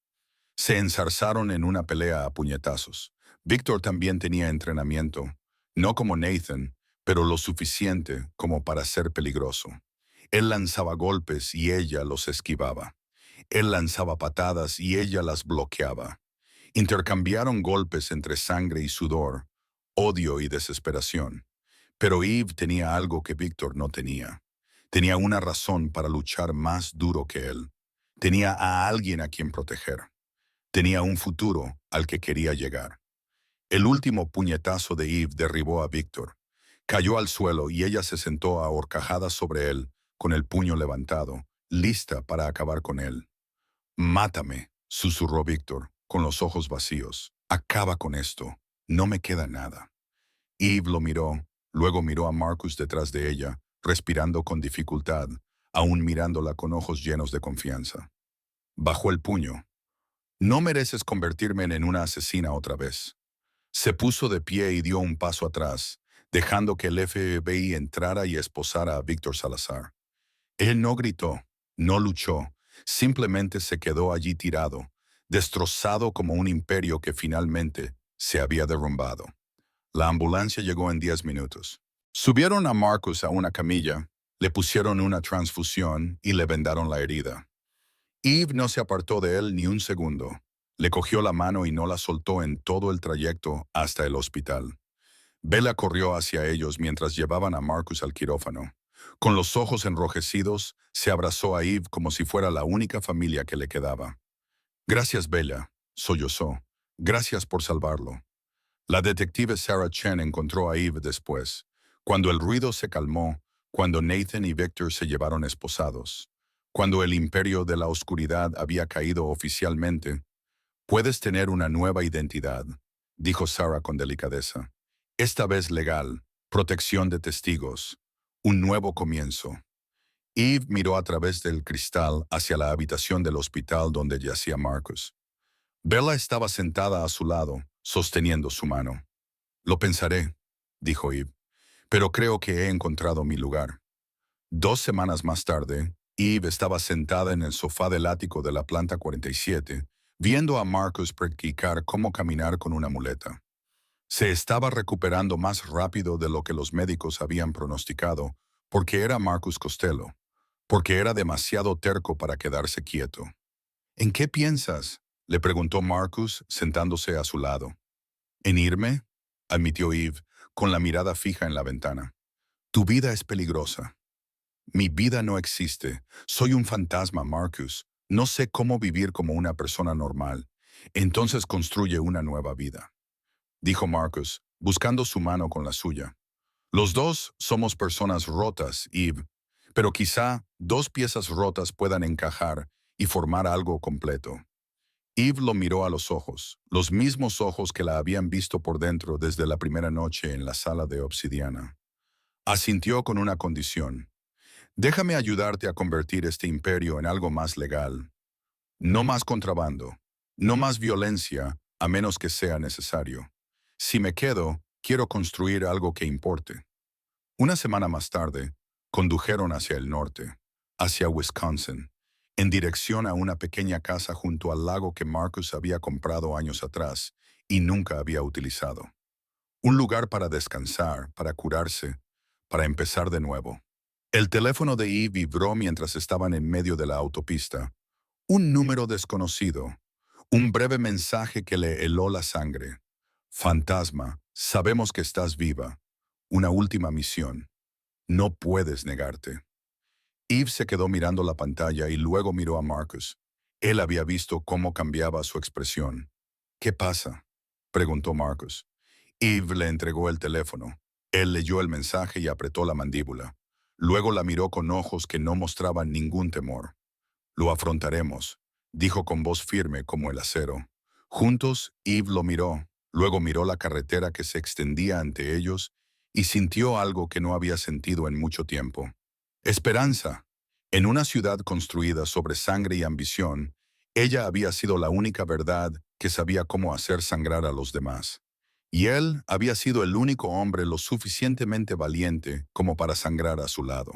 Se enzarzaron en una pelea a puñetazos. Victor también tenía entrenamiento, no como Nathan, pero lo suficiente como para ser peligroso. Él lanzaba golpes y ella los esquivaba. Él lanzaba patadas y ella las bloqueaba. Intercambiaron golpes entre sangre y sudor, odio y desesperación. Pero Eve tenía algo que Victor no tenía. Tenía una razón para luchar más duro que él. Tenía a alguien a quien proteger. Tenía un futuro al que quería llegar. El último puñetazo de Eve derribó a Victor. Cayó al suelo y ella se sentó a horcajadas sobre él, con el puño levantado, lista para acabar con él. «Mátame», susurró Victor, con los ojos vacíos. Acaba con esto. No me queda nada. Eve lo miró, luego miró a Marcus detrás de ella, respirando con dificultad, aún mirándola con ojos llenos de confianza. Bajó el puño. No mereces convertirme en una asesina otra vez. Se puso de pie y dio un paso atrás, dejando que el FBI entrara y esposara a Víctor Salazar. Él no gritó, no luchó, simplemente se quedó allí tirado, destrozado como un imperio que finalmente se había derrumbado. La ambulancia llegó en 10 minutos. Subieron a Marcus a una camilla, le pusieron una transfusión y le vendaron la herida. Eve no se apartó de él ni un segundo. Le cogió la mano y no la soltó en todo el trayecto hasta el hospital. Bella corrió hacia ellos mientras llevaban a Marcus al quirófano. Con los ojos enrojecidos, se abrazó a Eve como si fuera la única familia que le quedaba. Gracias, Bella, sollozó. Gracias por salvarlo. La detective Sarah Chen encontró a Eve después, cuando el ruido se calmó, cuando Nathan y Victor se llevaron esposados, cuando el imperio de la oscuridad había caído oficialmente. Puedes tener una nueva identidad, dijo Sarah con delicadeza. Esta vez legal, protección de testigos, un nuevo comienzo. Eve miró a través del cristal hacia la habitación del hospital donde yacía Marcus. Bella estaba sentada a su lado, sosteniendo su mano. Lo pensaré, dijo Eve, pero creo que he encontrado mi lugar. 2 semanas más tarde, Eve estaba sentada en el sofá del ático de la planta 47, viendo a Marcus practicar cómo caminar con una muleta. Se estaba recuperando más rápido de lo que los médicos habían pronosticado, porque era Marcus Costello, porque era demasiado terco para quedarse quieto. ¿En qué piensas?, le preguntó Marcus, sentándose a su lado. ¿En irme?, admitió Eve, con la mirada fija en la ventana. Tu vida es peligrosa. Mi vida no existe. Soy un fantasma, Marcus. No sé cómo vivir como una persona normal. Entonces construye una nueva vida, dijo Marcus, buscando su mano con la suya. Los dos somos personas rotas, Eve, pero quizá 2 piezas rotas puedan encajar y formar algo completo. Eve lo miró a los mismos ojos que la habían visto por dentro desde la primera noche en la sala de obsidiana. Asintió con una condición. Déjame ayudarte a convertir este imperio en algo más legal. No más contrabando, no más violencia, a menos que sea necesario. Si me quedo, quiero construir algo que importe. Una semana más tarde, condujeron hacia el norte, hacia Wisconsin, en dirección a una pequeña casa junto al lago que Marcus había comprado años atrás y nunca había utilizado. Un lugar para descansar, para curarse, para empezar de nuevo. El teléfono de Eve vibró mientras estaban en medio de la autopista. Un número desconocido. Un breve mensaje que le heló la sangre. Fantasma, sabemos que estás viva. Una última misión. No puedes negarte. Eve se quedó mirando la pantalla y luego miró a Marcus. Él había visto cómo cambiaba su expresión. ¿Qué pasa?, preguntó Marcus. Eve le entregó el teléfono. Él leyó el mensaje y apretó la mandíbula. Luego la miró con ojos que no mostraban ningún temor. Lo afrontaremos, dijo con voz firme como el acero. Juntos, Eve lo miró, luego miró la carretera que se extendía ante ellos y sintió algo que no había sentido en mucho tiempo. Esperanza. En una ciudad construida sobre sangre y ambición, ella había sido la única verdad que sabía cómo hacer sangrar a los demás. Y él había sido el único hombre lo suficientemente valiente como para sangrar a su lado.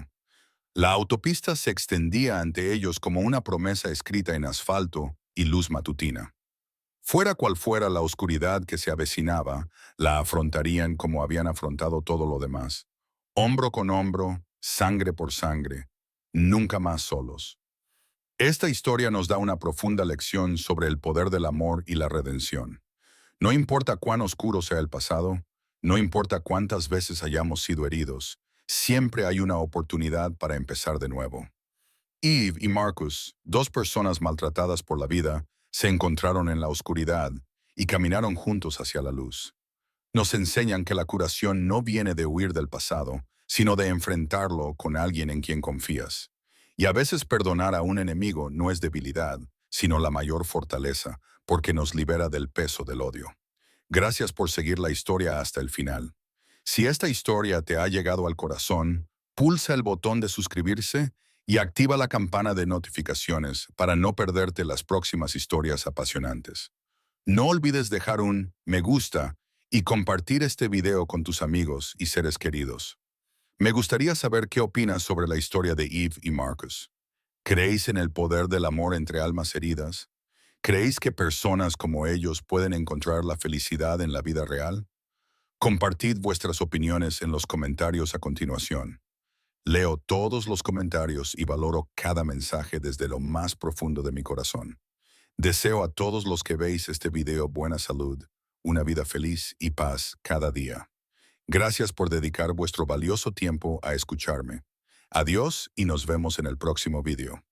La autopista se extendía ante ellos como una promesa escrita en asfalto y luz matutina. Fuera cual fuera la oscuridad que se avecinaba, la afrontarían como habían afrontado todo lo demás. Hombro con hombro, sangre por sangre, nunca más solos. Esta historia nos da una profunda lección sobre el poder del amor y la redención. No importa cuán oscuro sea el pasado, no importa cuántas veces hayamos sido heridos, siempre hay una oportunidad para empezar de nuevo. Eve y Marcus, 2 personas maltratadas por la vida, se encontraron en la oscuridad y caminaron juntos hacia la luz. Nos enseñan que la curación no viene de huir del pasado, sino de enfrentarlo con alguien en quien confías. Y a veces perdonar a un enemigo no es debilidad, sino la mayor fortaleza, porque nos libera del peso del odio. Gracias por seguir la historia hasta el final. Si esta historia te ha llegado al corazón, pulsa el botón de suscribirse y activa la campana de notificaciones para no perderte las próximas historias apasionantes. No olvides dejar un me gusta y compartir este video con tus amigos y seres queridos. Me gustaría saber qué opinas sobre la historia de Eve y Marcus. ¿Creéis en el poder del amor entre almas heridas? ¿Creéis que personas como ellos pueden encontrar la felicidad en la vida real? Compartid vuestras opiniones en los comentarios a continuación. Leo todos los comentarios y valoro cada mensaje desde lo más profundo de mi corazón. Deseo a todos los que veis este video buena salud, una vida feliz y paz cada día. Gracias por dedicar vuestro valioso tiempo a escucharme. Adiós y nos vemos en el próximo video.